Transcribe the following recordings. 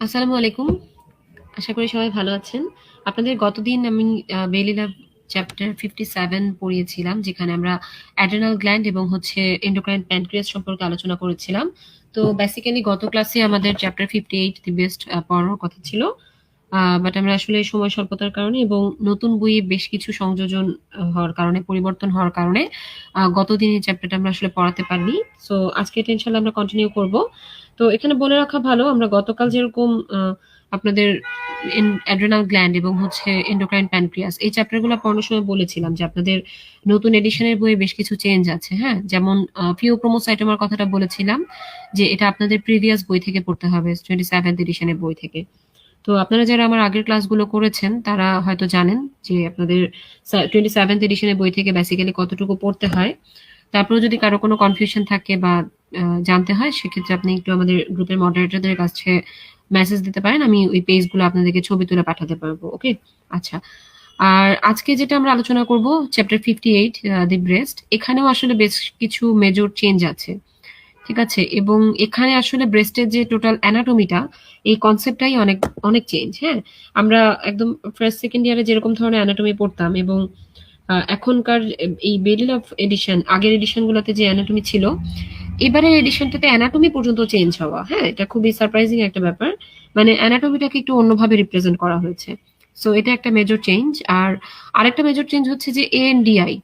আসসালামু আলাইকুম। আশা করি সবাই ভালো আছেন। আপনাদের গতদিন আমি বেইলি লাভ চ্যাপ্টার 57 পড়িয়েছিলাম, যেখানে আমরা অ্যাড্রেনাল গ্ল্যান্ড এবং হচ্ছে এন্ডোক্রাইন প্যানক্রিয়াস সম্পর্কে আলোচনা করেছিলাম। তো বেসিক্যালি গত ক্লাসে আমাদের চ্যাপ্টার 58 দি বেস্ট পড়ানোর কথা ছিল। বাট আমরা আসলে সময় স্বল্পতার কারণে এবং নতুন বইয়ে বেশ কিছু সংযোজন হওয়ার কারণে, পরিবর্তন হওয়ার কারণে গতদিন এই চ্যাপ্টারটা আমরা আসলে পড়াতে পারিনি। সো আজকে এটা ইনশাআল্লাহ আমরা কন্টিনিউ করব। তো এখানে বলে রাখা ভালো, আমরা গতকাল যেরকম আপনাদের অ্যাড্রেনাল গ্ল্যান্ড এবং হচ্ছে এন্ডোক্রাইন প্যানক্রিয়াস এই চ্যাপ্টারগুলো পড়ানোর সময় বলেছিলাম যে আপনাদের নতুন এডিশনের বইয়ে বেশ কিছু চেঞ্জ আছে। হ্যাঁ, যেমন ফিওক্রোমোসাইটোমার কথাটা বলেছিলাম যে এটা আপনাদের প্রিভিয়াস বই থেকে পড়তে হবে, 27th এডিশনের বই থেকে। তো আপনারা যারা আমার আগের ক্লাসগুলো করেছেন তারা হয়তো জানেন যে আপনাদের 27th এডিশনের বই থেকে বেসিক্যালি কতটুকু পড়তে হয়। তারপরেও যদি কারো কোনো কনফিউশন থাকে বা জানতে হয়, সেক্ষেত্রে আপনি একটু আমাদের গ্রুপের মডারেটরদের কাছে মেসেজ দিতে পারেন, আমি ওই পেজগুলো আপনাদেরকে ছবি তুলে পাঠাতে পারবো। ওকে, আচ্ছা। আর আজকে যেটা আমরা আলোচনা করব চ্যাপ্টার 58 দি ব্রেস্ট, এখানেও আসলে বেশ কিছু মেজর চেঞ্জ আছে। ঠিক আছে, এবং এখানে আসলে ব্রেস্টের যে টোটাল অ্যানাটমিটা, এই কনসেপ্টটাই অনেক অনেক চেঞ্জ। হ্যাঁ, আমরা একদম ফার্স্ট সেকেন্ড ইয়ারে যেরকম ধরনের অ্যানাটমি পড়তাম এবং এখনকার এই বেরিল অফ এডিশন, আগের এডিশন গুলোতে যে অ্যানাটমি ছিল, এবারের এডিশনটাতে অ্যানাটমি পর্যন্ত চেঞ্জ হওয়া, হ্যাঁ, এটা খুবই সারপ্রাইজিং একটা ব্যাপার। মানে অ্যানাটমিটাকে একটু অন্যভাবে রিপ্রেজেন্ট করা হয়েছে। সো এটা একটা মেজর চেঞ্জ। আর আরেকটা মেজর চেঞ্জ হচ্ছে যে এএনডিআই,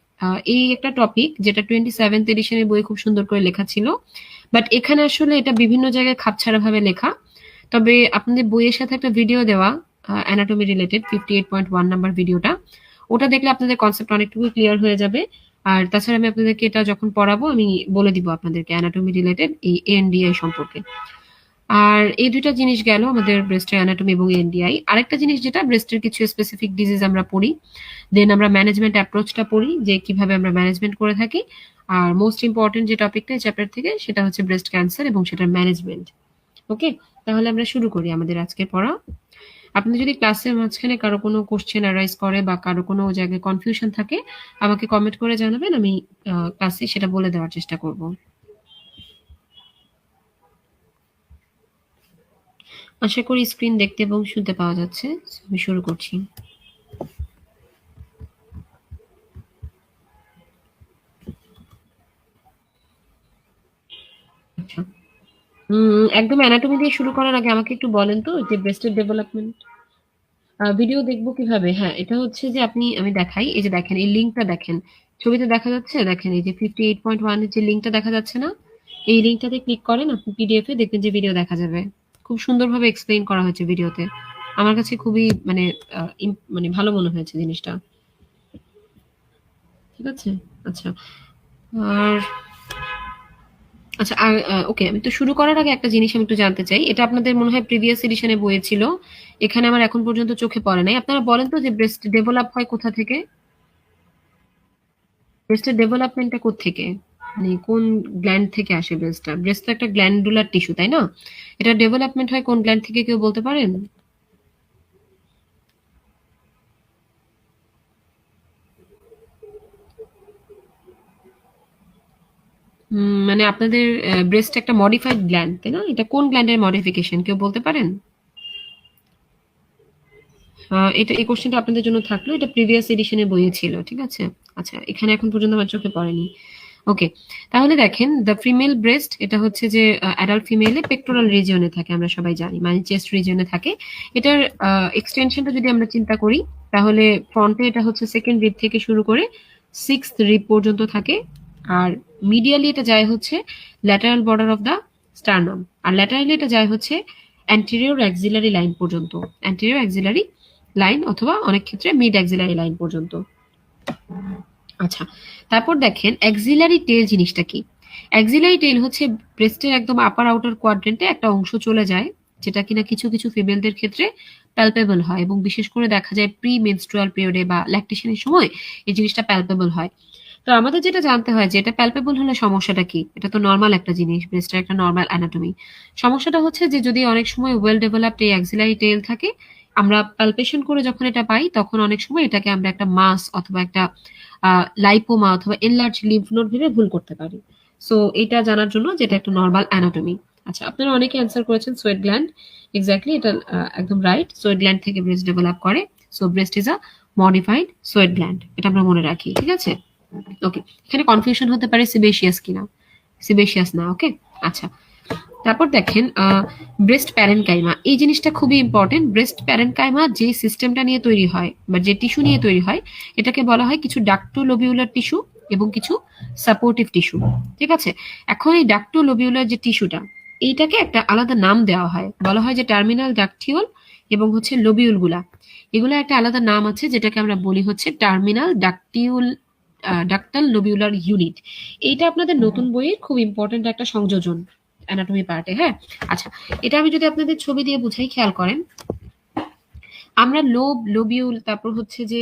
এই একটা টপিক যেটা 27th এডিশনের বই খুব সুন্দর করে লেখা ছিল, বাট এখানে আসলে এটা বিভিন্ন জায়গায় খাপছাড়া ভাবে লেখা। তবে আপনাদের বইয়ের সাথে একটা ভিডিও দেওয়া অ্যানাটমি রিলেটেড, 58.1 নাম্বার ভিডিওটা, ওটা দেখলে আপনাদের কনসেপ্ট অনেকটুকু ক্লিয়ার হয়ে যাবে। আর তাছাড়া আমি আপনাদেরকে এটা যখন পড়াবো আমি বলে দিব আপনাদেরকে অ্যানাটমি রিলেটেড এই এএনডিআই সম্পর্কে। আর এই দুইটা জিনিস গেল আমাদের ব্রেস্টের অ্যানাটমি এবং এএনডিআই। আরেকটা জিনিস যেটা ব্রেস্টের কিছু স্পেসিফিক ডিজিজ আমরা পড়ি, দেন আমরা ম্যানেজমেন্ট অ্যাপ্রোচটা পড়ি যে কিভাবে আমরা ম্যানেজমেন্ট করে থাকি। আর মোস্ট ইম্পর্টেন্ট যে টপিকটা চ্যাপ্টার থেকে, সেটা হচ্ছে ব্রেস্ট ক্যান্সার এবং সেটার ম্যানেজমেন্ট। ওকে, তাহলে আমরা শুরু করি আমাদের আজকের পড়া। আপনাদের যদি ক্লাসের মাঝখানে কারো কোনো কোশ্চেন অ্যারাইজ করে বা কারো কোনো জায়গায় কনফিউশন থাকে, আমাকে কমেন্ট করে জানাবেন, আমি ক্লাসে সেটা বলে দেওয়ার চেষ্টা করব। আশা করি স্ক্রিন দেখতে এবং শুনতে পাওয়া যাচ্ছে। আমি শুরু করছি। আচ্ছা, একদম অ্যানাটমি দিয়ে শুরু করার আগে আমাকে একটু বলেন তো যে ব্রেস্টের ডেভেলপমেন্ট ভিডিও দেখবো কিভাবে? হ্যাঁ, এটা হচ্ছে যে আমি দেখাই, এই যে দেখেন এই লিঙ্কটা দেখেন, ছবিতে দেখা যাচ্ছে, দেখেন এই যে 58.1 এর যে লিঙ্কটা দেখা যাচ্ছে না, এই লিঙ্কটাতে ক্লিক করেন আপনি, পিডিএফ এ দেখবেন যে ভিডিও দেখা যাবে। খুব সুন্দরভাবে এক্সপ্লেইন করা হয়েছে ভিডিওতে। আমার কাছে খুবই মানে মানে ভালো মনে হয়েছে জিনিসটা। ঠিক আছে, আচ্ছা। আর আচ্ছা, আর ওকে, আমি তো শুরু করার আগে একটা জিনিস আমি একটু জানতে চাই, এটা আপনাদের মনে হয় প্রিভিয়াস এডিশনে বইয়ে ছিল, এখানে আমার এখন পর্যন্ত চোখে পড়ে নাই। আপনারা বলেন তো যে ব্রেস্ট ডেভেলপ হয় কোথা থেকে? ব্রেস্টের ডেভেলপমেন্টটা কোত্থেকে? মানে কোন গ্ল্যান্ড থেকে আসে ব্রেস্টটা? ব্রেস্ট তো একটা গ্ল্যান্ডুলার টিস্যু, তাই না? এটা ডেভেলপমেন্ট হয় কোন গ্ল্যান্ড থেকে, কেউ বলতে পারেন? মানে আপনাদের ব্রেস্ট একটা মডিফাইড গ্ল্যান্ড, তাই না? এটা কোন গ্ল্যান্ডের মডিফিকেশন, কেউ বলতে পারেন? এটা, এই কোশ্চেনটা আপনাদের জন্য থাকলো, এটা প্রিভিয়াস এডিশনে বইয়ে ছিল। ঠিক আছে, আচ্ছা, এখানে এখন পর্যন্ত আমার চোখে পড়েনি। ওকে, তাহলে দেখেন দ্য ফিমেল ব্রেস্ট, এটা হচ্ছে যে অ্যাডাল্ট ফিমেলে পেক্টোরাল রিজিয়নে থাকে, আমরা সবাই জানি, মানে চেস্ট রিজিয়নে থাকে। এটার এক্সটেনশনটা যদি আমরা চিন্তা করি, তাহলে ফ্রন্টে এটা হচ্ছে সেকেন্ড রিব থেকে শুরু করে সিক্সথ রিব পর্যন্ত থাকে। আর মিডিয়ালি এটা যায় হচ্ছে lateral border of the sternum, আর ল্যাটারালি এটা যায় হচ্ছে অ্যান্টেরিয়র অ্যাক্সিলারি লাইন পর্যন্ত, অ্যান্টেরিয়র অ্যাক্সিলারি লাইন অথবা অনেক ক্ষেত্রে মিড অ্যাক্সিলারি লাইন পর্যন্ত। আচ্ছা, তারপর দেখেন অ্যাক্সিলারি টেল জিনিসটা কি? অ্যাক্সিলারি টেল হচ্ছে ব্রেস্টের একদম আপার আউটার কোয়াড্রেন্টে একটা অংশ চলে যায়, যেটা কিনা কিছু কিছু ফিমেলদের ক্ষেত্রে প্যালপেবল হয় এবং বিশেষ করে দেখা যায় প্রি মেনস্ট্রুয়াল পিরিয়ডে বা ল্যাকটেশনের সময় এই জিনিসটা প্যালপেবল হয়। তো আমাদের যেটা জানতে হয় যে এটা প্যালপেবল হলে সমস্যাটা কি? এটা তো নরমাল একটা জিনিস, ব্রেস্টের একটা নরমাল অ্যানাটমি। সমস্যাটা হচ্ছে যে যদি অনেক সময় ওয়েল ডেভেলপড এই অ্যাক্সিলারি টেল থাকে, আমরা পালপেশন করে যখন এটা পাই তখন অনেক সময় এটাকে আমরা একটা মাস অথবা একটা লাইপোমা অথবা এনলার্জ লিম্ফ নোড ভেবে ভুল করতে পারি। সো এটা জানার জন্য যেটা একটা নরমাল অ্যানাটমি। আচ্ছা, আপনারা অনেকে অ্যান্সার করেছেন সোয়েট গ্ল্যান্ড। এক্স্যাক্টলি, এটা একদম রাইট। সোয়েট গ্ল্যান্ড থেকে ব্রেস্ট ডেভেলপ করে। So breast is a modified sweat gland, এটা আমরা মনে রাখি, ঠিক আছে? ওকে, এখানে কনফিউশন হতে পারে সিবেশিয়াস কিনা, সিবেশিয়াস না। ওকে, আচ্ছা। তারপর দেখেন ব্রেস্ট প্যারেনকাইমা, এই জিনিসটা খুবই ইম্পর্টেন্ট। ব্রেস্ট প্যারেনকাইমা যে সিস্টেমটা নিয়ে তৈরি হয় বা যে টিস্যু নিয়ে তৈরি হয়, এটাকে বলা হয় কিছু ডাক্টোলোবিউলার টিস্যু এবং কিছু সাপোর্টিভ টিস্যু, ঠিক আছে? এখন এই ডাক্টোলোবিউলার যে টিস্যুটা, এইটাকে একটা আলাদা নাম দেওয়া হয়, বলা হয় যে টার্মিনাল ডাকটিউল এবং হচ্ছে লোবিউল গুলা, এগুলো একটা আলাদা নাম আছে, যেটাকে আমরা বলি হচ্ছে টার্মিনাল ডাকটিউল ডাক্টাল লোবিউলার ইউনিট। এইটা আপনাদের নতুন বইয়ের খুব ইম্পর্টেন্ট একটা সংযোজন অ্যানাটমি পার্টে। হ্যাঁ, আচ্ছা, এটা আমি যদি আপনাদের ছবি দিয়ে বুঝাই, খেয়াল করেন, আমরা লোব, লোবিউল, তারপর হচ্ছে যে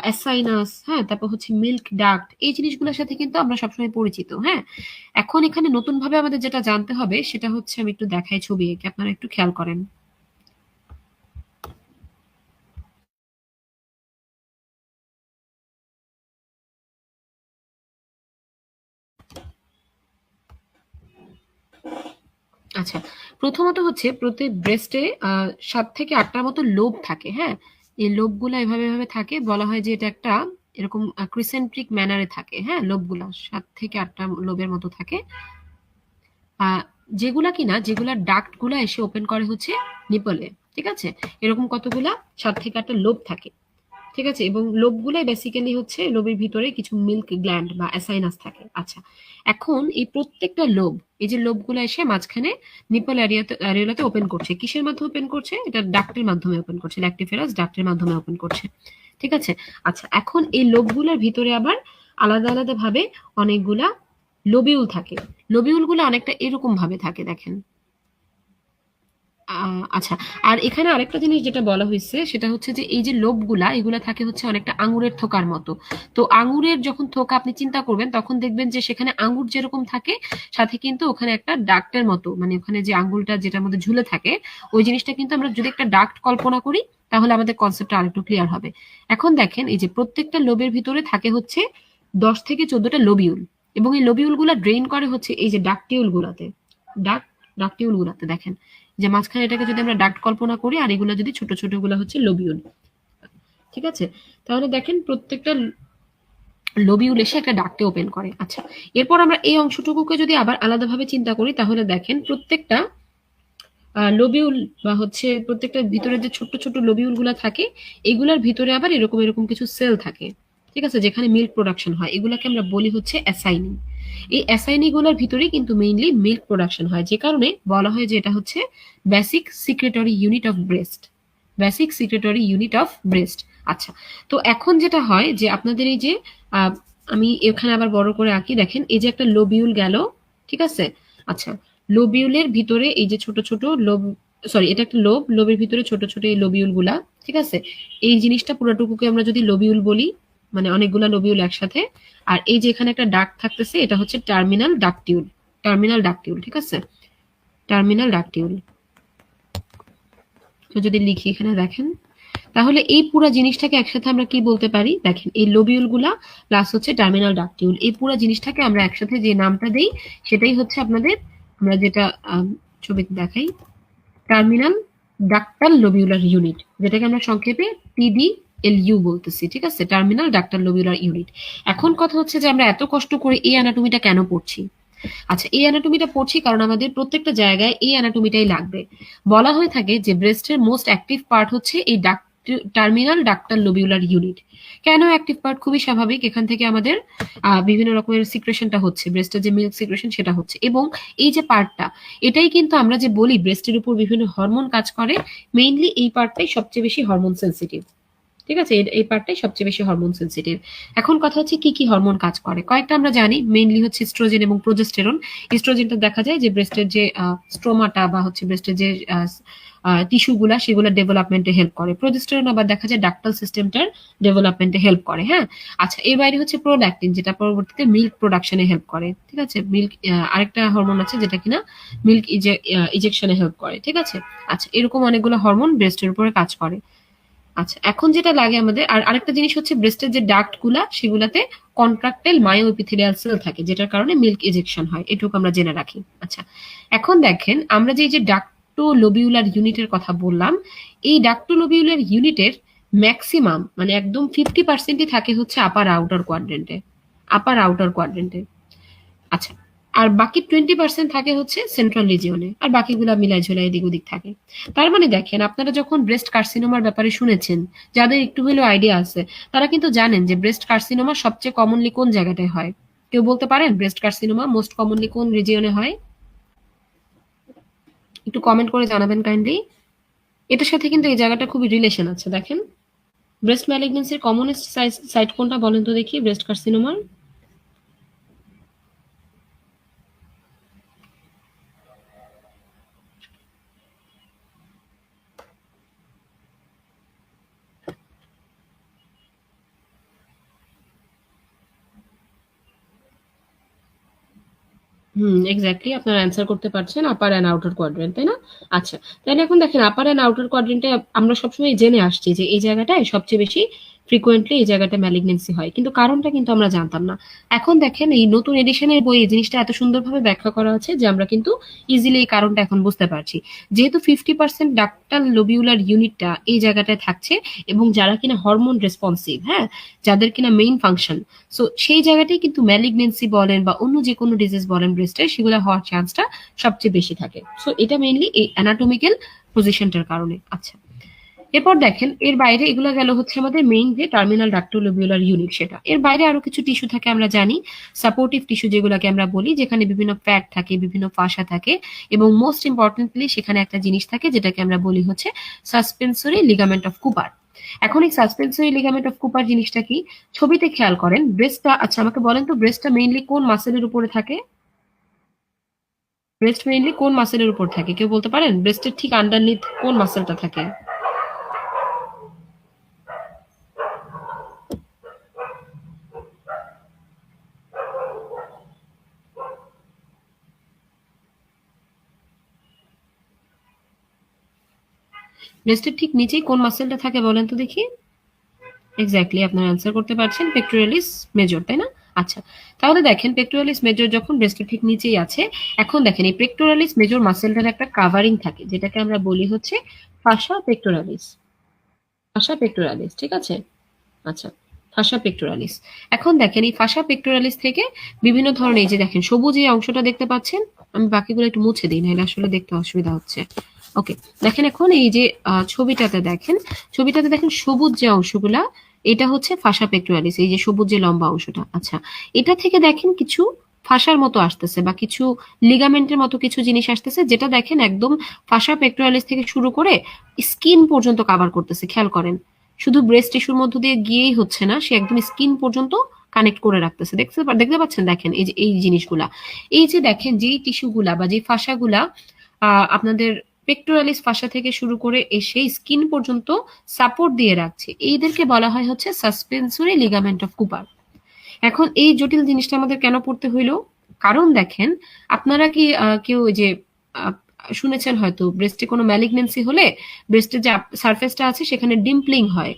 অ্যাসাইনাস, হ্যাঁ, তারপর হচ্ছে মিল্ক ডাক্ট, এই জিনিসগুলোর সাথে কিন্তু আমরা সবসময় পরিচিত। হ্যাঁ, এখন এখানে নতুন ভাবে আমাদের যেটা জানতে হবে সেটা হচ্ছে, আমি একটু দেখাই ছবি এঁকে, আপনারা একটু খেয়াল করেন। আচ্ছা, প্রথমত হচ্ছে প্রত্যেক ব্রেস্টে ৭ থেকে ৮টার মতো লোব থাকে। হ্যাঁ, এই লোবগুলা এভাবে এভাবে থাকে, বলা হয় যে এটা একটা এরকম ক্রিসেন্ট্রিক ম্যানারে থাকে। হ্যাঁ, লোবগুলা ৭ থেকে ৮টা লোবের মতো থাকে, যেগুলা কিনা, যেগুলা ডাক্ট গুলা এসে ওপেন করে হচ্ছে নিপলে, ঠিক আছে? এরকম কতগুলা ৭ থেকে ৮টা লোব থাকে, ঠিক আছে? এবং লোবগুলাই বেসিক্যালি হচ্ছে লোবের ভিতরে কিছু মিল্ক গ্ল্যান্ড বা অ্যাসাইনাস থাকে। আচ্ছা, এখন এই প্রত্যেকটা লোব, এই যে লোবগুলো এসে মাঝখানে নিপল এরিয়াতে ওপেন করছে, কিসের মাধ্যমে ওপেন করছে? এটা ডাক্টের মাধ্যমে ওপেন করছে, ল্যাক্টিফেরাস ডাক্টের মাধ্যমে ওপেন করছে, ঠিক আছে? আচ্ছা, এখন এই লোবগুলোর ভিতরে আবার আলাদা আলাদা ভাবে অনেকগুলা লোবিউল থাকে। লোবিউল গুলো অনেকটা এরকম ভাবে থাকে, দেখেন। আচ্ছা, আর এখানে আরেকটা জিনিস যেটা বলা হয়েছে সেটা হচ্ছে যে এই যে লোবগুলা, এগুলা থাকে হচ্ছে অনেকটা আঙুরের থোকার মতো। তো আঙুরের যখন থোকা আপনি চিন্তা করবেন, তখন দেখবেন যে সেখানে আঙুর যেরকম থাকে, সাথে কিন্তু ওখানে একটা ডাক্টের মতো, মানে ওখানে যে আঙুলটা যেটার মধ্যে ঝুলে থাকে, ওই জিনিসটা কিন্তু আমরা যদি একটা ডাক্ট কল্পনা করি, তাহলে আমাদের কনসেপ্টটা আরেকটু ক্লিয়ার হবে। এখন দেখেন, এই যে প্রত্যেকটা লোবের ভিতরে থাকে হচ্ছে 10 থেকে 14টা লোবিউল, এবং এই লোবিউল গুলা ড্রেইন করে হচ্ছে এই যে ডাকটিউল গুলাতে, ডাক ডাকটিউল গুলাতে। দেখেন যে মাঝখানে এটাকে যদি আমরা ডাক্ট কল্পনা করি, আর এগুলো যদি ছোট ছোট গুলো হচ্ছে লোবিউল, ঠিক আছে? তাহলে দেখেন প্রত্যেকটা লোবিউল এসে একটা ডাক্টে ওপেন করে। আচ্ছা, এরপর আমরা এই অংশটুকুকে যদি আবার আলাদাভাবে চিন্তা করি, তাহলে দেখেন প্রত্যেকটা লোবিউল বা হচ্ছে প্রত্যেকটা ভিতরে যে ছোট্ট ছোট লোবিউল গুলা থাকে, এগুলার ভিতরে আবার এরকম এরকম কিছু সেল থাকে, ঠিক আছে, যেখানে মিল্ক প্রোডাকশন হয়। এগুলাকে আমরা বলি হচ্ছে অ্যাসাইনি। এই অ্যাসাইনি গুলার ভিতরেই কিন্তু মেইনলি মিল্ক প্রোডাকশন হয়, যে কারণে বলা হয় যে এটা হচ্ছে basic secretory unit of breast, basic secretory unit of breast. আচ্ছা, তো এখন যেটা হয় যে আপনাদের এই যে আমি এখানে আবার বড় করে আঁকি, দেখেন এই যে একটা লোবিউল গেল, ঠিক আছে? আচ্ছা, লোবিউলের ভিতরে এই যে ছোট ছোট লোব, সরি, এটা একটা লোব, লোবের ভিতরে ছোট ছোট এই লোবিউল গুলা, ঠিক আছে? এই জিনিসটা পুরোটুকুকে আমরা যদি লোবিউল বলি, মানে অনেকগুলা লোবিউল একসাথে, আর এই যে এখানে একটা ডাক্ট থাকতেছে, এটা হচ্ছে টার্মিনাল ডাকটিউল, টার্মিনাল ডাকটিউল, ঠিক আছে? টার্মিনাল ডাকটিউল। তো যদি লিখি এখানে, দেখেন, তাহলে এই পুরো জিনিসটাকে একসাথে আমরা কি বলতে পারি? দেখেন, এই লোবিউল গুলা প্লাস হচ্ছে টার্মিনাল ডাকটিউল, এই পুরো জিনিসটাকে আমরা একসাথে যে নামটা দেই, সেটাই হচ্ছে আপনাদের, আমরা যেটা ছবিতে দেখাই, টার্মিনাল ডাক্টাল লোবিউলার ইউনিট, যেটাকে আমরা সংক্ষেপে TDLU বলতেছি, ঠিক আছে? Terminal ductal lobular unit. এখন কথা হচ্ছে যে আমরা এত কষ্ট করে এই অ্যানাটমিটা কেন পড়ছি? আচ্ছা, এই অ্যানাটমিটা পড়ছি কারণ আমাদের প্রত্যেকটা জায়গায় এই অ্যানাটমিটাই লাগবে। বলা হয়ে থাকে যে ব্রেস্টের মোস্ট অ্যাক্টিভ পার্ট হচ্ছে এই টার্মিনাল ডাক্টাল লোবিউলার ইউনিট। কেন অ্যাক্টিভ পার্ট? খুবই স্বাভাবিক, এখান থেকে আমাদের বিভিন্ন রকমের সিক্রেশনটা হচ্ছে, ব্রেস্টের যে মিল্ক সিক্রেশন সেটা হচ্ছে, এবং এই যে পার্টটা, এটাই কিন্তু আমরা যে বলি ব্রেস্টের উপর বিভিন্ন হরমোন কাজ করে, মেইনলি এই পার্টটাই সবচেয়ে বেশি হরমোন সেন্সিটিভ, ঠিক আছে? এই পার্টটাই সবচেয়ে বেশি হরমোন সেন্সিটিভ। এখন কথা হচ্ছে কি কি হরমোন কাজ করে, কয়েকটা আমরা জানি, মেইনলি হচ্ছে ইস্ট্রোজেন এবং প্রোজেস্টেরন। ইস্ট্রোজেনটা দেখা যায় যে ব্রেস্টের যে স্ট্রোমাটা বা হচ্ছে ব্রেস্টের যে টিস্যু গুলা, সেগুলো ডেভেলপমেন্টে হেল্প করে। প্রোজেস্টেরন আবার দেখা যায় ডাক্টাল সিস্টেমটার ডেভেলপমেন্টে হেল্প করে। হ্যাঁ, আচ্ছা, এর বাইরে হচ্ছে প্রোল্যাকটিন, যেটা পরবর্তীতে মিল্ক প্রোডাকশনে হেল্প করে, ঠিক আছে? মিল্ক, আরেকটা হরমোন আছে যেটা কিনা মিল্ক ইজেকশনে হেল্প করে, ঠিক আছে? আচ্ছা, এরকম অনেকগুলো হরমোন ব্রেস্টের উপরে কাজ করে। আচ্ছা, এখন যেটা লাগে আমাদের আর আরেকটা জিনিস হচ্ছে ব্রেস্টের যে ডাক্ট গুলা সেগুলাতে কন্ট্রাক্টাইল মায়োএপিথেলিয়াল সেল থাকে যেটার কারণে মিল্ক ইজেকশন হয়, এটুকু আমরা জেনে রাখি। আচ্ছা, এখন দেখেন আমরা যে এই যে ডাক্টোলোবিউলার ইউনিটের কথা বললাম, এই ডাক্টোলোবিউলার ইউনিটের ম্যাক্সিমাম মানে একদম 50%ই থাকে হচ্ছে আপার আউটার কোয়াড্রেন্টে, আপার আউটার কোয়াড্রেন্টে। আচ্ছা, আর বাকি 20% থাকে হচ্ছে সেন্ট্রাল রিজিয়নে, আর বাকিগুলা মিলাই ঝুলাই এদিক ওদিক থাকে। তার মানে দেখেন আপনারা যখন ব্রেস্ট কার্সিনোমার ব্যাপারে শুনেছেন, যাদের একটু হলেও আইডিয়া আছে তারা কিন্তু জানেন যে ব্রেস্ট কার্সিনোমা সবচেয়ে কমনলি কোন জায়গাটায় হয়। কেউ বলতে পারেন ব্রেস্ট কার্সিনোমা মোস্ট কমনলি কোন রিজিয়নে হয়? একটু কমেন্ট করে জানাবেন কাইন্ডলি। এটার সাথে কিন্তু এই জায়গাটা খুবই রিলেশন আছে, দেখেন। ব্রেস্ট ম্যালিগনেন্সির কমনেস্ট সাইট কোনটা বলেন তো দেখি ব্রেস্ট কার্সিনোমার? এক্স্যাক্টলি আপনারা অ্যান্সার করতে পারছেন আপার অ্যান্ড আউটার কোয়াড্রেন্ট, তাই না? আচ্ছা, তাহলে এখন দেখেন আপার অ্যান্ড আউটার কোয়াড্রেন্টে আমরা সবসময় জেনে আসছি যে এই জায়গাটায় সবচেয়ে বেশি ফ্রিকোয়েন্টলি এই জায়গাটা ম্যালিগনেন্সি হয়, কিন্তু কারণটা কিন্তু আমরা জানতাম না। এখন দেখেন এই নতুন এডিশনের বই এই জিনিসটা এত সুন্দরভাবে ব্যাখ্যা করা আছে যে আমরা কিন্তু ইজিলি এই কারণটা এখন বুঝতে পারছি। যেহেতু 50% ডাক্টাল লোবিউলার ইউনিটটা এই জায়গাটায় থাকছে, এবং যারা কিনা হরমোন রেসপন্সিভ, হ্যাঁ, যাদের কিনা মেইন ফাংশন, সো সেই জায়গাটাই কিন্তু ম্যালিগনেন্সি বলেন বা অন্য যে কোনো ডিজিজ বলেন ব্রেস্টের, সেগুলো হওয়ার চান্সটা সবচেয়ে বেশি থাকে। সো এটা মেইনলি এই অ্যানাটমিক্যাল পজিশনটার কারণে। আচ্ছা, এরপর দেখেন এর বাইরে এগুলো গেল হচ্ছে আমাদের মেইন যে টার্মিনাল ডাক্টোলোবিউলার ইউনিট, সেটা। এর বাইরে আরো কিছু টিস্যু থাকে আমরা জানি, সাপোর্টিভ টিস্যু যেগুলোকে আমরা বলি, যেখানে বিভিন্ন ফ্যাট থাকে, বিভিন্ন ফাসা থাকে, এবং মোস্ট ইম্পর্টেন্টলি সেখানে একটা জিনিস থাকে যেটাকে আমরা বলি হচ্ছে সাসপেন্সরি লিগামেন্ট অফ কুপার। এখন এই সাসপেন্সরি লিগামেন্ট অফ কুপার জিনিসটা কি? ছবিতে খেয়াল করেন ব্রেস্টটা, আচ্ছা আমাকে বলেন তো ব্রেস্টটা মেইনলি কোন মাসেলের উপরে থাকে? ব্রেস্ট মেইনলি কোন মাসেলের উপর থাকে, কেউ বলতে পারেন? ব্রেস্টের ঠিক আন্ডারনিথ কোন মাসেলটা থাকে? ব্রেস্টের ঠিক নিচেই কোন মাসেলটা থাকে বলেন তো দেখি। এক্স্যাক্টলি আপনারা অ্যান্সার করতে পারছেন, পেক্টোরালিস মেজর, তাই না? আচ্ছা, তাহলে দেখেন পেক্টোরালিস মেজর যখন ব্রেস্টের ঠিক নিচেই আছে, এখন দেখেন এই পেক্টোরালিস মেজর মাসেলটার একটা কাভারিং থাকে যেটাকে আমরা বলি হচ্ছে ফাসা পেক্টোরালিস। ফাসা পেক্টোরালিস, ঠিক আছে? আচ্ছা, ফাসা পেক্টোরালিস। এখন দেখেন এই ফাসা পেক্টোরালিস থেকে বিভিন্ন ধরনের, এই যে দেখেন সবুজ এই অংশটা দেখতে পাচ্ছেন, আমি বাকিগুলো একটু মুছে দিই, নাহলে আসলে দেখতে অসুবিধা হচ্ছে। ওকে, দেখেন এখন এই যে ছবিটাতে দেখেন সবুজ যে অংশগুলা, এটা হচ্ছে ফাসা পেক্টোরালিস, এই যে সবুজ যে লম্বা অংশটা। আচ্ছা, এটা থেকে দেখেন কিছু ফাসার মতো আসতেছে বা কিছু লিগামেন্টের মতো কিছু জিনিস আসতেছে, যেটা দেখেন একদম ফাসা পেক্টোরালিস থেকে শুরু করে স্কিন পর্যন্ত কাভার করতেছে। খেয়াল করেন, শুধু ব্রেস্ট টিস্যুর মধ্য দিয়ে গিয়েই হচ্ছে না, সে একদম স্কিন পর্যন্ত কানেক্ট করে রাখতেছে। দেখতে পাচ্ছেন? দেখেন এই যে এই জিনিসগুলা, এই যে দেখেন যেই টিস্যুগুলা বা যে ফাসাগুলা আপনাদের পেক্টোরালিস ফাসা থেকে শুরু করে এসে স্কিন পর্যন্ত সাপোর্ট দিয়ে রাখছে, এইদেরকে বলা হয় হচ্ছে সাসপেন্সরি লিগামেন্ট অফ কুপার। এখন এই জটিল জিনিসটা আমাদের কেন পড়তে হইলো? কারণ দেখেন, আপনারা কি কেউ ওই যে আহ, শুনেছেন হয়তো ব্রেস্টে কোনো ম্যালিগনেন্সি হলে ব্রেস্টের যে সারফেসটা আছে সেখানে ডিম্পলিং হয়,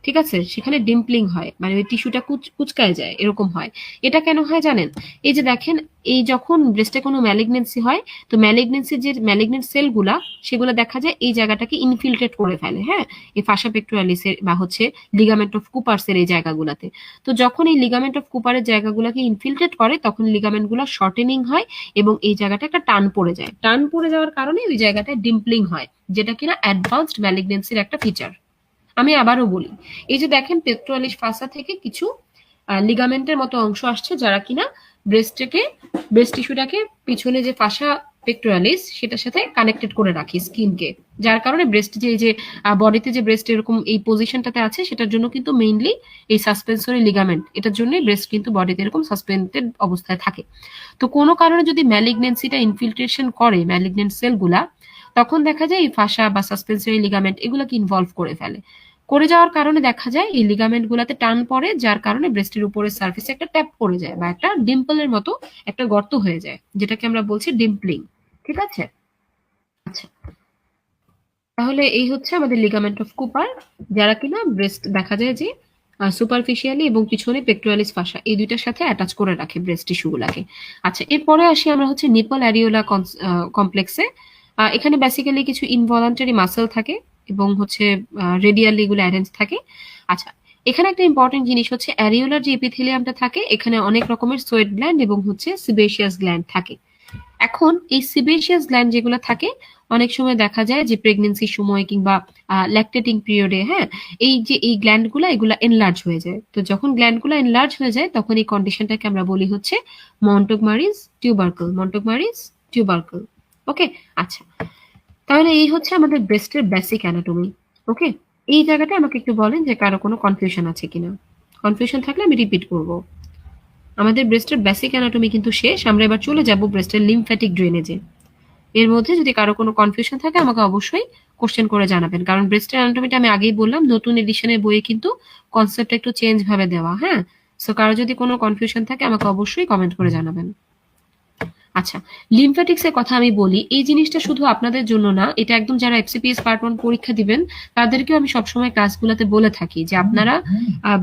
ঠিক আছে? সেখানে ডিম্পলিং হয় মানে ওই টিস্যুটা কুচকায় যায়, এরকম হয়। এটা কেন হয় জানেন? এই যে দেখেন, এই যখন ব্রেস্টে কোনো ম্যালিগনেন্সি হয়, তো ম্যালিগনেন্সির যে ম্যালিগনেন্ট সেলগুলা সেগুলো দেখা যায় এই জায়গাটাকে ইনফিল্ট্রেট করে ফেলে, হ্যাঁ, এই ফাসা পেক্টোরালিসের বা হচ্ছে লিগামেন্ট অফ কুপার্সের এই জায়গাগুলাতে। তো যখন এই লিগামেন্ট অফ কুপারের জায়গাগুলোকে ইনফিল্ট্রেট করে তখন লিগামেন্ট গুলো শর্টেনিং হয় এবং এই জায়গাটা একটা টান পড়ে যায়। টান পড়ে যাওয়ার কারণে ওই জায়গাটায় ডিম্পলিং হয়, যেটা কিনা অ্যাডভান্সড ম্যালিগনেন্সির একটা ফিচার। আমি আবারও বলি, এই যে দেখেন পেক্টোরালিস ফাসা থেকে কিছু লিগামেন্টের মতো অংশ আসছে, যারা কিনা ব্রেস্টটাকে, ব্রেস্ট টিস্যুটাকে পিছনে যে ফাসা পেক্টোরালিস সেটার সাথে কানেক্টেড করে রাখি স্কিনকে, যার কারণে ব্রেস্ট যে এই যে বডিতে যে ব্রেস্ট এরকম এই পজিশনটাতে আছে সেটার জন্য কিন্তু মেইনলি এই সাসপেন্সরি লিগামেন্ট, এটার জন্যই ব্রেস্ট কিন্তু বডিতে এরকম সাসপেন্ডেড অবস্থায় থাকে। তো কোনো কারণে যদি ম্যালিগনেন্সিটা ইনফিল্ট্রেশন করে ম্যালিগনেন্ট সেলগুলা, তখন দেখা যায় এই ফাসা বা সাসপেন্সরি লিগামেন্ট এগুলোকে ইনভলভ করে ফেলে। করে যাওয়ার কারণে দেখা যায় এই লিগামেন্ট গুলাতে টান পড়ে, যার কারণে ব্রেস্টের উপরের সার্ফেসে একটা ট্যাপ পড়ে যায় বা একটা ডিম্পলের মতো একটা গর্ত হয়ে যায়, যেটাকে আমরা বলছি ডিম্পলিং, ঠিক আছে? আচ্ছা, তাহলে এই হচ্ছে আমাদের লিগামেন্ট অফ কুপার, যারা কিনা ব্রেস্ট দেখা যায় যে সুপারফিশিয়ালি এবং পিছনে পেক্টোরালিস ফাসা এই দুইটার সাথে অ্যাটাচ করে রাখে ব্রেস্ট টিস্যুগুলাকে। আচ্ছা, এরপরে আসি আমরা হচ্ছে নিপল অ্যারিওলা কমপ্লেক্সে। এখানে বেসিক্যালি কিছু ইনভলান্টারি মাসেল থাকে এবং হচ্ছে রেডিয়ালি এগুলো অ্যারেঞ্জ থাকে। আচ্ছা, এখানে একটা ইম্পর্টেন্ট জিনিস হচ্ছে অ্যারিওলার যে এপিথেলিয়ামটা থাকে এখানে অনেক রকমের সোয়েট গ্ল্যান্ড এবং হচ্ছে সিবেশিয়াস গ্ল্যান্ড থাকে। এখন এই সিবেশিয়াস গ্ল্যান্ড যেগুলো থাকে অনেক সময় দেখা যায় যে প্রেগনেন্সির সময় কিংবা ল্যাকটেটিং পিরিয়ডে, হ্যাঁ, এই যে এই গ্ল্যান্ডগুলো এগুলো এনলার্জ হয়ে যায়। তো যখন গ্ল্যান্ডগুলো এনলার্জ হয়ে যায় তখন এই কন্ডিশনটাকে আমরা বলি হচ্ছে মন্টোগমারিজ টিউবারকল। মন্টোগমারিজ টিউবারকল। ওকে। আচ্ছা, তাহলে এই হচ্ছে আমাদের ব্রেস্টের বেসিক অ্যানাটমি। ওকে, এই জায়গাটা আমাকে একটু বলেন যে কারো কোনো কনফিউশন আছে কিনা। কনফিউশন থাকলে আমি রিপিট করব। আমাদের ব্রেস্টের বেসিক অ্যানাটমি কিন্তু শেষ, আমরা এবার চলে যাব ব্রেস্টের লিম্ফ্যাটিক ড্রেনেজে। এর মধ্যে যদি কারো কোনো কনফিউশন থাকে আমাকে অবশ্যই কোশ্চেন করে জানাবেন, কারণ ব্রেস্টের অ্যানাটমিটা আমি আগেই বললাম নতুন এডিশনের বইয়ে কিন্তু কনসেপ্ট একটু চেঞ্জ ভাবে দেওয়া। হ্যাঁ, সো কারো যদি কোনো কনফিউশন থাকে আমাকে অবশ্যই কমেন্ট করে জানাবেন। আচ্ছা, লিম্ফ্যাটিক্স এর কথা আমি বলি, এই জিনিসটা শুধু আপনাদের জন্য না, এটা একদম যারা এফসিপিএস পার্ট 1 পরীক্ষা দিবেন তাদেরকেও আমি সবসময় ক্লাসগুলোতে বলে থাকি যে আপনারা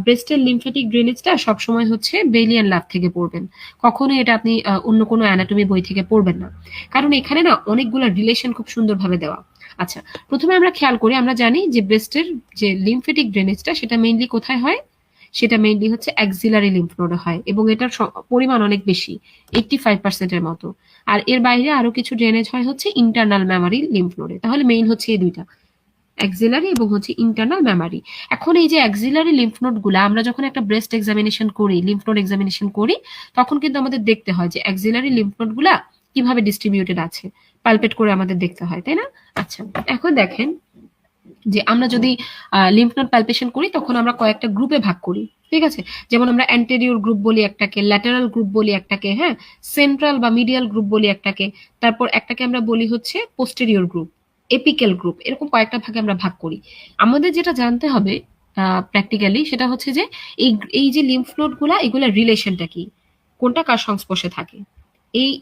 ব্রেস্টের লিম্ফ্যাটিক ড্রেনেজটা সবসময় হচ্ছে বেইলিয়ান ল্যাব থেকে পড়বেন। কখনোই এটা আপনি অন্য কোনো অ্যানাটমি বই থেকে পড়বেন না, কারণ এখানে না অনেকগুলো রিলেশন খুব সুন্দরভাবে দেওয়া। আচ্ছা, প্রথমে আমরা খেয়াল করি, আমরা জানি যে ব্রেস্টের যে লিম্ফ্যাটিক ড্রেনেজটা সেটা মেইনলি কোথায় হয়, সেটা মেইনলি হচ্ছে অ্যাক্সিলারি লিম্ফ নোডে হয় এবং এটার পরিমাণ অনেক বেশি, 85% এর মতো। আর এর বাইরে আরো কিছু ড্রেনেজ হয় হচ্ছে ইন্টারনাল মেমারি লিম্ফ নোডে। তাহলে মেইন হচ্ছে এই দুইটা, অ্যাক্সিলারি এবং হচ্ছে ইন্টারনাল মেমারি। এখন এই যে অ্যাক্সিলারি লিম্ফ নোড গুলা আমরা যখন একটা ব্রেস্ট এক্সামিনেশন করি, লিম্ফ নোড এক্সামিনেশন করি, তখন কিন্তু আমাদের দেখতে হয় যে অ্যাক্সিলারি লিম্ফ নোড গুলা কিভাবে ডিস্ট্রিবিউটেড আছে, পালপেট করে আমাদের দেখতে হয়, তাই না? আচ্ছা, এখন দেখেন যে আমরা যদি লিম্ফ নোড প্যালপেশন করি তখন আমরা কয়েকটা গ্রুপে ভাগ করি। ঠিক আছে, যেমন আমরা অ্যান্টেরিয়র গ্রুপ বলি একটাকে, ল্যাটারাল গ্রুপ বলি একটাকে, হ্যাঁ, সেন্ট্রাল বা মিডিয়াল গ্রুপ বলি একটাকে, তারপর একটাকে আমরা বলি হচ্ছে পোস্টেরিয়র গ্রুপ, এপিক্যাল গ্রুপ, এরকম কয়েকটা ভাগে আমরা ভাগ করি। আমাদের যেটা জানতে হবে প্র্যাকটিক্যালি সেটা হচ্ছে যে এই এই যে লিম্ফ নোড গুলা এগুলা রিলেশনটা কি, কোনটা কার সংস্পর্শে থাকে,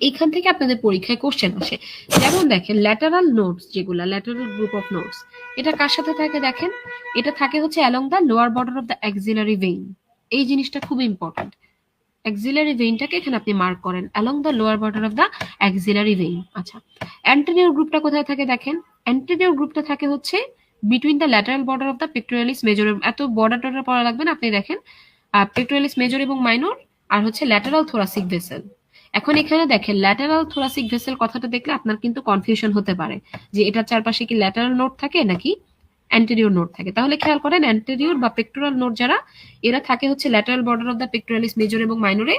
এইখান থেকে আপনাদের পরীক্ষায় কোশ্চেন আসে। যেমন দেখেন ল্যাটারাল নোডস, যেগুলা ল্যাটারাল গ্রুপ অফ নোডস, এটা কার সাথে থাকে দেখেন, এটা থাকে হচ্ছে along the lower border of the axillary vein. এই জিনিসটা খুব ইম্পর্টেন্ট, অ্যাক্সিলারি ভেইনটাকে এখানে আপনি মার্ক করেন along the lower border of the axillary vein. আচ্ছা, অ্যান্টেরিয়র গ্রুপটা কোথায় থাকে দেখেন, অ্যান্টেরিয়র গ্রুপটা থাকে হচ্ছে between the lateral border of the pectoralis major. এত বর্ডার টর্ডার পড়া লাগবে না, আপনি দেখেন পেক্টোরালিস মেজর এবং মাইনর আর হচ্ছে ল্যাটারাল থোরাসিক ভেসেল। এখন এখানে দেখেন ল্যাটারাল থোরাসিক ভেসেল কথাটা দেখলে আপনার কিন্তু কনফিউশন হতে পারে যে এটার চারপাশে কি ল্যাটারাল নোড থাকে নাকি অ্যান্টেরিয়র নোড থাকে। তাহলে খেয়াল করেন অ্যান্টেরিয়র বা পেক্টোরাল নোড যারা, এরা থাকে হচ্ছে lateral border of the pectoralis major এবং মাইনরে,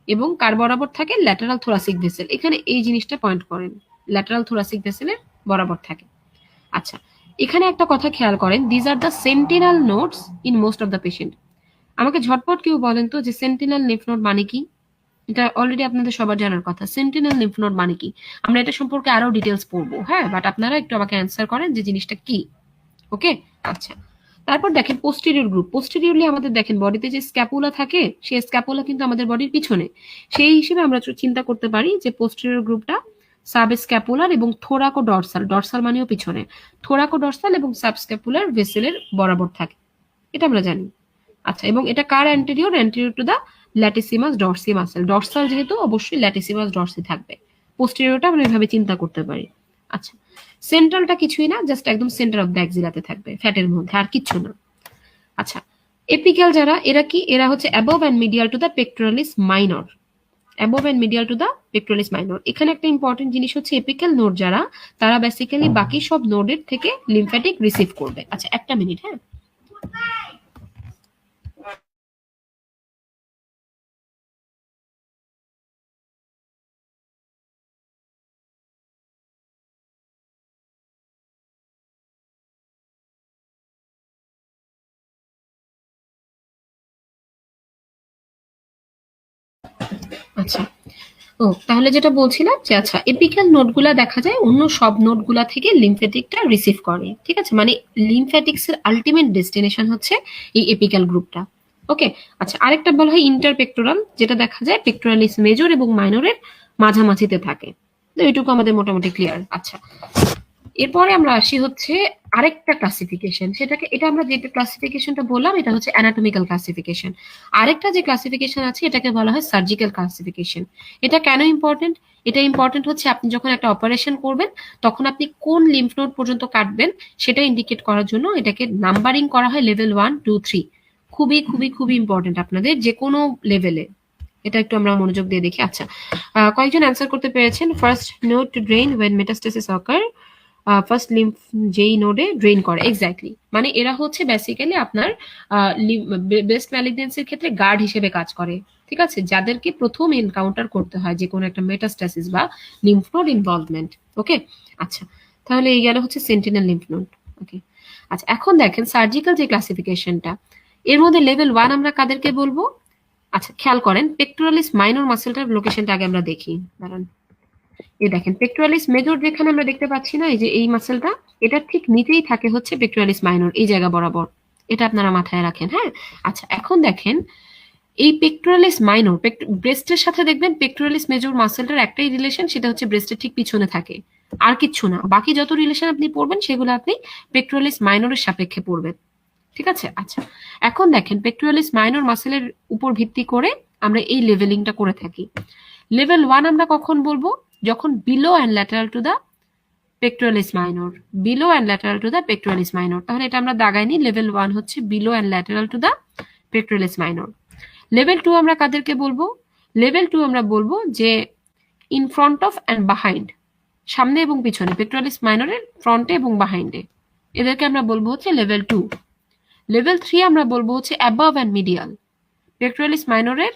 এবং কার বরাবর থাকে ল্যাটারাল থোরাসিক ভেসেল। এখানে এই জিনিসটা পয়েন্ট করেন, ল্যাটারাল থোরাসিক ভেসেলের বরাবর থাকে। আচ্ছা, এখানে একটা কথা খেয়াল করেন, these are the Sentinel nodes in most of the patient. আমাকে ঝটপট কেউ বলেন তো যে সেন্টিনাল লিম্ফ নোড মানে কি। এটা অলরেডি আপনাদের সবার জানার কথা, সেন্টিনাল লিম্ফ নোড মানে কি। আমরা এটা সম্পর্কে আরো ডিটেলস পড়বো, হ্যাঁ, বাট আপনারা একটু আমাকে অ্যান্সার করেন যে জিনিসটা কি। ওকে। আচ্ছা, তারপর দেখেন পোস্টেরিয়র গ্রুপ। পোস্টেরিয়রলি আমাদের দেখেন বডিতে যে স্ক্যাপুলা থাকে, সেই স্ক্যাপুলা কিন্তু আমাদের বডির পিছনে, সেই হিসেবে আমরা চিন্তা করতে পারি যে পোস্টেরিয়র গ্রুপটা সাব স্ক্যাপুলার এবং থোরাকো ডরসাল, ডরসাল মানেও পিছনে, থোরাকো ডরসাল এবং সাব স্ক্যাপুলার ভেসেলের বরাবর থাকে, এটা আমরা জানি। আচ্ছা, এবং এটা কার anterior, anterior to the latissimus dorsi muscle. Dorsal যেহেতু অবশ্যই ল্যাটিসিমাস ডরসি থাকবে, পোস্টেরিয়রটা আমরা এভাবে চিন্তা করতে পারি। আচ্ছা, সেন্ট্রালটা কিছুই না, জাস্ট একদম সেন্টার অফ দ্য এক্সিলাতে থাকবে, ফ্যাটের মধ্যে, আর কিচ্ছু না। আচ্ছা, এপিক্যাল যারা, এরা কি, এরা হচ্ছে above and medial to the pectoralis minor, above and medial to the pectoralis minor. এখানে একটা ইম্পর্টেন্ট জিনিস হচ্ছে এপিক্যাল নোড যারা, তারা বেসিক্যালি বাকি সব নোডের থেকে লিম্ফ্যাটিক রিসিভ করবে। আচ্ছা, একটা মিনিট, হ্যাঁ। আচ্ছা, ও তাহলে যেটা বলছিলাম যে আচ্ছা এপিক্যাল নোডগুলা দেখা যায় অন্য সব নোডগুলা থেকে লিম্ফ্যাটিকটা রিসিভ করে। ঠিক আছে, মানে লিম্ফ্যাটিক্স এর আলটিমেট ডেস্টিনেশন হচ্ছে এই এপিক্যাল গ্রুপটা। ওকে। আচ্ছা, আরেকটা বলা হয় ইন্টারপেক্টোরাল, যেটা দেখা যায় পেক্টোরালিস মেজর এবং মাইনরের মাঝামাঝিতে থাকে। তো এইটুকু আমাদের মোটামুটি ক্লিয়ার। আচ্ছা, এরপরে আমরা আসি হচ্ছে আরেকটা ক্লাসিফিকেশন, সেটাকে এটা আমরা যেটা ক্লাসিফিকেশনটা বললাম এটা হচ্ছে অ্যানাটমিক্যাল ক্লাসিফিকেশন। আরেকটা যে ক্লাসিফিকেশন আছে এটাকে বলা হয় সার্জিক্যাল ক্লাসিফিকেশন। এটা কেন ইম্পর্টেন্ট? এটা ইম্পর্টেন্ট হচ্ছে আপনি যখন একটা অপারেশন করবেন তখন আপনি কোন লিম্ফ নোড পর্যন্ত কাটবেন সেটা ইন্ডিকেট করার জন্য এটাকে নাম্বারিং করা হয় লেভেল 1, 2, 3। খুবই খুবই খুবই ইম্পর্টেন্ট আপনাদের যে কোনো লেভেলে। এটা একটু আমরা মনোযোগ দিয়ে দেখি। আচ্ছা, কয়েকজন অ্যান্সার করতে পেরেছেন। First node to drain when metastasis occur, first lymph যেই নোডে ড্রেন করে, এক্স্যাক্টলি। মানে এরা হচ্ছে বেসিক্যালি আপনার ব্রেস্ট ম্যালিগনেন্সির ক্ষেত্রে গার্ড হিসেবে কাজ করে, ঠিক আছে, যাদেরকে প্রথম এনকাউন্টার করতে হয় যে কোনো একটা মেটাস্টাসিস বা লিম্ফ নোড ইনভলভমেন্ট। ওকে, আচ্ছা, তাহলে এই গেল হচ্ছে সেন্টিনেল লিম্ফ নোড। ওকে, আচ্ছা, এখন দেখেন সার্জিক্যাল যে ক্লাসিফিকেশনটা, এর মধ্যে লেভেল 1 আমরা কাদেরকে বলবো? আচ্ছা, খেয়াল করেন পেক্টোরালিস মাইনর মাসেলটার লোকেশনটা আগে আমরা দেখি, দাঁড়ান। এই দেখেন পেক্টোরালিস মেজর যেখানে আমরা দেখতে পাচ্ছি না, এই যে এই মাসেলটা, এটা ঠিক নিচেই থাকে হচ্ছে পেক্টোরালিস মাইনর, এই জায়গা বরাবর। এটা আপনারা মাথায় রাখেন, হ্যাঁ। আচ্ছা, এখন দেখেন এই পেক্টোরালিস মাইনর ব্রেস্টের সাথে দেখবেন পেক্টোরালিস মেজর মাসেলটার একটাই রিলেশন, সেটা হচ্ছে ব্রেস্টের ঠিক পিছনে থাকে, আর কিচ্ছু না। বাকি যত রিলেশন আপনি পড়বেন সেগুলো আপনি পেক্টোরালিস মাইনরের সাপেক্ষে পড়বেন, ঠিক আছে। আচ্ছা, এখন দেখেন পেক্টোরালিস মাইনর মাসেলের উপর ভিত্তি করে আমরা এই লেভেলিংটা করে থাকি। লেভেল 1 আমরা কখন বলবো? যখন below and lateral to the pectoralis minor, below and lateral to the pectoralis minor. তাহলে এটা আমরা দাগাই নিই, লেভেল 1 হচ্ছে below and lateral to the pectoralis minor. Level 2 আমরা কাদেরকে বলবো? লেভেল 2 আমরা বলবো যে in front of and behind, সামনে এবং পিছনে, পেক্টোরালিস মাইনরের ফ্রন্টে এবং বাহাইন্ডে, এদেরকে আমরা বলবো হচ্ছে লেভেল 2। লেভেল 3 আমরা বলবো হচ্ছে অ্যাবাভ অ্যান্ড মিডিয়াল, পেক্টোরালিস মাইনরের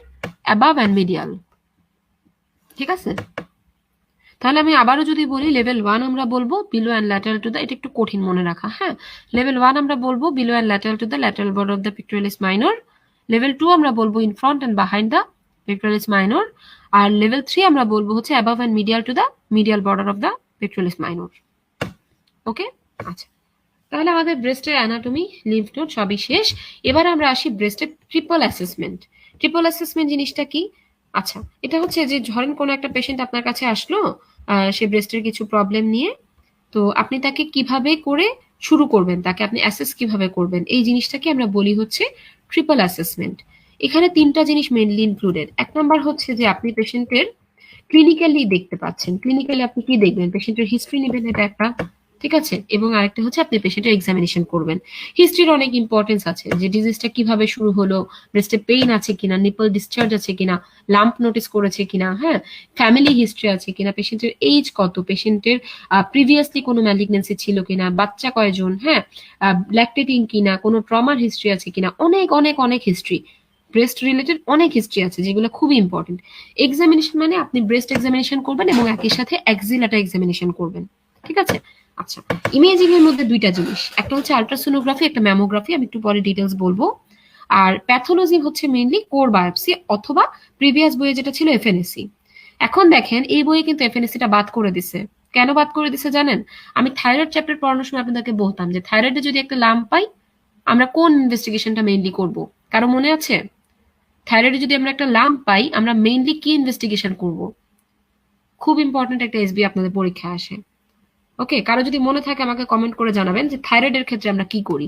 অ্যাবাভ অ্যান্ড মিডিয়াল, ঠিক আছে। তাহলে আমি আবারও যদি বলি, লেভেল 1 আমরা বলবো below and lateral to the, এটা একটু কঠিন মনে রাখা, হ্যাঁ। লেভেল 1 আমরা বলবো below and lateral to the lateral border of the pectoralis minor. Level 2 আমরা বলবো in front and behind the pectoralis minor. আর লেভেল 3 আমরা বলবো হচ্ছে above and medial to the medial border of the pectoralis minor. Okay, আচ্ছা, তাহলে আমাদের ব্রেস্টের anatomy, lymph node সবই শেষ। এবার আমরা আসি ব্রেস্টের ট্রিপল অ্যাসেসমেন্ট। ট্রিপল অ্যাসেসমেন্ট জিনিসটা কি? আচ্ছা, এটা হচ্ছে যে ধরেন কোনো একটা পেশেন্ট আপনার কাছে আসলো, সে ব্রেস্টের কিছু প্রবলেম নিয়ে, তো আপনি তাকে কিভাবে করে শুরু করবেন, তাকে আপনি অ্যাসেস কিভাবে করবেন, এই জিনিসটাকে আমরা বলি হচ্ছে ট্রিপল অ্যাসেসমেন্ট। এখানে 3টা জিনিস মেইনলি ইনক্লুডেড। এক নাম্বার হচ্ছে যে আপনি পেশেন্টের ক্লিনিক্যালি দেখতে পাচ্ছেন, ক্লিনিক্যালি আপনি কি দেখবেন, পেশেন্টের হিস্ট্রি নেবেন, এটা একটা, ঠিক আছে। এবং আরেকটা হচ্ছে আপনি পেশেন্টের এক্সামিনেশন করবেন। হিস্ট্রির অনেক ইম্পর্টেন্স আছে, যে ডিজিজটা কিভাবে শুরু হলো, ব্রেস্টে পেইন আছে কিনা, নিপল ডিসচার্জ আছে কিনা, লাম্প নোটিস করেছে কিনা, হ্যাঁ, ফ্যামিলি হিস্ট্রি আছে কিনা, পেশেন্টের এজ কত, পেশেন্টের প্রিভিয়াসলি কোনো ম্যালিগনেন্সি ছিল কিনা, বাচ্চা কয়জন, হ্যাঁ, ল্যাকটেটিং কিনা, কোনো ট্রমার হিস্ট্রি আছে কিনা, অনেক অনেক অনেক হিস্ট্রি, ব্রেস্ট রিলেটেড অনেক হিস্ট্রি আছে যেগুলো খুবই ইম্পর্টেন্ট। এক্সামিনেশন মানে আপনি ব্রেস্ট এক্সামিনেশন করবেন এবং একই সাথে অ্যাক্সিলাটা এক্সামিনেশন করবেন, ঠিক আছে। আচ্ছা, ইমেজিং এর মধ্যে 2টা জিনিস, একটা হচ্ছে আলট্রাসোনোগ্রাফি, একটা ম্যামোগ্রাফি, আমি একটু পরে ডিটেলস বলবো। আর প্যাথোলজি হচ্ছে মেইনলি কোর বায়োপসি অথবা প্রিভিয়াস বইয়ে যেটা ছিল এফএনএসি। এখন দেখেন এই বইয়ে কিন্তু এফএনএসিটা বাদ করে দিছে। কেন বাদ করে দিছে জানেন? আমি থাইরয়েড চ্যাপ্টার পড়ানোর সময় আপনাদেরকে বলতাম যে থাইরয়েডে যদি একটা লাম্প পাই আমরা কোন ইনভেস্টিগেশনটা মেইনলি করব, কারো মনে আছে? থাইরয়েডে যদি আমরা একটা লাম্প পাই আমরা মেইনলি কি ইনভেস্টিগেশন করব? খুব ইম্পর্টেন্ট একটা এসবি আপনাদের পরীক্ষায় আসে। ওকে, কারো যদি মনে থাকে আমাকে কমেন্ট করে জানাবেন যে থাইরয়েডের ক্ষেত্রে আমরা কি করি।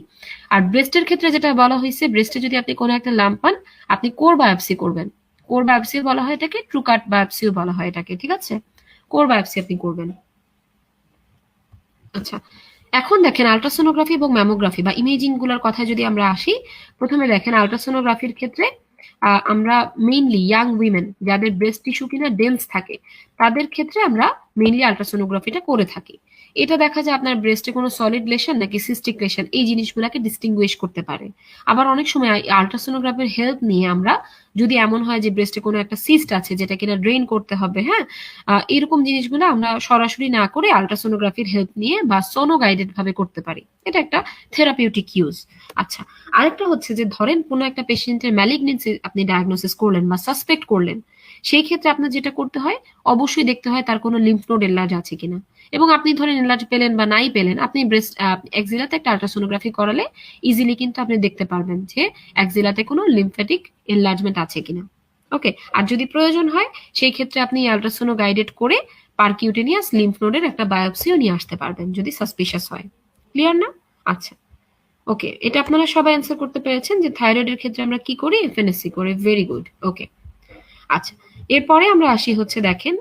আর ব্রেস্টের ক্ষেত্রে যেটা বলা হয়েছে, ব্রেস্টে যদি আপনি কোনো একটা লাম্প পান আপনি কোর বায়োপসি করবেন। কোর বায়োপসি বলা হয় এটাকে, ট্রু কাট বায়োপসিও বলা হয় এটাকে, ঠিক আছে। কোর বায়োপসি আপনি করবেন। আচ্ছা, এখন দেখেন আলট্রাসোনোগ্রাফি এবং ম্যামোগ্রাফি বা ইমেজিং গুলোর কথা যদি আমরা আসি, প্রথমে দেখেন আলট্রাসোনোগ্রাফির ক্ষেত্রে আমরা মেইনলি ইয়াং উইমেন যাদের ব্রেস্ট টিস্যু কিনা ডেন্স থাকে তাদের ক্ষেত্রে আমরা মেইনলি আলট্রাসোনোগ্রাফিটা করে থাকি। এটা দেখা যায় আপনার ব্রেস্টে কোনো সলিড লেশন নাকি সিস্টিক লেশন এই জিনিসগুলোকে ডিস্টিংগুইশ করতে পারে। আবার অনেক সময় আলট্রাসোনোগ্রাফির হেল্প নিয়ে আমরা, যদি এমন হয় যে ব্রেস্টে কোনো একটা সিস্ট আছে যেটা কিনা ড্রেন করতে হবে, হ্যাঁ, এরকম জিনিসগুলো আমরা সরাসরি না করে আলট্রাসোনোগ্রাফির হেল্প নিয়ে বা সোনো গাইডেড ভাবে করতে পারি। এটা একটা থেরাপিউটিক ইউজ। আচ্ছা, আরেকটা হচ্ছে যে ধরেন কোনো একটা পেশেন্টের ম্যালিগনেন্সি আপনি ডায়াগনোসিস করলেন বা সাসপেক্ট করলেন, সেই ক্ষেত্রে আপনার যেটা করতে হয় অবশ্যই দেখতে হয় তার কোনো লিম্ফ নোড এনলার্জ আছে কিনা। এবং আপনি ধরেন এনলার্জ পেলেন বা নাই পেলেন, আপনি ব্রেস্ট এক্সিলাতে একটা আলট্রাসোনোগ্রাফি করালে ইজিলি কিন্তু আপনি দেখতে পারবেন যে এক্সিলাতে কোনো লিম্ফ্যাটিক এনলার্জমেন্ট আছে কিনা। ওকে, আর যদি প্রয়োজন হয় সেই ক্ষেত্রে আপনি আলট্রাসোনো গাইডেড করে পারকিউটেনিয়াস লিম্ফ নোডের একটা বায়োপসিও নিয়ে আসতে পারবেন যদি সাসপিশিয়াস হয়। ক্লিয়ার না? আচ্ছা, ওকে, এটা আপনারা সবাই অ্যান্সার করতে পেরেছেন যে থাইরয়েডের ক্ষেত্রে আমরা কি করি, এফএনএসসি করি। Very good. ওকে, আচ্ছা, এরপরে আমরা আসি হচ্ছে দেখেন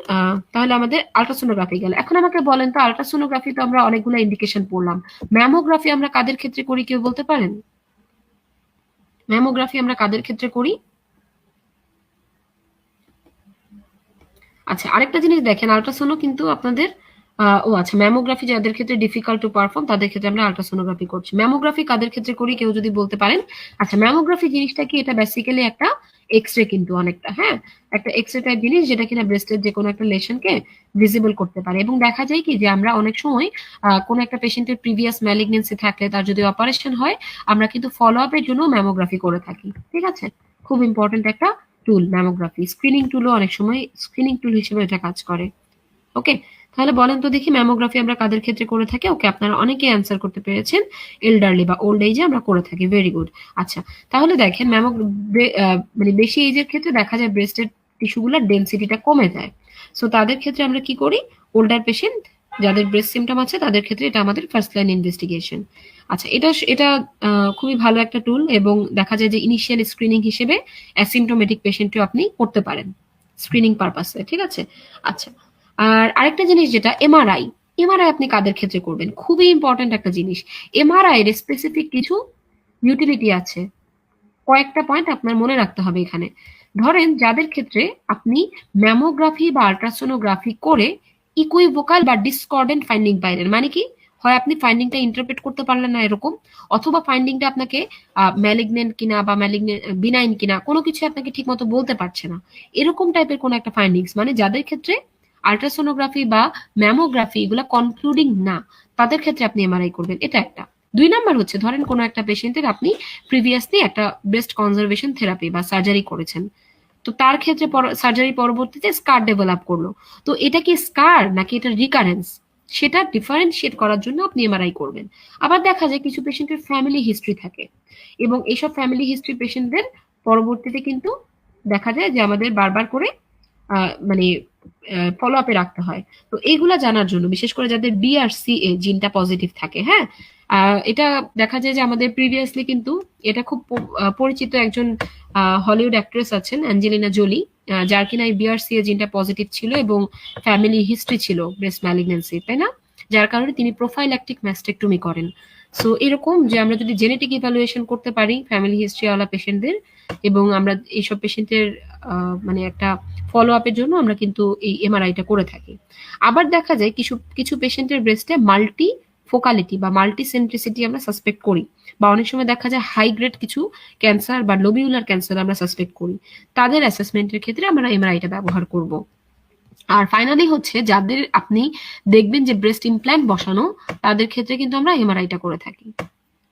তাহলে আমাদের আলট্রাসোনোগ্রাফি গেল। এখন আমাকে বলেন তো, আলট্রাসোনোগ্রাফি তো আমরা অনেকগুলো ইন্ডিকেশন পড়লাম, ম্যামোগ্রাফি আমরা কাদের ক্ষেত্রে করি, কেউ বলতে পারেন? ম্যামোগ্রাফি আমরা কাদের ক্ষেত্রে করি? আচ্ছা, আরেকটা জিনিস দেখেন, আলট্রাসোনো কিন্তু আপনাদের ও আচ্ছা, ম্যামোগ্রাফি যাদের ক্ষেত্রে ডিফিকাল্ট টু পারফর্ম তাদের ক্ষেত্রে আমরা আলট্রাসোনোগ্রাফি করছি। ম্যামোগ্রাফি কাদের ক্ষেত্রে করি কেউ যদি বলতে পারেন? আচ্ছা, ম্যামোগ্রাফি জিনিসটা কি? এটা বেসিক্যালি একটা এক্সরে, কিন্তু অনেকটা, হ্যাঁ, একটা এক্সরে টাইপ জিনিস যেটা কিনা ব্রেস্টের যে কোনো একটা লেশনকে ভিজিবল করতে পারে। এবং দেখা যায় কি যে আমরা অনেক সময় কোনো একটা পেশেন্টের প্রিভিয়াস ম্যালিগনেন্সি থাকলে তার যদি অপারেশন হয়, আমরা কিন্তু ফলো আপের জন্য ম্যামোগ্রাফি করে থাকি। ঠিক আছে, খুব ইম্পর্টেন্ট একটা টুল ম্যামোগ্রাফি। স্ক্রিনিং টুলও অনেক সময় স্ক্রিনিং টুল হিসেবে এটা কাজ করে। ওকে, তাহলে বলেন তো দেখি ম্যামোগ্রাফি আমরা কাদের ক্ষেত্রে করে থাকি? ওকে, আপনারা অনেকেই অ্যান্সার করতে পেরেছেন, এল্ডারলি বা ওল্ড এজে আমরা করে থাকি। Very good. আচ্ছা, তাহলে দেখেন মানে বেশি এজের ক্ষেত্রে দেখা যায় ব্রেস্টের টিস্যুগুলোর ডেনসিটিটা কমে যায়। সো তাদের ক্ষেত্রে আমরা কি করি? ওল্ডার পেশেন্ট যাদের ব্রেস্ট সিমটম আছে তাদের ক্ষেত্রে এটা আমাদের ফার্স্ট লাইন ইনভেস্টিগেশন। আচ্ছা, এটা এটা খুবই ভালো একটা টুল, এবং দেখা যায় যে ইনিশিয়াল স্ক্রিনিং হিসেবে অ্যাসিমটোমেটিক পেশেন্টও আপনি করতে পারেন স্ক্রিনিং পারপাসে। ঠিক আছে, আচ্ছা, আর আরেকটা জিনিস যেটা এমআরআই, এমআরআই আপনি কাদের ক্ষেত্রে করবেন? খুবই ইম্পর্টেন্ট একটা জিনিস। এমআরআই এর স্পেসিফিক কিছু ইউটিলিটি আছে, কয়েকটা পয়েন্ট আপনার মনে রাখতে হবে এখানে। ধরেন যাদের ক্ষেত্রে আপনি ম্যামোগ্রাফি বা আল্ট্রাসোনোগ্রাফি করে ইকুইভোকাল বা ডিসকর্ডেন্ট ফাইন্ডিং পাইলেন, মানে কি? হয় আপনি ফাইন্ডিংটা ইন্টারপ্রেট করতে পারলেন না এরকম, অথবা ফাইন্ডিংটা আপনাকে ম্যালিগনেন্ট কিনা বা বিনাইন কিনা কোনো কিছু আপনাকে ঠিক মতো বলতে পারছে না, এরকম টাইপের কোনো একটা ফাইন্ডিংস, মানে যাদের ক্ষেত্রে আল্ট্রাসোনোগ্রাফি বা ম্যামোগ্রাফি এগুলা কনক্লুডিং না, তাদের ক্ষেত্রে আপনি এমআরআই করবেন। এটা একটা। দুই নাম্বার হচ্ছে, ধরেন কোনো একটা পেশেন্টের আপনি প্রিভিয়াসলি একটা ব্রেস্ট কনজারভেশন থেরাপি বা সার্জারি করেছেন, তো তার ক্ষেত্রে সার্জারি পরবর্তীতে স্কার ডেভেলপ করলো, তো এটা কি স্কার নাকি এটা রিকারেন্স, সেটা ডিফারেন্সিয়েট করার জন্য আপনি এমআরআই করবেন। আবার দেখা যায় কিছু পেশেন্টের ফ্যামিলি হিস্ট্রি থাকে, এবং এইসব ফ্যামিলি হিস্ট্রি পেশেন্টদের পরবর্তীতে কিন্তু দেখা যায় যে আমাদের বারবার করে মানে ফলো আপে রাখতে হয়। তো এইগুলা জানার জন্য, বিশেষ করে যাদের বিআরসিএ জিনটা পজিটিভ থাকে, হ্যাঁ, এটা দেখা যায় যে আমাদের প্রিভিয়াসলি কিন্তু এটা খুব পরিচিত একজন হলিউড অ্যাক্ট্রেস আছেন অ্যাঞ্জেলিনা জোলি, যার কিনা এই বিআরসিএ জিনটা পজিটিভ ছিল এবং ফ্যামিলি হিস্ট্রি ছিল ব্রেস্ট ম্যালিগনেন্সি, তাই না? যার কারণে তিনি প্রোফাইল্যাকটিক ম্যাস্টেকটমি করেন। সো এরকম যে আমরা যদি জেনেটিক ইভ্যালুয়েশন করতে পারি ফ্যামিলি হিস্ট্রিওয়ালা পেশেন্টদের, এবং আমরা এইসব পেশেন্টের মানে একটা ফলো আপের জন্য আমরা কিন্তু এই এমআরআইটা করে থাকি। আবার দেখা যায় কিছু কিছু পেশেন্টের ব্রেস্টে মাল্টি ফোকালিটি বা মাল্টি সেন্ট্রিসিটি আমরা সাসপেক্ট করি, বা অনেক সময় দেখা যায় হাই গ্রেড কিছু ক্যান্সার বা লোবিউলার ক্যান্সার আমরা সাসপেক্ট করি, তাদের অ্যাসেসমেন্টের ক্ষেত্রে আমরা এমআরআইটা ব্যবহার করব। আর ফাইনালি হচ্ছে যাদের আপনি দেখবেন যে ব্রেস্ট ইমপ্ল্যান্ট বসানো, তাদের ক্ষেত্রে কিন্তু আমরা এমআরআইটা করে থাকি।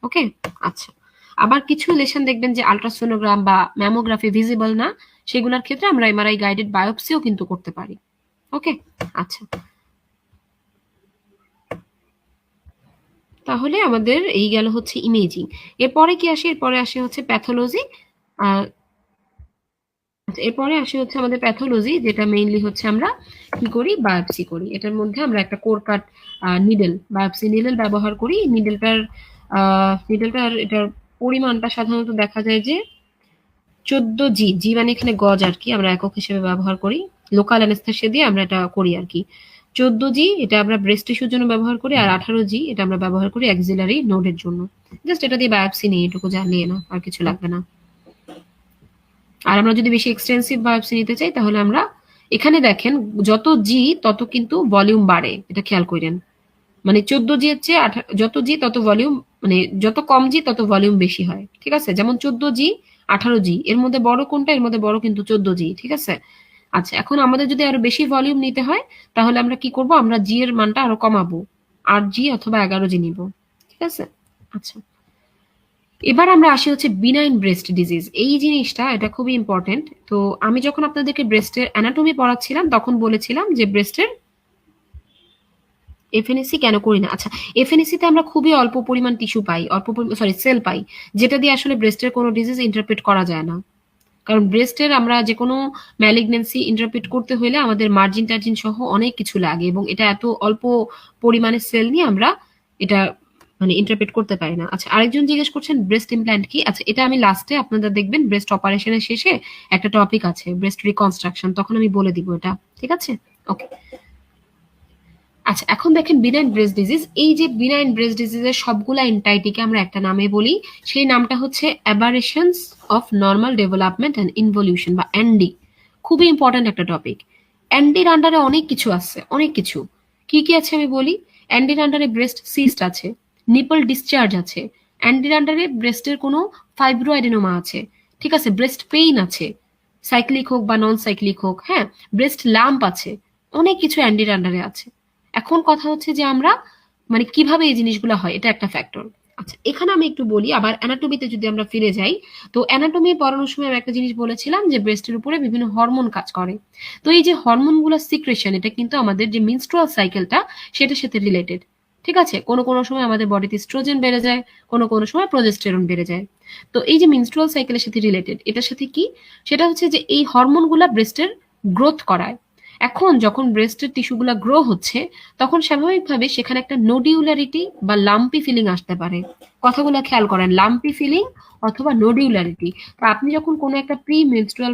ওকে, আচ্ছা, আবার কিছু লেশন দেখবেন যে আল্ট্রাসোনোগ্রাম বা ম্যামোগ্রাফি ভিজিবল না, সেগুলোর ক্ষেত্রে আমরা এমআরআই গাইডেড বায়োপসিও কিন্তু করতে পারি। ওকে, আচ্ছা, তাহলে আমাদের এই গেল হচ্ছে ইমেজিং। এরপরে কি আসে? এরপরে আসে হচ্ছে প্যাথোলজি। এরপরে আসে হচ্ছে আমাদের প্যাথোলজি, যেটা মেইনলি হচ্ছে আমরা কি করি? বায়োপসি করি। এটার মধ্যে আমরা একটা কোর কাট নিডেল, বায়োপসি নিডেল ব্যবহার করি। নিডেলটার এটার পরিমাণটা সাধারণত দেখা যায় যে 14 জি, জি মানে এখানে গজ আর কি, আমরা একক হিসেবে ব্যবহার করি। লোকাল অ্যানেস্থেসিয়া দিয়ে আমরা এটা করি আর কি। 14 জি এটা আমরা ব্রেস্ট টিস্যুর জন্য ব্যবহার করি, আর 18 জি এটা আমরা ব্যবহার করি অ্যাক্সিলারি নোডের জন্য। জাস্ট এটা দিয়ে বায়োপসি নিয়ে এটুকু জানলিয়ে না, আর কিছু লাগবে না। আর আমরা যদি বেশি এক্সটেন্সিভ বায়োপসি নিতে চাই তাহলে আমরা এখানে দেখেন যত জি তত কিন্তু ভলিউম বাড়ে, এটা খেয়াল করেন। মানে 14 জি এর চেয়ে যত জি তত ভলিউম, মানে যত কম জি তত ভলিউম বেশি হয়। ঠিক আছে, যেমন 14 জি 18 জি, এর মধ্যে বড় কোনটা? এর মধ্যে বড় কিন্তু 14 জি। ঠিক আছে, আচ্ছা, এখন আমাদের যদি আরো বেশি ভলিউম নিতে হয় তাহলে আমরা কি করব? আমরা জি এর মানটা আরো কমাবো, 8 জি অথবা 11 জি নিব। ঠিক আছে, আচ্ছা, এবার আমরা আসি হচ্ছে বিনাইন ব্রেস্ট ডিজিজ। এই জিনিসটা এটা খুবই ইম্পর্টেন্ট। তো আমি যখন আপনাদেরকে ব্রেস্টের অ্যানাটমি পড়াচ্ছিলাম তখন বলেছিলাম যে ব্রেস্টের এফএনএসি কেন করি না। আচ্ছা, এফএনএসি তে আমরা খুবই অল্প পরিমাণ টিস্যু পাই, অল্প সেল পাই, যেটা দিয়ে আসলে ব্রেস্টের কোনো ডিজিজ ইন্টারপ্রেট করা যায় না। কারণ ব্রেস্টের আমরা যে কোনো ম্যালিগনেন্সি ইন্টারপ্রিট করতে হলে আমাদের মার্জিন টার্জিন সহ অনেক কিছু লাগে, এবং এটা এত অল্প পরিমাণে সেল নিয়ে আমরা এটা মানে ইন্টারপ্রেট করতে পারি না। আচ্ছা, আরেকজন জিজ্ঞেস করছেন ব্রেস্ট ইমপ্ল্যান্ট কি। আচ্ছা, এটা আমি লাস্টে আপনাদের দেখবেন ব্রেস্ট অপারেশনের শেষে একটা টপিক আছে ব্রেস্ট রিকনস্ট্রাকশন, তখন আমি বলে দিব এটা, ঠিক আছে? ওকে। আচ্ছা, এখন দেখেন বিনাইন ব্রেস্ট ডিজিজ। এই যে বিনাইন ব্রেস্ট ডিজিজের সবগুলা এন্টাইটিকে আমরা একটা নামে বলি, সেই নামটা হচ্ছে aberrations of normal development and involution বা এনডি। খুবই ইম্পর্ট্যান্ট একটা টপিক। এনডির আন্ডারে অনেক কিছু আছে, অনেক কিছু। কি কি আছে আমি বলি। এনডির আন্ডারে ব্রেস্ট সিস্ট আছে, নিপল ডিসচার্জ আছে, এনডির আন্ডারে ব্রেস্টের কোনো ফাইব্রোঅ্যাডেনোমা আছে, ঠিক আছে, ব্রেস্ট পেইন আছে, সাইক্লিক হোক বা নন সাইক্লিক হোক, হ্যাঁ, ব্রেস্ট লাম্প আছে, অনেক কিছু অ্যান্ডির আন্ডারে আছে। এখন কথা হচ্ছে যে আমরা মানে কিভাবে এই জিনিসগুলো হয়, এটা একটা ফ্যাক্টর। আচ্ছা, এখানে আমি একটু বলি, আবার অ্যানাটমিতে যদি আমরা ফিরে যাই, তো অ্যানাটমি পড়ানোর সময় আমি একটা জিনিস বলেছিলাম যে ব্রেস্টের উপরে বিভিন্ন হরমোন কাজ করে। তো এই যে হরমোনগুলো সিক্রেশন, এটা কিন্তু আমাদের যে মিনস্ট্রুয়াল সাইকেলটা সেটার সাথে রিলেটেড, ঠিক আছে? কোনো কোনো সময় আমাদের বডিতে স্ট্রোজেন বেড়ে যায়, কোনো কোনো সময় প্রজেস্টেরন বেড়ে যায়। তো এই যে মিনস্ট্রুয়াল সাইকেলের সাথে রিলেটেড, এটার সাথে কি, সেটা হচ্ছে যে এই হরমোনগুলা ব্রেস্টের গ্রোথ করায়। এখন যখন ব্রেস্টের টিস্যুগুলা গ্রো হচ্ছে, তখন স্বাভাবিকভাবে সেখানে একটা নোডিউলারিটি বা লাম্পি ফিলিং আসতে পারে। কথাগুলো খেয়াল করেন, লাম্পি ফিলিং অথবা নোডিউলারিটি। তো আপনি যখন কোনো একটা প্রি মেনস্ট্রুয়াল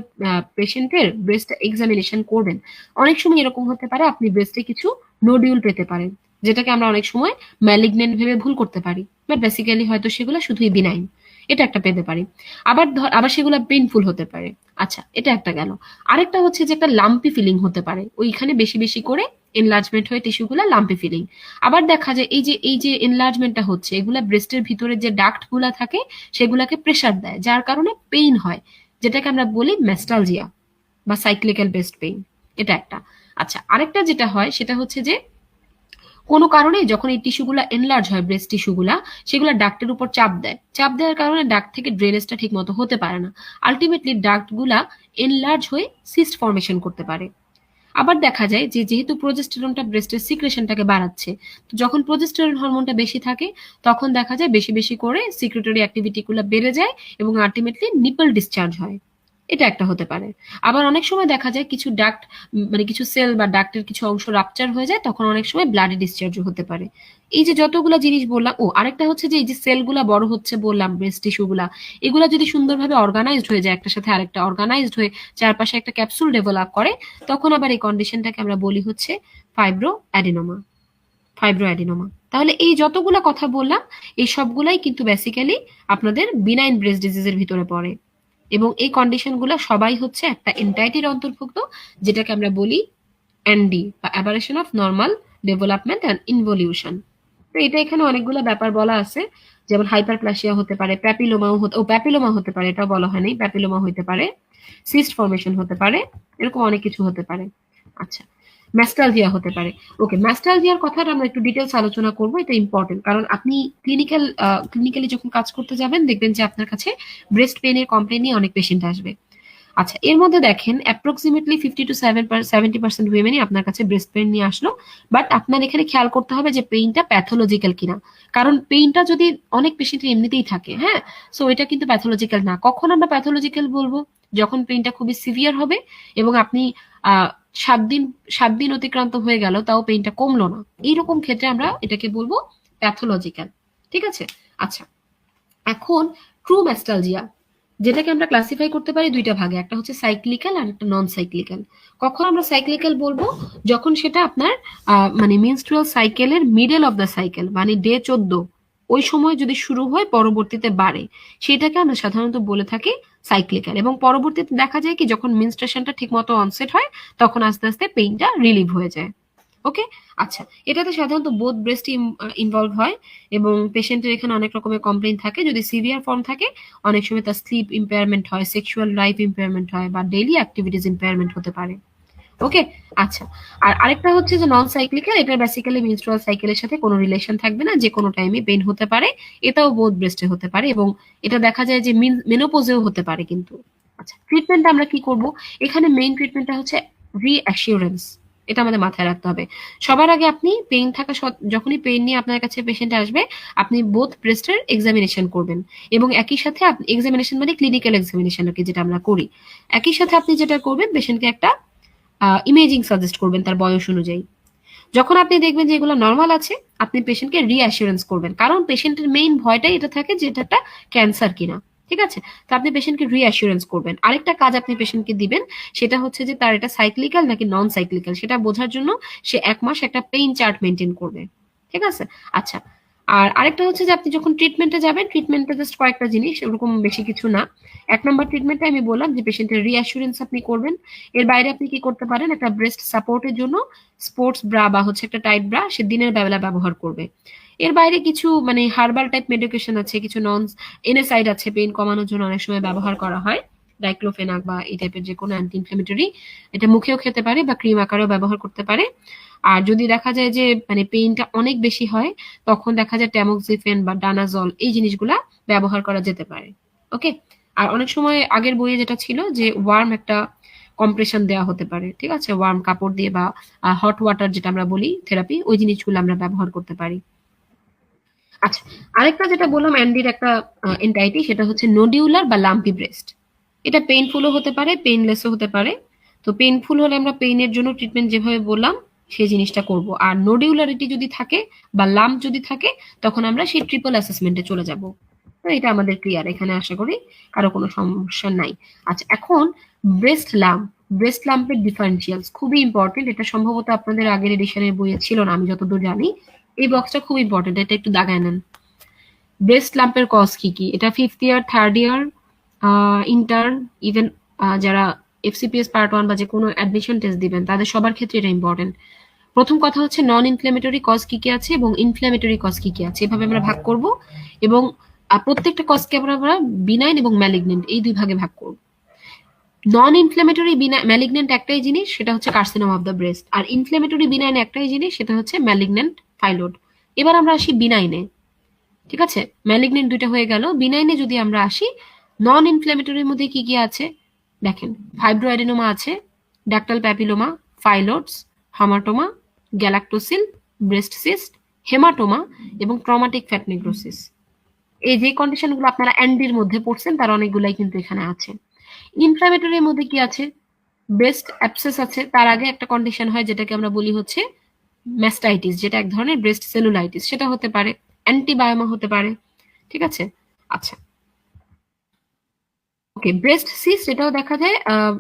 পেশেন্টের ব্রেস্ট এক্সামিনেশন করবেন, অনেক সময় এরকম হতে পারে আপনি ব্রেস্টে কিছু নোডিউল পেতে পারেন, যেটাকে আমরা অনেক সময় ম্যালিগনেন্ট ভেবে ভুল করতে পারি, বাট বেসিক্যালি হয়তো সেগুলো শুধুই বিনাইন। এটা একটা পেতে পারি। আবার সেগুলো পেইনফুল হতে পারে। আচ্ছা, এটা একটা গেল। আরেকটা হচ্ছে যে একটা লাম্পি ফিলিং হতে পারে, ওইখানে বেশি বেশি করে এনলার্জমেন্ট হয়ে টিস্যুগুলো লাম্পি ফিলিং। আবার দেখা যায় এই যে এনলার্জমেন্টটা হচ্ছে, এগুলা ব্রেস্টের ভিতরে যে ডাক্ট গুলা থাকে সেগুলাকে প্রেসার দেয়, যার কারণে পেইন হয়, যেটাকে আমরা বলি ম্যাস্টালজিয়া বা সাইক্লিক্যাল ব্রেস্ট পেইন। এটা একটা। আচ্ছা, আরেকটা যেটা হয় সেটা হচ্ছে যে কোনো কারণে যখন এই টিস্যুগুলা এনলার্জ হয়, ব্রেস্ট টিস্যুগুলা, সেগুলা ডাক্টের উপর চাপ দেয়, চাপ দেওয়ার কারণে ডাক্ট থেকে ড্রেনেজটা ঠিক মতো হতে পারে না। আলটিমেটলি ডাক্টগুলা এনলার্জ হয়ে সিস্ট ফর্মেশন করতে পারে। আবার দেখা যায় যে যেহেতু প্রোজেস্টেরনটা ব্রেস্টের সিক্রেশনটাকে বাড়াচ্ছে, তো যখন প্রোজেস্টেরন হরমোনটা বেশি থাকে, তখন দেখা যায় বেশি বেশি করে সিক্রেটরি অ্যাক্টিভিটিগুলো বেড়ে যায় এবং আলটিমেটলি নিপল ডিসচার্জ হয়। এটা একটা হতে পারে। আবার অনেক সময় দেখা যায় কিছু ডাক্ট মানে কিছু সেল বা ডাক্টের কিছু অংশ রাপচার হয়ে যায়, তখন অনেক সময় ব্লাডি ডিসচার্জও হতে পারে। এই যে যতগুলা জিনিস বললাম, ও আরেকটা হচ্ছে যে এই যে সেলগুলা বড় হচ্ছে বললাম, ব্রেস্ট টিস্যুগুলা, এগুলা যদি সুন্দরভাবে অর্গানাইজড হয়ে যায়, একটার সাথে আরেকটা অর্গানাইজড হয়ে চারপাশে একটা ক্যাপসুল ডেভেলপ করে, তখন আবার এই কন্ডিশনটাকে আমরা বলি হচ্ছে ফাইব্রোঅ্যাডিনোমা। ফাইব্রোঅ্যাডিনোমা। তাহলে এই যতগুলা কথা বললাম, এই সবগুলাই কিন্তু বেসিক্যালি আপনাদের বিনাইন ব্রেস্ট ডিজিজের ভিতরে পড়ে, এবং এই কন্ডিশনগুলো সবাই হচ্ছে একটা এন্টাইটির অন্তর্ভুক্ত, যেটাকে আমরা বলি এনডি বা aberration of normal development and involution. তো এটা এখানে অনেকগুলো ব্যাপার বলা আছে, যেমন হাইপারপ্লাসিয়া হতে পারে, প্যাপিলোমা হতে পারে, এটাও বলা হয়নি, প্যাপিলোমা হতে পারে, সিস্ট ফর্মেশন হতে পারে, এরকম অনেক কিছু হতে পারে। আচ্ছা, ম্যাস্টালজিয়া হতে পারে। ওকে, ম্যাস্টালজিয়ার কথাটা আমরা একটু ডিটেলস আলোচনা করব, এটা ইম্পর্টেন্ট, কারণ আপনি ক্লিনিক্যালি যখন কাজ করতে যাবেন, দেখবেন যে আপনার কাছে ব্রেস্ট পেইনের কমপ্লেন নিয়ে অনেক পেশেন্ট আসবে। আচ্ছা, এর মধ্যে দেখেন অ্যাপ্রক্সিমেটলি 50 to 70% উইমেনই আপনার কাছে ব্রেস্ট পেইন নিয়ে আসলো। বাট আপনার এখানে খেয়াল করতে হবে যে পেইনটা প্যাথোলজিক্যাল কিনা, কারণ পেইনটা যদি অনেক পেশেন্টের এমনিতেই থাকে, হ্যাঁ, সো এটা কিন্তু প্যাথোলজিক্যাল না। কখন আমরা প্যাথোলজিক্যাল বলবো? যখন পেইনটা খুবই সিভিয়ার হবে এবং আপনি আহ 7 দিন অতিক্রান্ত হয়ে গেল তাও পেইনটা কমলো না, এইরকম ক্ষেত্রে আমরা এটাকে বলবো প্যাথোলজিক্যাল, ঠিক আছে? আচ্ছা, এখন ট্রু ম্যাস্টালজিয়া, যেটাকে আমরা ক্লাসিফাই করতে পারি দুইটা ভাগে, একটা হচ্ছে সাইক্লিক্যাল আর একটা নন সাইক্লিক্যাল। কখন আমরা সাইক্লিক্যাল বলবো? যখন সেটা আপনার মানে মেনস্ট্রুয়াল সাইকেলের মিডল অফ দ্য সাইকেল, মানে ডে 14 ওই সময় যদি শুরু হয় পরবর্তীতে বাড়ে, সেটাকে আমরা সাধারণত বলে থাকি সাইক্লিক্যাল। এবং পরবর্তীতে দেখা যায় কি যখন মেনস্ট্রুয়েশনটা ঠিক মতো অনসেট হয়, তখন আস্তে আস্তে পেইনটা রিলিভ হয়ে যায়। ওকে। আচ্ছা, এটাতে সাধারণত বোথ ব্রেস্ট ইনভলভ হয় এবং পেশেন্টের এখানে অনেক রকমের কমপ্লেইন থাকে। যদি সিভিয়ার ফর্ম থাকে, অনেক সময় তার স্লিপ ইম্পেয়ারমেন্ট হয়, সেক্সুয়াল লাইফ ইম্পেয়ারমেন্ট হয়, বা ডেইলি অ্যাক্টিভিটিস ইম্পেয়ারমেন্ট হতে পারে। ওকে। আচ্ছা, আর আরেকটা হচ্ছে যে নন সাইক্লিক্যাল, এটা বেসিক্যালি মেনস্ট্রুয়াল সাইকেলের সাথে কোনো রিলেশন থাকবে না, যে কোনো টাইমে পেইন হতে পারে, এটাও বোথ ব্রেস্টে হতে পারে এবং এটা দেখা যায় যে মেনোপজেও হতে পারে কিন্তু। আচ্ছা, ট্রিটমেন্ট আমরা কি করব? এখানে মেইন ট্রিটমেন্টটা হচ্ছে রিঅ্যাসিওরেন্স। এটা আমাদের মাথায় রাখতে হবে। সবার আগে আপনি পেইন থাকা যখনই পেইন নিয়ে আপনার কাছে পেশেন্ট আসবে, আপনি বোথ ব্রেস্টের এক্সামিনেশন করবেন এবং একই সাথে আপনি এক্সামিনেশন মানে ক্লিনিক্যাল এক্সামিনেশন আর কি, যেটা আমরা করি। একই সাথে আপনি যেটা করবেন, পেশেন্টকে একটা ইমেজিং সাজেস্ট করবেন তার বয়স অনুযায়ী। যখন আপনি দেখবেন যে এগুলো নর্মাল আছে, আপনি পেশেন্টকে রিঅ্যাসুরেন্স করবেন, কারণ পেশেন্টের মেইন ভয়টাই এটা থাকে যে এটা একটা ক্যান্সার কিনা। ঠিক আছে, তো আপনি পেশেন্টকে রিঅ্যাসুরেন্স করবেন। আরেকটা কাজ আপনি পেশেন্টকে দিবেন, সেটা হচ্ছে যে তার এটা সাইক্লিক্যাল নাকি নন সাইক্লিক্যাল সেটা বোঝার জন্য সে 1 মাস একটা পেইন চার্ট মেনটেন করবে। ঠিক আছে। আচ্ছা, আর আরেকটা হচ্ছে যে আপনি যখন ট্রিটমেন্টে যাবেন, ট্রিটমেন্টে জাস্ট কয়েকটা জিনিস, ওরকম বেশি কিছু না। 1 নম্বর ট্রিটমেন্টে আমি বললাম যে পেশেন্টের রিঅ্যাসুরেন্স আপনি করবেন। এর বাইরে আপনি কি করতে পারেন, একটা ব্রেস্ট সাপোর্টের জন্য স্পোর্টস ব্রা বা হচ্ছে একটা টাইট ব্রা সে দিনের বেলা ব্যবহার করবে। এর বাইরে কিছু মানে হার্বাল টাইপ মেডিকেশন আছে, কিছু নন এনএসাইড আছে, পেইন কমানোর জন্য অনেক সময় ব্যবহার করা হয়, ডাইক্লোফেনাক বা এই টাইপের যে কোনো অ্যান্টি ইনফ্লেমেটরি। এটা মুখেও খেতে পারে বা ক্রিম আকারেও ব্যবহার করতে পারে। আর যদি দেখা যায় যে মানে পেইনটা অনেক বেশি হয়, তখন দেখা যায় ট্যামোক্সিফেন বা ডানাজল এই জিনিসগুলা ব্যবহার করা যেতে পারে। ওকে। আর অনেক সময় আগের বইয়ে যেটা ছিল যে ওয়ার্ম একটা কম্প্রেশন দেওয়া হতে পারে। ঠিক আছে, ওয়ার্ম কাপড় দিয়ে বা হট ওয়াটার যেটা আমরা বলি থেরাপি, ওই জিনিসগুলো আমরা ব্যবহার করতে পারি। আচ্ছা, আরেকটা যেটা বললাম অ্যান্ডির একটা এন্টাইটি, সেটা হচ্ছে নোডিউলার বা লাম্পি ব্রেস্ট। এটা পেইনফুলও হতে পারে, পেইনলেসও হতে পারে। তো পেইনফুল হলে আমরা পেইনের জন্য ট্রিটমেন্ট যেভাবে বললাম সেই জিনিসটা করব। আর নোডিউলারিটি যদি থাকে বা লাম্প যদি থাকে, তখন আমরা সেই ট্রিপল অ্যাসেসমেন্টে চলে যাব। তো এটা আমাদের ক্লিয়ার, এখানে আশা করি কারো কোনো সমস্যা নাই। আচ্ছা, এখন ব্রেস্ট লাম্প, ব্রেস্ট লাম্পের ডিফারেন্সিয়ালস খুবই ইম্পর্টেন্ট। এটা সম্ভবত আপনাদের আগের এডিশনের বইয়ে ছিল না, আমি যতদূর জানি। এই বক্সটা খুব ইম্পর্টেন্ট, এটা একটু দাগায় নেন। ব্রেস্ট লাম্পের কজ কি কি, এটা 5th ইয়ার, 3rd ইয়ার, ইন্টার্ন, ইভেন যারা এফসিপিএস পার্ট 1 বা যে কোনো অ্যাডমিশন টেস্ট দিবেন তাদের সবার ক্ষেত্রে এটা ইম্পর্টেন্ট। প্রথম কথা হচ্ছে নন ইনফ্ল্যামেটরি কজ কি কি আছে এবং ইনফ্ল্যামেটরি কজ কি কি আছে, এভাবে আমরা ভাগ করব। এবং প্রত্যেকটা কজকে আমরা বিনাইন এবং ম্যালিগনেন্ট এই 2 ভাগে ভাগ করব। নন ইনফ্ল্যামেটরি ম্যালিগনেন্ট একটাই জিনিস, সেটা হচ্ছে কার্সিনোমা অফ দ্য ব্রেস্ট। আর ইনফ্ল্যামেটরি বিনাইন একটাই জিনিস, সেটা হচ্ছে ম্যালিগনেন্ট ফাইলোড। এবার আমরা আসি বিনাইনে। ঠিক আছে, ম্যালিগনেন্ট 2টা হয়ে গেল। বিনাইনে যদি আমরা আসি, নন ইনফ্ল্যামেটরির মধ্যে কি কি আছে দেখেন, ফাইব্রোঅ্যাডেনোমা আছে, ductal papilloma, phyllodes, hamartoma, galactocele, breast cyst, haematoma এবং ট্রমাটিক ফ্যাট নেক্রোসিস। এই যে কন্ডিশনগুলো আপনারা অ্যান্ডির মধ্যে পড়ছেন তার অনেকগুলাই কিন্তু এখানে আছে। ইনফ্ল্যামেটরির মধ্যে কি আছে, ব্রেস্ট অ্যাবসেস আছে। তার আগে একটা কন্ডিশন হয় যেটাকে আমরা বলি হচ্ছে ম্যাস্টাইটিস, যেটা এক ধরনের ব্রেস্ট সেলুলাইটিস, সেটা হতে পারে, অ্যান্টিবায়োমা হতে পারে। ঠিক আছে। আচ্ছা, ওকে, ব্রেস্ট সিস্ট এটাও দেখা যায়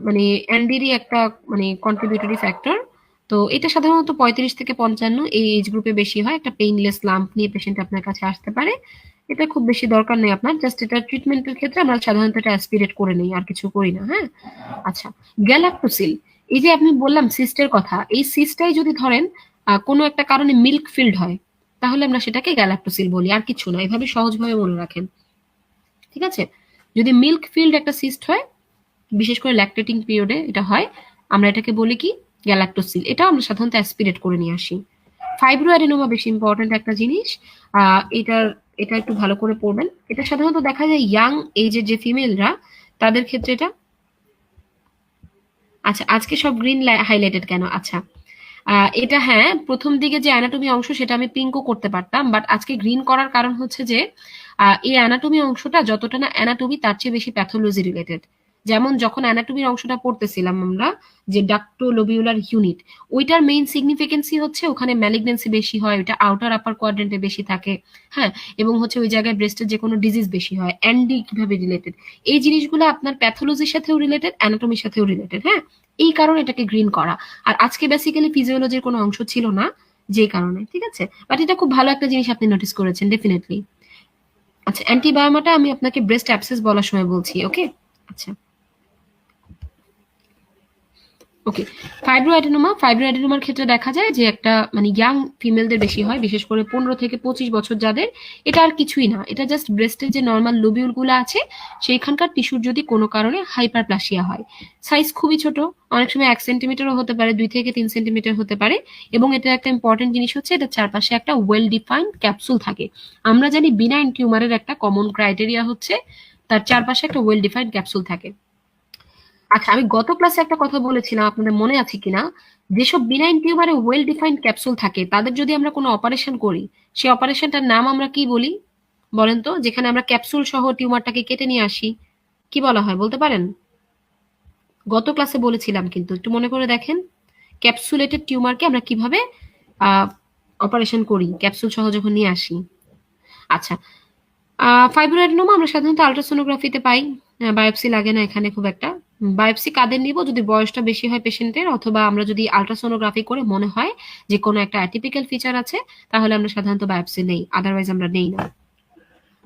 মানে অ্যান্ডিরই একটা মানে কন্ট্রিবিউটরি ফ্যাক্টর। তো এটা সাধারণত 35 থেকে 55 এই এজ গ্রুপে বেশি হয়। একটা পেইনলেস লাম্প নিয়ে পেশেন্ট আপনার কাছে আসতে পারে। এটা খুব বেশি দরকার নেই আপনার, জাস্ট এটা ট্রিটমেন্টের ক্ষেত্রে আমরা সাধারণত এটা অ্যাসপিরেট করে নেই, আর কিছু করি না। হ্যাঁ। আচ্ছা, গ্যালাক্টোসিল, এই যে আপনি বললাম সিস্টের কথা, এই সিস্টটাই যদি ধরেন কোনো একটা কারণে মিল্ক ফিল্ড হয়, তাহলে আমরা সেটাকে গ্যালাক্টোসিল বলি, আর কিছু না। এভাবে সহজভাবে মনে রাখেন। ঠিক আছে, যদি মিল্ক ফিল্ড একটা সিস্ট হয়, বিশেষ করে ল্যাকটেটিং পিরিয়ডে এটা হয়, আমরা এটাকে বলি কি, গ্যালাক্টোসিল। এটাও আমরা সাধারণত অ্যাসপিরেট করে নিয়ে আসি। ফাইব্রোঅ্যাডেনোমা বেশি ইম্পর্টেন্ট একটা জিনিস। এটার এটা একটু ভালো করে পড়বেন। এটা সাধারণত দেখা যায় ইয়াং এজের যে ফিমেলরা, তাদের ক্ষেত্রে এটা। আচ্ছা, আজকে সব গ্রিন হাইলাইটেড কেন? আচ্ছা, এটা হ্যাঁ, প্রথম দিকে যে অ্যানাটমি অংশ সেটা আমি পিঙ্কও করতে পারতাম, বাট আজকে গ্রিন করার কারণ হচ্ছে যে এই অ্যানাটমি অংশটা যতটা না অ্যানাটমি, তার চেয়ে বেশি প্যাথোলজি রিলেটেড। যেমন যখন অ্যানাটমির অংশটা পড়তেছিলাম আমরা, যে ডাক্টোলোবিউলার ইউনিট, ওইটার মেইন সিগনিফিকেন্সি হচ্ছে ওখানে ম্যালিগনেন্সি বেশি হয়, ওইটা আউটার আপার কোয়াড্রেন্টে বেশি থাকে। হ্যাঁ, এবং হচ্ছে ওই জায়গায় ব্রেস্টের যে কোনো ডিজিজ বেশি হয়। অ্যান্ডি কিভাবে রিলেটেড, এই জিনিসগুলো আপনার প্যাথোলজির সাথেও রিলেটেড, অ্যানাটমির সাথেও রিলেটেড। হ্যাঁ, এই কারণে এটাকে গ্রিন করা। আর আজকে বেসিক্যালি ফিজিওলজির কোনো অংশ ছিল না, যে কারণে। ঠিক আছে, বাট এটা খুব ভালো একটা জিনিস আপনি নোটিস করেছেন, ডেফিনেটলি। আচ্ছা, অ্যান্টিবায়োমাটা আমি আপনাকে ব্রেস্ট অ্যাবসেস বলার সময় বলছি। ওকে। আচ্ছা, ওকে। ফাইব্রোঅ্যাডেনোমার ক্ষেত্রে দেখা যায় যে একটা মানে ইয়াং ফিমেলদের বেশি হয়, বিশেষ করে 15 থেকে 25 বছর যাদের। এটা আর কিছুই না, এটা জাস্ট ব্রেস্টের যে নর্মাল লোবিউল গুলো আছে সেইখানকার টিস্যুর যদি কোনো কারণে হাইপারপ্লাসিয়া হয়। সাইজ খুবই ছোট, অনেক সময় 1 সেন্টিমিটারও হতে পারে, 2 থেকে 3 সেন্টিমিটার হতে পারে। এবং এটা একটা ইম্পর্টেন্ট জিনিস হচ্ছে এটা চারপাশে একটা ওয়েল ডিফাইন্ড ক্যাপসুল থাকে। আমরা জানি বিনাইন টিউমারের একটা কমন ক্রাইটেরিয়া হচ্ছে তার চারপাশে একটা ওয়েল ডিফাইন্ড ক্যাপসুল থাকে। আচ্ছা, আমি গত ক্লাসে একটা কথা বলেছিলাম, আপনাদের মনে আছে কিনা? যেসব বিনাইন টিউমারে ওয়েল ডিফাইন্ড ক্যাপসুল থাকে তাদের যদি আমরা কোনো অপারেশন করি, সেই অপারেশনটার নাম আমরা কি বলি বলেন তো? যেখানে আমরা ক্যাপসুল সহ টিউমারটাকে কেটে নিয়ে আসি, কি বলা হয় বলতে পারেন? গত ক্লাসে বলেছিলাম, কিন্তু একটু মনে করে দেখেন, ক্যাপসুলেটেড টিউমারকে আমরা কিভাবে অপারেশন করি ক্যাপসুল সহ যখন নিয়ে আসি। আচ্ছা, ফাইব্রোঅ্যাডেনোমা আমরা সাধারণত আল্ট্রাসোনোগ্রাফিতে পাই, বায়োপসি লাগে না এখানে খুব একটা। বায়োপসি কাদের নিব? যদি বয়সটা বেশি হয় পেশেন্টের, অথবা আমরা যদি আল্ট্রাসোনোগ্রাফি করে মনে হয় যে কোনো একটা অ্যাটিপিক্যাল ফিচার আছে, তাহলে আমরা সাধারণত বায়োপসি নেই, আদারওয়াইজ আমরা নেই না।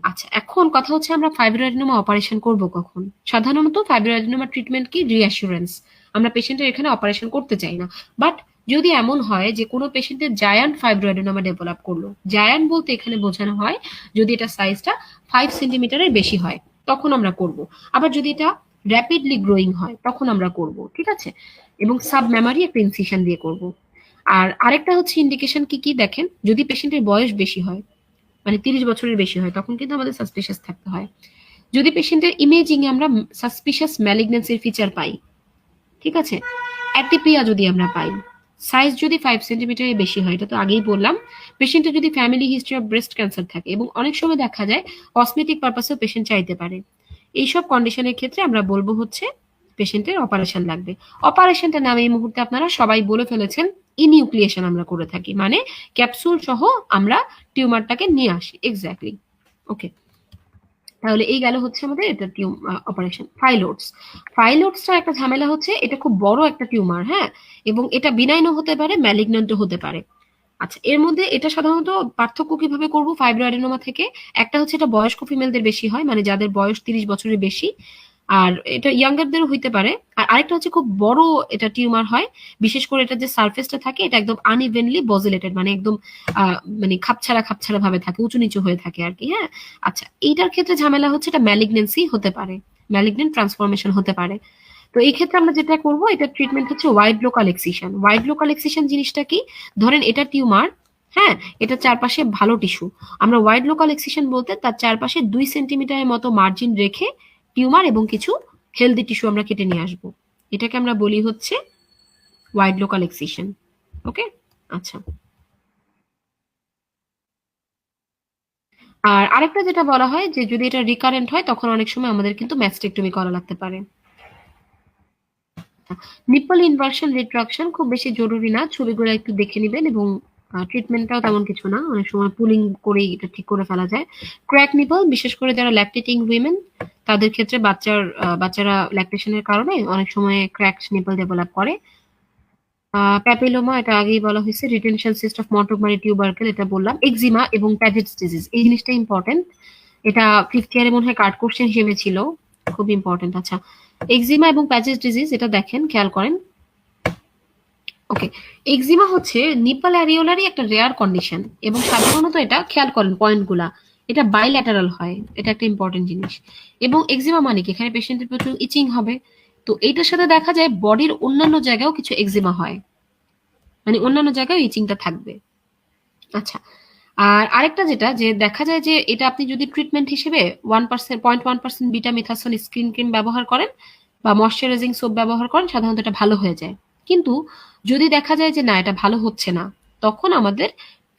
আচ্ছা, এখন কথা হচ্ছে আমরা ফাইব্রোঅ্যাডেনোমা অপারেশন করব কখন? সাধারণত ফাইব্রোঅ্যাডেনোমা ট্রিটমেন্ট কি? রিঅ্যাসুরেন্স। আমরা পেশেন্টের এখানে অপারেশন করতে চাই না, বাট যদি এমন হয় যে কোনো পেশেন্টের জায়ান্ট ফাইব্রোঅ্যাডেনোমা ডেভেলপ করলো, জায়ান্ট বলতে এখানে বোঝানো হয় যদি এটা সাইজটা 5 সেন্টিমিটারের বেশি হয়, তখন আমরা করব। আবার যদি এটা র্যাপিডলি গ্রোয়িং হয় তখন আমরা করব, ঠিক আছে? এবং সাব মেমারি একটা ইনসিশন দিয়ে করব। আর আরেকটা হচ্ছে ইন্ডিকেশন কি কি দেখেন, যদি পেশেন্টের বয়স বেশি হয়, মানে 30 বছরের বেশি হয়, তখন কিন্তু আমাদের সাসপিশিয়াস থাকতে হয়। যদি পেশেন্টের ইমেজিং এ আমরা সাসপিশিয়াস ম্যালিগন্যান্সির ফিচার পাই, ঠিক আছে, অ্যাটিপিয়া যদি আমরা পাই, সাইজ যদি 5 সেন্টিমিটারের বেশি হয়, এটা তো আগেই বললাম, পেশেন্টের যদি family history of breast cancer থাকে, এবং অনেক সময় দেখা যায় কসমেটিক পারপাসেও পেশেন্ট চাইতে পারে, এইসব কন্ডিশনের ক্ষেত্রে আমরা বলবো হচ্ছে পেশেন্টের অপারেশন লাগবে। অপারেশনটার নাম এই মুহূর্তে আপনারা সবাই বলে ফেলেছেন, ইনিউক্লিয়েশন আমরা করে থাকি, মানে ক্যাপসুল সহ আমরা টিউমারটাকে নিয়ে আসি। এক্স্যাক্টলি। ওকে, তাহলে এই গেল হচ্ছে আমাদের এটা অপারেশন। ফাইলোডস, ফাইলোডসটা একটা ঝামেলা হচ্ছে, এটা খুব বড় একটা টিউমার, হ্যাঁ, এবং এটা বিনাইনও হতে পারে, ম্যালিগন্যান্টও হতে পারে। আচ্ছা, এর মধ্যে এটা সাধারণত পার্থক্য কিভাবে করব ফাইব্রোঅ্যাডেনোমা থেকে? একটা হচ্ছে এটা বয়স্ক ফিমেলদের বেশি হয়, মানে যাদের বয়স 30 বছরের বেশি, আর এটা ইয়াঙ্গারদেরও হইতে পারে। আর আরেকটা হচ্ছে খুব বড় এটা টিউমার হয়, বিশেষ করে এটা যে সারফেসটা থাকে এটা একদম আনইভেনলি বজেলেটেড, মানে একদম মানে খাপছাড়া খাপছাড়া ভাবে থাকে, উঁচু নিচু হয়ে থাকে আর কি, হ্যাঁ। আচ্ছা, এইটার ক্ষেত্রে ঝামেলা হচ্ছে এটা ম্যালিগনেন্সি হতে পারে, ম্যালিগনেন্ট ট্রান্সফরমেশন হতে পারে। তো এই ক্ষেত্রে আমরা যেটা করব, এটা ট্রিটমেন্ট হচ্ছে wide local excision. Wide local excision জিনিসটা কি? ধরেন এটা টিউমার, হ্যাঁ, এটা চারপাশে ভালো টিস্যু, আমরা ওয়াইড লোকাল এক্সিশন বলতে তার চারপাশে 2 সেন্টিমিটারের মতো মার্জিন রেখে টিউমার এবং কিছু হেলদি টিস্যু আমরা কেটে নিয়ে আসবো, এটাকে আমরা বলি হচ্ছে ওয়াইড লোকাল এক্সিশন। ওকে, আচ্ছা। আর আরেকটা যেটা বলা হয় যে যদি এটা রিকারেন্ট হয় তখন অনেক সময় আমাদের কিন্তু ম্যাস্টেকটমি করা লাগতে পারে। নিপল ইনভার্সন রিট্রাকশন খুব বেশি জরুরি না, ছবিগুলো একটু দেখে নেবেন, এবং ট্রিটমেন্টটাও তেমন কিছু না, অনেক সময় পুলিং করেই এটা ঠিক করে ফেলা যায়। ক্র্যাক নিপল, বিশেষ করে যারা ল্যাকটেটিং উইমেন, তাদের ক্ষেত্রে বাচ্চারা ল্যাকটেশনের কারণে অনেক সময় ক্র্যাক নিপল ডেভেলপ করে। প্যাপিলোমা, এটা আগেই বলা হয়েছে। রিটেনশন সিস্ট অফ মন্টোগমারি টিউবারকেল, এটা বললাম। এক্সিমা এবং প্যাজেটস ডিজিজ, এই জিনিসটা ইম্পর্টেন্ট, এটা ফিফথ ইয়ারে মনে হয় কার্ড কোশ্চেন হিসেবে ছিল, খুব ইম্পর্টেন্ট। আচ্ছা, এক্সিমা এবং প্যাচেস ডিজিজ, এটা দেখেন, খেয়াল করেন। ওকে, এক্সিমা হচ্ছে নিপল অ্যারিওলারই একটা রেয়ার কন্ডিশন, এবং সাধারণত এটা, খেয়াল করেন পয়েন্টগুলা, এটা বাইল্যাটারাল হয়, এটা একটা ইম্পর্টেন্ট জিনিস। এবং এক্সিমা মানে কি? এখানে পেশেন্টের প্রচুর ইচিং হবে। তো এইটার সাথে দেখা যায় বডির অন্যান্য জায়গায়ও কিছু এক্সিমা হয়, মানে অন্যান্য জায়গায় ইচিংটা থাকবে। আচ্ছা, আর আরেকটা যেটা যে দেখা যায় যে এটা আপনি যদি ট্রিটমেন্ট হিসেবে 1%, 0.1% বিটা মিথাসন স্কিন ক্রিম ব্যবহার করেন বা ময়শ্চারাইজিং সোপ ব্যবহার করেন, সাধারণত এটা ভালো হয়ে যায়। কিন্তু যদি দেখা যায় যে না, এটা ভালো হচ্ছে না, তখন আমাদের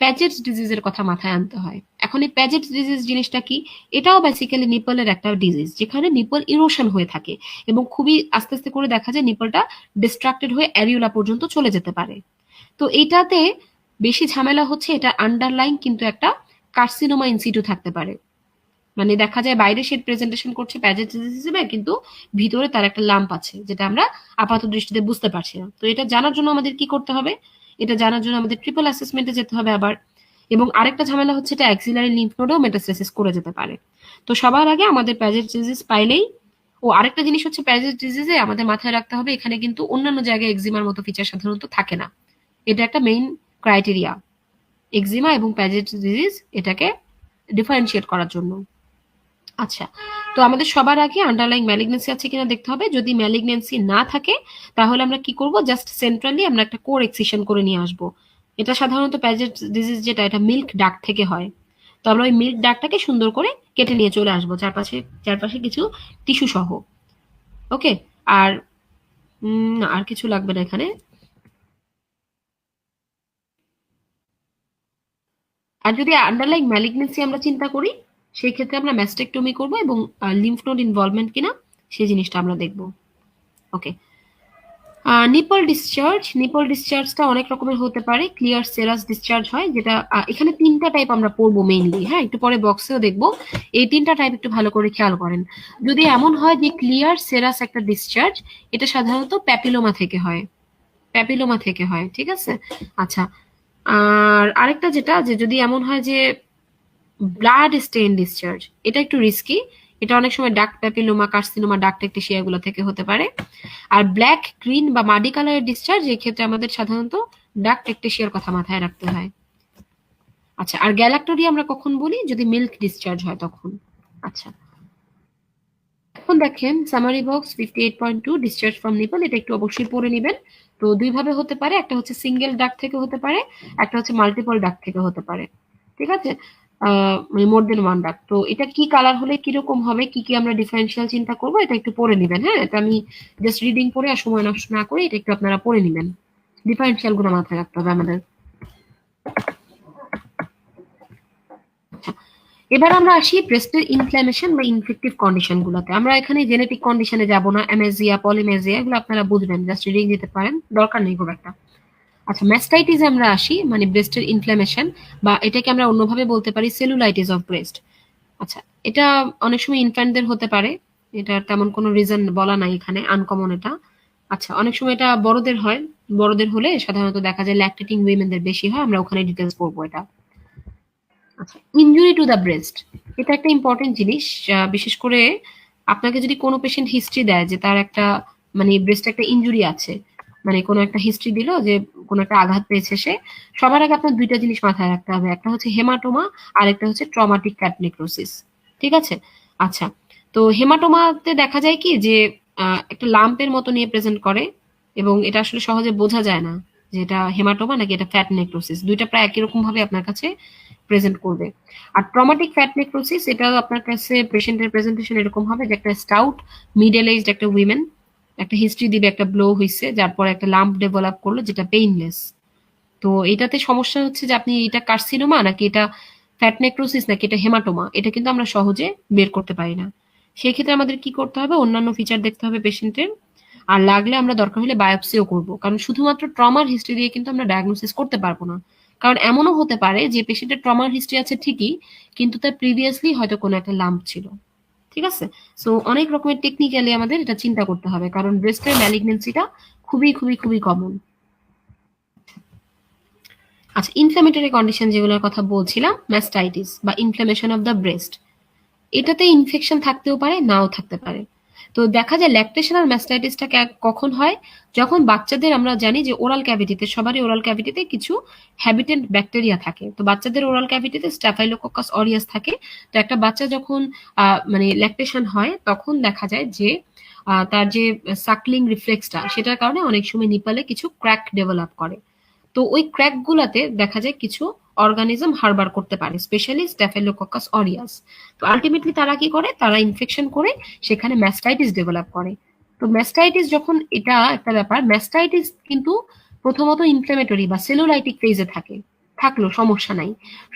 প্যাজেটস ডিজিজের কথা মাথায় আনতে হয়। এখন এই প্যাজেটস ডিজিজ জিনিসটা কি? এটাও বেসিক্যালি নিপলের একটা ডিজিজ, যেখানে নিপল ইরোশন হয়ে থাকে এবং খুবই আস্তে আস্তে করে দেখা যায় নিপলটা ডিস্ট্রাক্টেড হয়ে অ্যারিওলা পর্যন্ত চলে যেতে পারে। তো এইটাতে বেশি ঝামেলা হচ্ছে এটা আন্ডারলাইন কিন্তু একটা কার্সিনোমা ইনসিটু থাকতে পারে, মানে দেখা যায় বাইরে সে প্রেজেন্টেশন করছে প্যাজেট হিসেবে, কিন্তু ভিতরে তার একটা লাম্প আছে যেটা আমরা আপাত দৃষ্টিতে বুঝতে পারছি না। তো এটা জানার জন্য আমাদের কি করতে হবে? এটা জানার জন্য আমাদের ট্রিপল অ্যাসেসমেন্টে যেতে হবে আবার। এবং আরেকটা ঝামেলা হচ্ছে এটা অ্যাক্সিলারি লিম্ফ নোডেও মেটাস্টেসিস করে যেতে পারে। তো সবার আগে আমাদের প্যাজেট ডিজিজ পাইলেই, ও আরেকটা জিনিস হচ্ছে প্যাজেট ডিজিজে আমাদের মাথায় রাখতে হবে এখানে কিন্তু অন্যান্য জায়গায় এক্সিমার মতো ফিচার সাধারণত থাকে না, এটা একটা মেইন ক্রাইটেরিয়া এক্সিমা এবং প্যাজেট ডিজিজ এটাকে ডিফারেন্সিয়েট করার জন্য। আচ্ছা, তো আমাদের সবার আগে আন্ডারলাইং ম্যালিগনেন্সি আছে কিনা দেখতে হবে। যদি ম্যালিগনেন্সি না থাকে তাহলে আমরা কি করব? জাস্ট সেন্ট্রালি আমরা একটা কোর এক্সিশন করে নিয়ে আসব। এটা সাধারণত প্যাজেট ডিজিজ যেটা, এটা মিল্ক ডাক্ট থেকে হয়। তো আমরা ওই মিল্ক ডাক্টটাকে সুন্দর করে কেটে নিয়ে চলে আসবো চারপাশে চারপাশে কিছু টিস্যু সহ। ওকে, আর না, আর কিছু লাগবে না এখানে। আর যদি আন্ডারলাইং ম্যালিগনেন্সি আমরা চিন্তা করি, সেই ক্ষেত্রে আমরা ম্যাস্টেকটমি করব এবং লিম্ফ নোড ইনভলভমেন্ট কিনা সেই জিনিসটা আমরা দেখব। ওকে। নিপল ডিসচার্জটা অনেক রকমের হতে পারে। ক্লিয়ার সেরাস ডিসচার্জ হয়, যেটা এখানে তিনটা টাইপ আমরা পড়বো মেইনলি, হ্যাঁ, একটু পরে বক্সেও দেখবো। এই তিনটা টাইপ একটু ভালো করে খেয়াল করেন। যদি এমন হয় যে ক্লিয়ার সেরাস একটা ডিসচার্জ, এটা সাধারণত প্যাপিলোমা থেকে হয়, ঠিক আছে। আচ্ছা, আর আরেকটা যেটা, যে যদি এমন হয় যে ব্লাড স্টেইন ডিসচার্জ, এটা একটু রিস্কি। এটা অনেক সময় ডাক্ট প্যাপিলোমা, কার্সিনোমা, ডাক্ট টেকটিশিয়া এগুলো থেকে হতে পারে। আর ব্ল্যাক, গ্রিন বা মাডি কালারের ডিসচার্জ, এই ক্ষেত্রে আমাদের সাধারণত ডাক্ট টেকটিশিয়ার কথা মাথায় রাখতে হয়। আচ্ছা, আর গ্যালাক্টোরিয়া আমরা কখন বলি? যদি মিল্ক ডিসচার্জ হয় তখন। আচ্ছা, এখন দেখেন summary box 58.2 discharge from nipple, এটা একটু অবশ্যই পড়ে নেবেন। তো দুই ভাবে হতে পারে, একটা হচ্ছে সিঙ্গেল ডাক্ট থেকে হতে পারে, একটা হচ্ছে মাল্টিপল ডাক্ট থেকে হতে পারে, ঠিক আছে। মানে মোর দেন ওয়ান ডাক্ট। তো এটা কি কালার হলে কিরকম হবে, কি কি আমরা ডিফারেন্সিয়াল চিন্তা করবো, এটা একটু পড়ে নেবেন। হ্যাঁ, এটা আমি জাস্ট রিডিং পড়ে আর সময় নষ্ট না করে এটা একটু আপনারা পড়ে নেবেন। ডিফারেন্সিয়াল গুলো মাথায় রাখতে হবে আমাদের। এবার আমরা আসি ব্রেস্টের ইনফ্ল্যামেশন বা ইনফেক্টিভ কন্ডিশন গুলোতে। আমরা এখানে জেনেটিক কন্ডিশনে যাব না, অ্যামেজিয়া, পলিমেজিয়া এগুলো আপনারা বুঝবেন, জাস্ট রিডিং দিতে পারেন, দরকার নেই খুব একটা। আচ্ছা, ম্যাস্টাইটিস আমরা আসি, মানে ব্রেস্টের ইনফ্ল্যামেশন, বা এটাকে আমরা অন্যভাবে বলতে পারি সেলুলাইটিস অফ ব্রেস্ট। আচ্ছা, এটা অনেক সময় ইনফ্যান্টদের হতে পারে, এটা তেমন কোনো রিজন বলা নাই এখানে, আনকমন এটা। আচ্ছা, অনেক সময় এটা বড়দের হয়, বড়দের হলে সাধারণত দেখা যায় ল্যাকটেটিং উইমেনদের বেশি হয়, আমরা ওখানে ডিটেলস পড়বো এটা। আচ্ছা, ইনজুরি টু দ্য ব্রেস্ট, এটা একটা ইম্পর্টেন্ট জিনিস। বিশেষ করে আপনাকে যদি কোনো পেশেন্ট হিস্ট্রি দেয় যে তার একটা, মানে ব্রেস্টে একটা ইনজুরি আছে, মানে কোনো একটা হিস্ট্রি দিল যে কোনো একটা আঘাত পেয়েছে সে, সবার আগে আপনার দুইটা জিনিস মাথায় রাখতে হবে, একটা হচ্ছে হেমাটোমা আর একটা হচ্ছে ট্রমাটিক ফ্যাট নেক্রোসিস, ঠিক আছে। আচ্ছা, তো হেমাটোমাতে দেখা যায় কি যে একটা লাম্পের মতো নিয়ে প্রেজেন্ট করে, এবং এটা আসলে সহজে বোঝা যায় না যে এটা হেমাটোমা নাকি এটা ফ্যাট নেক্রোসিস, দুইটা প্রায় একই রকম ভাবে আপনার কাছে প্রেজেন্ট করবে। আর ট্রমাটিক ফ্যাট নেক্রোসিস, এটা আপনার কাছে পেশেন্টের প্রেজেন্টেশন এরকম হবে যে একটা স্টাউট মিডল এজড একটা উইমেন একটা হিস্ট্রি দিবে, একটা ব্লো হইছে, যার পরে একটা লাম্প ডেভেলপ করলো যেটা পেইনলেস। তো এটাতে সমস্যা হচ্ছে যে আপনি এটা কার্সিনোমা নাকি এটা ফ্যাট নেক্রোসিস নাকি এটা হেমাটোমা, এটা কিন্তু আমরা সহজে বের করতে পারি না। সেই ক্ষেত্রে আমাদের কি করতে হবে, অন্যান্য ফিচার দেখতে হবে পেশেন্টের, আর লাগলে আমরা দরকার হলে বায়োপসিও করব, কারণ শুধুমাত্র ট্রমার হিস্ট্রি দিয়ে কিন্তু আমরা ডায়াগনোসিস করতে পারবো না। কারণ এমনও হতে পারে যে পেশেন্টের ট্রমার হিস্ট্রি আছে ঠিকই, কিন্তু তার প্রিভিয়াসলি হয়তো কোনো একটা লাম্প ছিল, ঠিক আছে। সো অনেক রকমের টেকনিক্যালি আমাদের এটা চিন্তা করতে হবে, কারণ ব্রেস্টের ম্যালিগনেন্সিটা খুবই খুবই খুবই কমন। আচ্ছা, ইনফ্ল্যামেটরি কন্ডিশন যেগুলোর কথা বলছিলাম, ম্যাস্টাইটিস বা ইনফ্ল্যামেশন অফ দ্য ব্রেস্ট, এটাতে ইনফেকশন থাকতেও পারে, নাও থাকতে পারে। তো দেখা যায় ল্যাকটেশনাল ম্যাস্টাইটিসটা কখন হয়, যখন বাচ্চাদের, আমরা জানি যে ওরাল ক্যাভিটিতে, সবারই ওরাল ক্যাভিটিতে কিছু হ্যাবিটেন্ট ব্যাকটেরিয়া থাকে, তো বাচ্চাদের ওরাল ক্যাভিটিতে স্ট্যাফাইলোকোকাস অরিয়াস থাকে। তো একটা বাচ্চা যখন মানে ল্যাকটেশন হয়, তখন দেখা যায় যে তার যে সাকলিং রিফ্লেক্সটা, সেটার কারণে অনেক সময় নিপালে কিছু ক্র্যাক ডেভেলপ করে। তো ওই ক্র্যাক গুলাতে দেখা যায় কিছু অর্গানিজম হারবার করতে পারে, স্পেশালি স্ট্যাফাইলোকোকাস অরিয়াস। তো আলটিমেটলি তারা কি করে, তারা ইনফেকশন করে সেখানে ম্যাস্টাইটিস ডেভেলপ করে। তো ম্যাস্টাইটিস যখন, এটা একটা ব্যাপার, ম্যাস্টাইটিস কিন্তু প্রথমত ইনফ্লেমেটরি বা সেলুলাইটিক ফেজে থাকে, থাকলো সমস্যা নাই।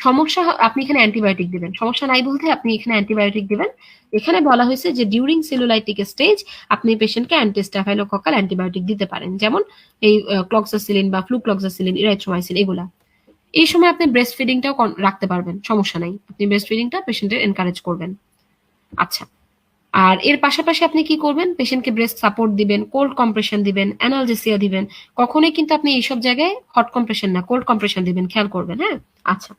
সমস্যা আপনি এখানে অ্যান্টিবায়োটিক দিবেন, সমস্যা নাই বলতে আপনি এখানে অ্যান্টিবায়োটিক দিবেন। এখানে বলা হয়েছে যে ডিউরিং সেলুলাইটিক স্টেজ আপনি পেশেন্টকে অ্যান্টিস্ট্যাফাইলোকক্কাল অ্যান্টিবায়োটিক দিতে পারেন, যেমন এই ক্লক্সাসিলিন বা ফ্লুক্লক্সাসিলিন, ইরাইথ্রোমাইসিন এগুলা। এই সময় আপনি ব্রেস্ট ফিডিংটাও রাখতে পারবেন, সমস্যা নাই, আপনি ব্রেস্ট ফিডিংটা পেশেন্টের এনকারেজ করবেন। আচ্ছা, আর এর পাশাপাশি আপনি কি করবেন, পেশেন্টকে ব্রেস্ট সাপোর্ট দিবেন, কোল্ড কম্প্রেশন দিবেন, অ্যানালজেসিয়া দিবেন। কখনোই কিন্তু আপনি এইসব জায়গায় হট কম্প্রেশন না, কোল্ড কম্প্রেশন দিবেন, খেয়াল করবেন, হ্যাঁ। আচ্ছা,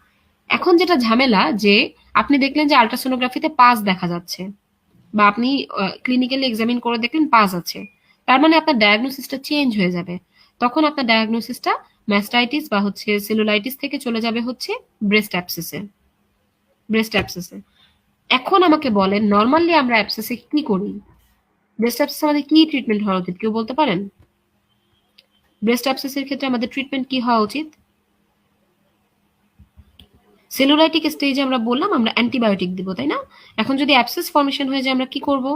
এখন যেটা ঝামেলা, যে আপনি দেখলেন যে আল্ট্রাসোনোগ্রাফিতে পাস দেখা যাচ্ছে, বা আপনি ক্লিনিক্যালি এক্সামিন করে দেখলেন পাস আছে, তার মানে আপনার ডায়াগনোসিসটা চেঞ্জ হয়ে যাবে। তখন আপনার ডায়াগনোসিসটা ম্যাস্টাইটিস বা হচ্ছে সেলুলাইটিস থেকে চলে যাবে হচ্ছে ব্রেস্ট অ্যাবসেসে, ব্রেস্ট অ্যাবসেসে। এখন আমাকে বলেন, নর্মালি আমরা অ্যাবসেসে কি করি? ব্রেস্ট অ্যাবসেস আমাদের কি ট্রিটমেন্ট হওয়া উচিত, কেউ বলতে পারেন? ব্রেস্ট অ্যাবসেসের ক্ষেত্রে আমাদের ট্রিটমেন্ট কি হওয়া উচিত? সেলুলাইটিক স্টেজে আমরা বললাম আমরা অ্যান্টিবায়োটিক দিব, তাই না? এখন যদি অ্যাবসেস ফর্মেশন হয়ে যায় আমরা কি করব?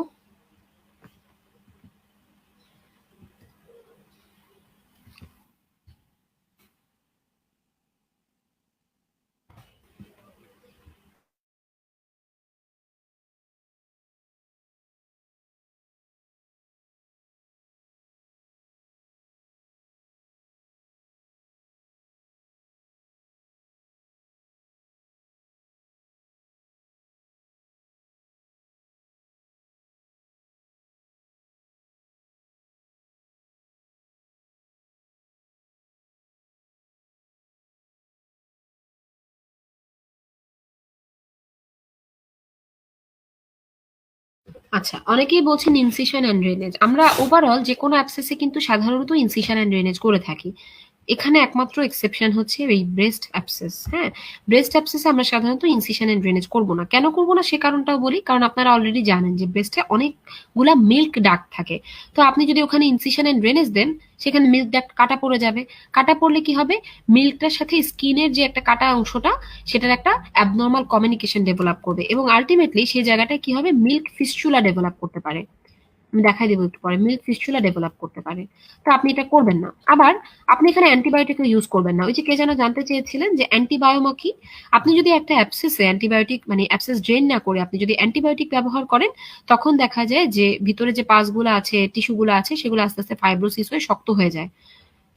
আচ্ছা, অনেকেই বলছেন ইনসিশন অ্যান্ড ড্রেনেজ। আমরা ওভারঅল যে কোনো অ্যাবসেসে কিন্তু সাধারণত ইনসিশন অ্যান্ড ড্রেনেজ করে থাকি। এখানে একমাত্র এক্সেপশন হচ্ছে এই ব্রেস্ট অ্যাবসেস। হ্যাঁ, ব্রেস্ট অ্যাবসেসে আমরা সাধারণত ইনসিশন অ্যান্ড ড্রেনেজ করবো না। কেন করবো না সে কারণটাও বলি, কারণ আপনারা অলরেডি জানেন যে ব্রেস্টে অনেকগুলা মিল্ক ডাক্ট থাকে। তো আপনি যদি ওখানে ইনসিশন অ্যান্ড ড্রেনেজ দেন, সেখানে মিল্ক ডাক্ট কাটা পড়ে যাবে। কাটা পড়লে কি হবে, মিল্কটার সাথে স্কিনের যে একটা কাটা অংশটা, সেটার একটা অ্যাবনর্মাল কমিউনিকেশন ডেভেলপ করবে এবং আলটিমেটলি সেই জায়গাটায় কি হবে, মিল্ক ফিস্চুলা ডেভেলপ করতে পারে। আমি দেখাই দেবো একটু পরে, মিল্ক ফিস্চুলা ডেভেলপ করতে পারে। তো আপনি এটা করবেন না। আবার আপনি এখানে অ্যান্টিবায়োটিকও ইউজ করবেন না। ওই যে কে যেন জানতে চেয়েছিলেন যে অ্যান্টিবায়োমা কি। আপনি যদি একটা অ্যাবসেসে অ্যান্টিবায়োটিক মানে অ্যাবসেস ড্রেন না করে আপনি যদি অ্যান্টিবায়োটিক ব্যবহার করেন, তখন দেখা যায় যে ভিতরে যে পাসগুলো আছে, টিস্যুগুলো আছে, সেগুলো আস্তে আস্তে ফাইব্রোসিস হয়ে শক্ত হয়ে যায়।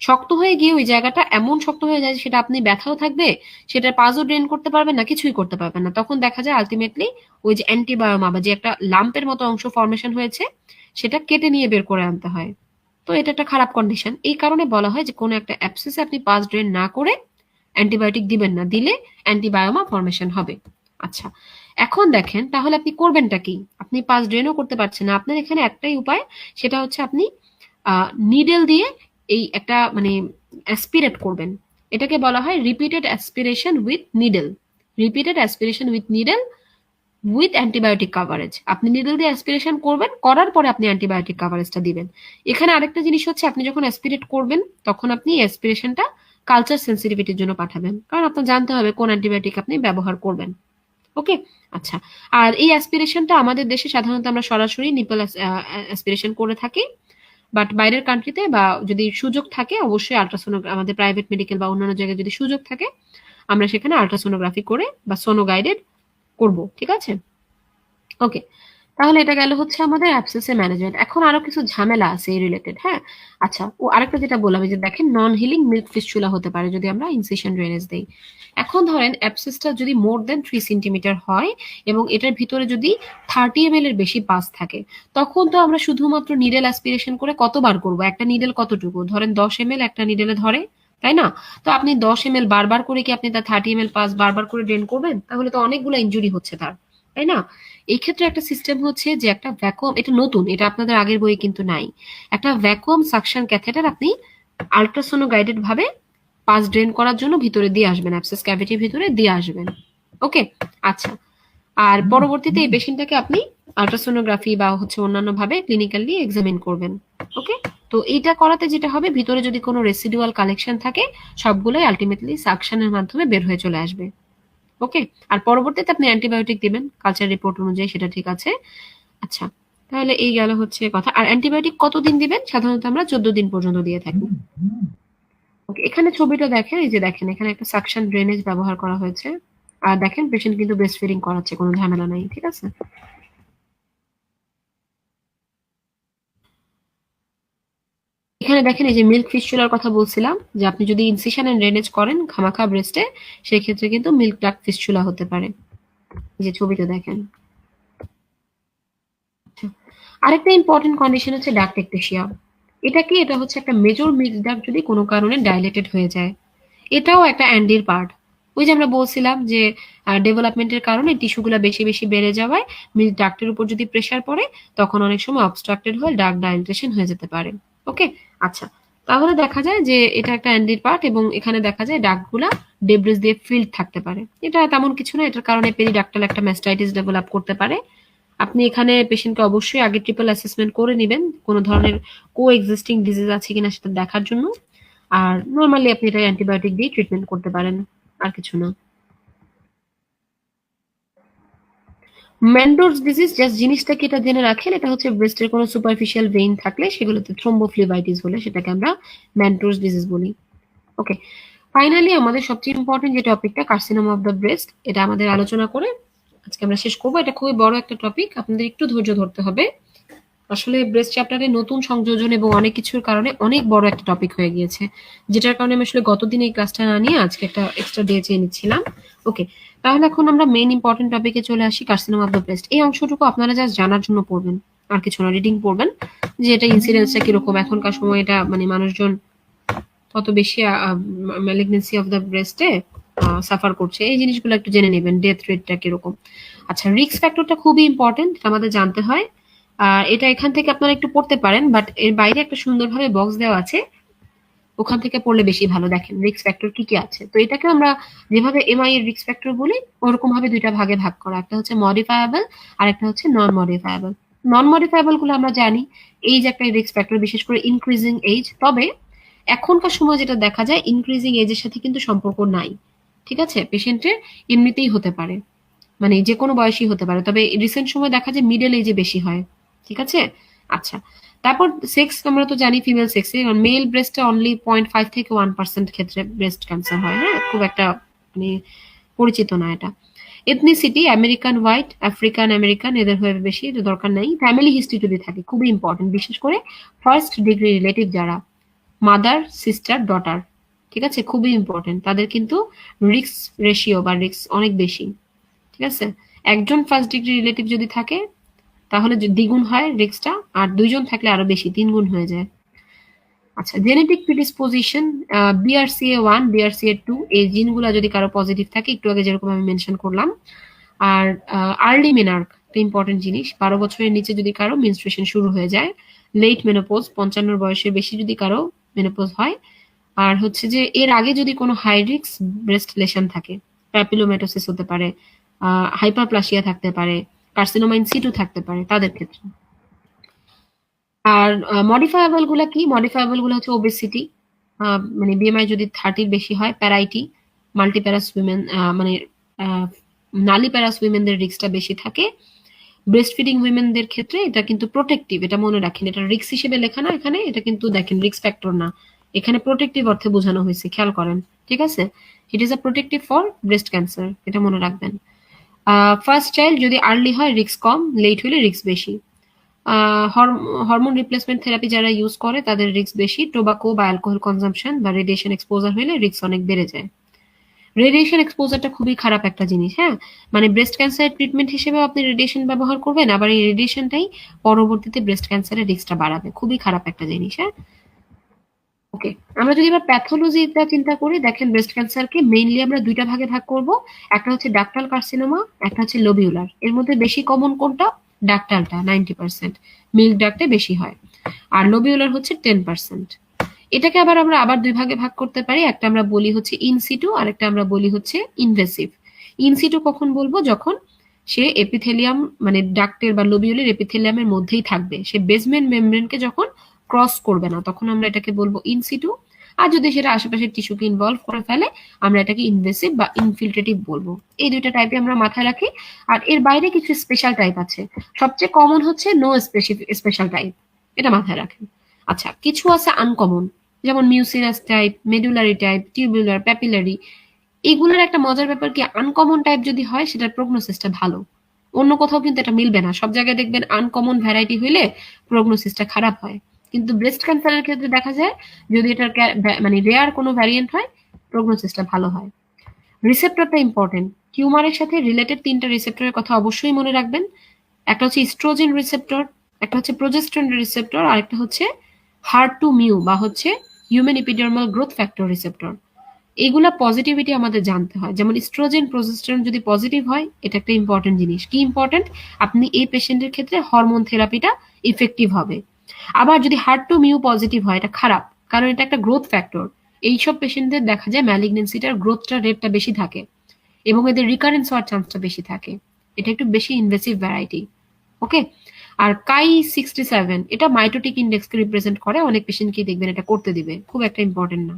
শক্ত হয়ে গিয়ে ওই জায়গাটা এমন শক্ত হয়ে যায় যে সেটা আপনি ব্যথাও থাকবে, সেটার পাজও ড্রেন করতে পারবেন না, কিছুই করতে পারবেন না। তখন দেখা যায় আলটিমেটলি ওই যে অ্যান্টিবায়োমা বা যে একটা লাম্পের মতো অংশ ফর্মেশন হয়েছে, সেটা কেটে নিয়ে বের করে আনতে হয়। তো এটা একটা খারাপ কন্ডিশন। এই কারণে বলা হয় যে কোনো একটা অ্যাবসেসে আপনি পাস ড্রেন না করে অ্যান্টিবায়োটিক দিবেন না, দিলে অ্যান্টিবায়োমা ফর্মেশন হবে। আচ্ছা, এখন দেখেন তাহলে আপনি করবেনটা কি। আপনি পাস ড্রেনও করতে পারছেন না, আপনার এখানে একটাই উপায়, সেটা হচ্ছে আপনি নিডেল দিয়ে এই একটা মানে অ্যাসপিরেট করবেন। এটাকে বলা হয় repeated aspiration with needle. Repeated aspiration with needle with antibiotic coverage. আপনি নিডল দিয়ে অ্যাসপিরেশন করবেন, করার পরে আপনি অ্যান্টিবায়োটিক কাভারেজটা দিবেন। এখানে আরেকটা জিনিস হচ্ছে, আপনি যখন অ্যাসপিরেট করবেন তখন আপনি অ্যাসপিরেশনটা কালচার সেন্সিটিভিটির জন্য পাঠাবেন, কারণ আপনার জানতে হবে কোন অ্যান্টিবায়োটিক আপনি ব্যবহার করবেন। ওকে, আচ্ছা। আর এই অ্যাসপিরেশনটা আমাদের দেশে সাধারণত আমরা সরাসরি নিপল অ্যাসপিরেশন করে থাকি, বাট বাইরের কান্ট্রিতে বা যদি সুযোগ থাকে অবশ্যই আল্ট্রাসোনোগ্রাফি, আমাদের প্রাইভেট মেডিকেল বা অন্যান্য জায়গায় যদি সুযোগ থাকে আমরা সেখানে আল্ট্রাসোনোগ্রাফি করে বা সোনো গাইডেড করব। ঠিক আছে, ওকে। তাহলে এটা গেল হচ্ছে আমাদের অ্যাবসেসের ম্যানেজমেন্ট। এখন আরো কিছু ঝামেলা আছে এই রিলেটেড। হ্যাঁ, আচ্ছা, ও আরেকটা যেটা বললাম যে দেখেন নন হিলিং মিল্ক ফিস্চুলা হতে পারে যদি আমরা ইনসিশন ড্রেনেজ দেই। এখন ধরেন অ্যাবসেসটা যদি মোর দেন 3 সেন্টিমিটার হয় এবং এটার ভিতরে যদি 30 ml এর বেশি পাস থাকে, তখন তো আমরা শুধুমাত্র নিডেল অ্যাসপিরেশন করে কতবার করব, একটা নিডেল কতটুকু, ধরেন 10 ml একটা নিডেলে ধরে, তাই না? তো আপনি 10 ml বারবার করে কি আপনি তার 30 ml পাস বারবার করে ড্রেন করবেন? তাহলে তো অনেকগুলো ইনজুরি হচ্ছে তার, তাই না? এই ক্ষেত্রে একটা সিস্টেম হচ্ছে যে একটা ভ্যাকুয়াম, এটা নতুন, এটা আপনাদের আগের বইয়ে কিন্তু নাই। একটা ভ্যাকুয়াম সাকশন ক্যাথেটার আপনি আল্ট্রাসোনো গাইডেড ভাবে পাস ড্রেন করার জন্য ভিতরে দিয়ে আসবেন, অ্যাবসেস ক্যাভিটির ভিতরে দিয়ে আসবেন। ওকে, আচ্ছা। আর পরবর্তীতে এই পেশেন্টটাকে আপনি আল্ট্রাসোনোগ্রাফি বা হচ্ছে অন্যান্য ভাবে ক্লিনিক্যালি এক্সামিন করবেন। ওকে, তো এইটা করাতে যেটা হবে, ভিতরে যদি কোনো রেসিডুয়াল কালেকশন থাকে সবগুলোই আলটিমেটলি সাকশনের মাধ্যমে বের হয়ে চলে আসবে। ওকে, আর পরবর্তীতে আপনি অ্যান্টিবায়োটিক দিবেন কালচার রিপোর্ট অনুযায়ী, সেটা ঠিক আছে। আচ্ছা, তাহলে এই গেল হচ্ছে কথা। আর অ্যান্টিবায়োটিক কতদিন দিবেন? সাধারণত আমরা 14 দিন পর্যন্ত দিয়ে থাকি। ওকে, এখানে ছবিটা দেখেন, এই যে দেখেন এখানে একটা সাকশন ড্রেনেজ ব্যবহার করা হয়েছে। আর দেখেন পেশেন্ট কিন্তু ব্রেস্ট ফিডিং করাচ্ছে, কোনো ঝামেলা নাই। ঠিক আছে, এখানে দেখেন এই যে মিল্ক ফিস্চুলার কথা বলছিলাম, যে আপনি যদি ইনসিশন এন্ড ড্রেনেজ করেন খামাখা ব্রেস্টে, সেই ক্ষেত্রে কিন্তু মিল্ক ডাক্ট ফিস্চুলা হতে পারে। এই যে ছবিটা দেখেন। আচ্ছা, আরেকটা ইম্পর্টেন্ট কন্ডিশন হচ্ছে ডাক্ট একটেশিয়া। এটা কি? এটা হচ্ছে একটা মেজর মিক্স ডাক্ট যদি কোনো কারণে ডাইলেটেড হয়ে যায়, এটাও একটা অ্যান্ডির পার্ট। ওই যে আমরা বলছিলাম যে ডেভেলপমেন্টের কারণে টিস্যুগুলো বেশি বেশি বেড়ে যাওয়ায় মিল্ক ডাক্টের উপর যদি প্রেসার পড়ে, তখন অনেক সময় অবস্ট্রাক্টেড হয়ে ডাক্ট ডাইলেটেশন হয়ে যেতে পারে। ওকে, আচ্ছা। তাহলে দেখা যায় যে এটা একটা অ্যান্ডির পার্ট এবং এখানে দেখা যায় ডাক্টগুলা ডেব্রিস দিয়ে ফিল্ড থাকতে পারে। এটা তেমন কিছু না, এটার কারণে পেরিডাক্টাল একটা ম্যাস্টাইটিস ডেভেলপ করতে পারে। আপনি এখানে পেশেন্টকে অবশ্যই আগে ট্রিপল অ্যাসেসমেন্ট করে নিবেন, কোনো ধরনের কো এক্সিস্টিং ডিজিজ আছে কিনা সেটা দেখার জন্য। আর নরমালি আপনি এটা অ্যান্টিবায়োটিক দিয়ে ট্রিটমেন্ট করতে পারেন, আর কিছু না। ম্যান্ডোর্স ডিজিজ জাস্ট জিনিসটা কি এটা জেনে রাখেন, এটা হচ্ছে ব্রেস্টের কোনো সুপারফিশিয়াল ভেইন থাকলে সেগুলোতে থ্রোম্বোফ্লিবাইটিস হলে সেটাকে আমরা ম্যান্ডোর্স ডিজিজ বলি। ওকে, ফাইনালি আমাদের সবচেয়ে ইম্পর্টেন্ট যে টপিকটা কার্সিনোমা অফ দ্য ব্রেস্ট, এটা আমাদের আলোচনা করে আজকে আমরা শেষ করবো। এটা খুবই বড় একটা টপিক, আপনাদের একটু ধৈর্য ধরতে হবে। আসলে ব্রেস্ট চ্যাপ্টারে নতুন সংযোজন এবং অনেক কিছুর কারণে অনেক বড় একটা টপিক হয়ে গিয়েছে, যেটার কারণে আমি আসলে গতদিন এই ক্লাসটা না নিয়ে আজকে একটা এক্সট্রা ডে চেয়ে নিচ্ছিলাম। ওকে, তাহলে এখন আমরা মেইন ইম্পর্টেন্ট টপিকে চলে আসি, কার্সিনোমা অফ দ্য ব্রেস্ট। এই অংশটুকু আপনারা জাস্ট জানার জন্য পড়বেন, আর কিছু না, রিডিং পড়বেন যে এটা ইনসিডেন্সটা কিরকম, এখনকার সময় এটা মানে মানুষজন কত বেশি ম্যালিগনেন্সি অফ দ্য ব্রেস্টে সাফার করছে, এই জিনিসগুলো একটু জেনে নেবেন, ডেথ রেটটা কিরকম। আচ্ছা, রিস্ক ফ্যাক্টরটা খুবই ইম্পর্টেন্ট, আমাদের জানতে হয়। আর এটা এখান থেকে আপনারা একটু পড়তে পারেন, বাট এর বাইরে একটা সুন্দরভাবে বক্স দেওয়া আছে, ওখান থেকে পড়লে বেশি ভালো। দেখেন রিস্ক ফ্যাক্টর কি কি আছে। তো এটাকে আমরা যেভাবে এমআই এর রিস্ক ফ্যাক্টর বলি ওরকম ভাবে দুইটা ভাগে ভাগ করা, একটা হচ্ছে মডিফায়াবল আর একটা হচ্ছে নন মডিফায়াবল। নন মডিফায়াবল গুলো আমরা জানি এই যে একটা রিস্ক ফ্যাক্টর, বিশেষ করে ইনক্রিজিং এজ। তবে এখনকার সময় যেটা দেখা যায় ইনক্রিজিং এজের সাথে কিন্তু সম্পর্ক নাই, ঠিক আছে, পেশেন্টের এমনিতেই হতে পারে, মানে যে কোনো বয়সী হতে পারে, তবে রিসেন্ট সময় দেখা যায় মিডল এজে বেশি হয়, ঠিক আছে। আচ্ছা, তারপর সেক্স আমরা তো জানি ফিমেল সেক্সে মেল ব্রেস্টে অনলি 0.5 থেকে 1% ক্ষেত্রে ব্রেস্ট ক্যান্সার হয়, হ্যাঁ, খুব একটা মানে পরিচিত না এটা। Ethnicity American white, African American, এদের হয়ে বেশি, এটা দরকার নাই। ফ্যামিলি হিস্ট্রি যদি থাকে খুবই ইম্পর্টেন্ট, বিশেষ করে ফার্স্ট ডিগ্রি রিলেটিভ যারা, মাদার সিস্টার ডটার, ঠিক আছে, খুবই ইম্পর্টেন্ট, তাদের কিন্তু রিস্ক রেশিও বা রিস্ক অনেক বেশি, ঠিক আছে। একজন ফার্স্ট ডিগ্রি রিলেটিভ যদি থাকে তাহলে দ্বিগুণ হয় রিস্কটা, আর দুইজন থাকলে আরো বেশি, 3 গুণ হয়ে যায়। আচ্ছা, জেনেটিক প্রিডিসপোজিশন, BRCA1 BRCA2 এই জিনগুলো যদি কারো পজিটিভ থাকে, একটু আগে যেরকম আমি মেনশন করলাম। আর আর্লি মেনার্ক একটা ইম্পর্টেন্ট জিনিস, 12 বছরের নিচে যদি কারো মেনস্ট্রুয়েশন শুরু হয়ে যায়। লেট মেনোপোজ, 55 বয়সের বেশি যদি কারো মেনোপোজ হয়। আর হচ্ছে যে এর আগে যদি কোনো হাই রিস্ক ব্রেস্ট লেশন থাকে, প্যাপিলোমেটোসিস হতে পারে, হাইপারপ্লাসিয়া থাকতে পারে, কার্সিনোমা ইন সিটু থাকতে পারে তাদের ক্ষেত্রে। আর মডিফায়াবল গুলা কি? মডিফায়াবল গুলো হচ্ছে ওবেসিটি, মানে বিএমআই যদি 30 বেশি হয়, প্যারাইটি, মাল্টিপ্যারাস উইমেন, মানে নালিপ্যারাস উইমেনদের রিস্কটা বেশি থাকে। ব্রেস্ট ফিডিং উইমেনদের ক্ষেত্রে এটা কিন্তু প্রোটেক্টিভ, এটা মনে রাখেন, এটা রিস্ক হিসেবে লেখা না এখানে, এটা কিন্তু দেখেন রিস্ক ফ্যাক্টর না, এখানে প্রোটেক্টিভ অর্থে বোঝানো হয়েছে, খেয়াল করেন, ঠিক আছে। It is a protective for breast cancer, এটা মনে রাখবেন। ফার্স্ট চাইল্ড যদি আর্লি হয় রিস্ক কম, লেট হলে রিস্ক বেশি। হরমোন রিপ্লেসমেন্ট থেরাপি যারা ইউজ করে তাদের রিস্ক বেশি। টোবাকো বা অ্যালকোহল কনজাম্পশন বা রেডিয়েশন এক্সপোজার হলে রিস্ক অনেক বেড়ে যায়। রেডিয়েশন এক্সপোজারটা খুবই খারাপ একটা জিনিস, হ্যাঁ, মানে ব্রেস্ট ক্যান্সারের ট্রিটমেন্ট হিসেবে আপনি রেডিয়েশন ব্যবহার করবেন, আবার এই রেডিয়েশনটাই পরবর্তীতে ব্রেস্ট ক্যান্সারের রিস্কটা বাড়াবে, খুবই খারাপ একটা জিনিস, হ্যাঁ। ওকে, আমরা যদি এবার প্যাথোলজিটা চিন্তা করি, দেখেন ব্রেস্ট ক্যান্সারকে মেইনলি আমরা দুইটা ভাগে ভাগ করব, একটা হচ্ছে ডাক্টাল কার্সিনোমা, একটা হচ্ছে লোবিউলার। এর মধ্যে বেশি কমন কোনটা? ডাক্টালটা 90%, মিল্ক ডাক্টে বেশি হয়, আর লোবিউলার হচ্ছে 10%। এটাকে আমরা আবার দুই ভাগে ভাগ করতে পারি, একটা আমরা বলি হচ্ছে ইনসিটু আর একটা আমরা বলি হচ্ছে ইনভেসিভ। ইনসিটু কখন বলবো? যখন সে এপিথেলিয়াম মানে ডাক্টের বা লোবিউলের এপিথেলিয়ামের মধ্যেই থাকবে, সে বেসমেন্ট মেমব্রেনকে যখন ক্রস করবে না, তখন আমরা এটাকে বলবো ইনসিটু। আর যদি সেটা আশেপাশের টিস্যুকে ইনভলভ করে ফেলে আমরা এটাকে ইনভেসিভ বা ইনফিল্ট্রেটিভ বলবো। এই দুইটা টাইপে আমরা মাথায় রাখি। আর এর বাইরে কিছু স্পেশাল টাইপ আছে, সবচেয়ে কমন হচ্ছে নো স্পেশাল টাইপ, এটা মাথায় রাখেন। আচ্ছা, কিছু আছে আনকমন, যেমন mucinous type, medullary type, tubular, papillary. এগুলোর একটা মজার ব্যাপার কি, আনকমন টাইপ যদি হয় সেটার প্রগনোসিসটা ভালো, অন্য কোথাও কিন্তু এটা মিলবে না, সব জায়গায় দেখবেন আনকমন ভ্যারাইটি হইলে প্রগনোসিসটা খারাপ হয়। কিন্তু ব্রেস্ট ক্যান্সারের ক্ষেত্রে দেখা যায় যদি এটার মানে রেয়ার কোনো ভ্যারিয়েন্ট হয় প্রগনোসিসটা ভালো হয়। রিসেপ্টরটা ইম্পর্টেন্ট, টিউমারের সাথে রিলেটেড 3টা রিসেপ্টরের কথা অবশ্যই মনে রাখবেন। একটা হচ্ছে ইস্ট্রোজেন রিসেপ্টর, একটা হচ্ছে প্রোজেস্টেরন রিসেপ্টর, আর একটা হচ্ছে HER2/μ বা হচ্ছে human epidermal growth factor receptor. এগুলা পজিটিভিটি আমাদের জানতে হয়, যেমন ইস্ট্রোজেন প্রোজেস্টেরন যদি পজিটিভ হয় এটা একটা ইম্পর্টেন্ট জিনিস। কি ইম্পর্টেন্ট? আপনি এই পেশেন্টের ক্ষেত্রে হরমোন থেরাপিটা ইফেক্টিভ হবে। আবার যদি HER2/μ পজিটিভ হয় এটা খারাপ, কারণ এটা একটা গ্রোথ ফ্যাক্টর। এইসব পেশেন্টদের দেখা যায় ম্যালিগনেন্সিটার গ্রোথটা রেটটা বেশি থাকে এবং এদের রিকারেন্স হওয়ার চান্সটা বেশি থাকে। এটা একটু বেশি ইনভেসিভ ভ্যারাইটি। ওকে, আর Ki-67 এটা মাইটোটিক ইন্ডেক্সকে রিপ্রেজেন্ট করে, অনেক পেশেন্টকেই দেখবেন এটা করতে দিবে, খুব একটা ইম্পর্টেন্ট না।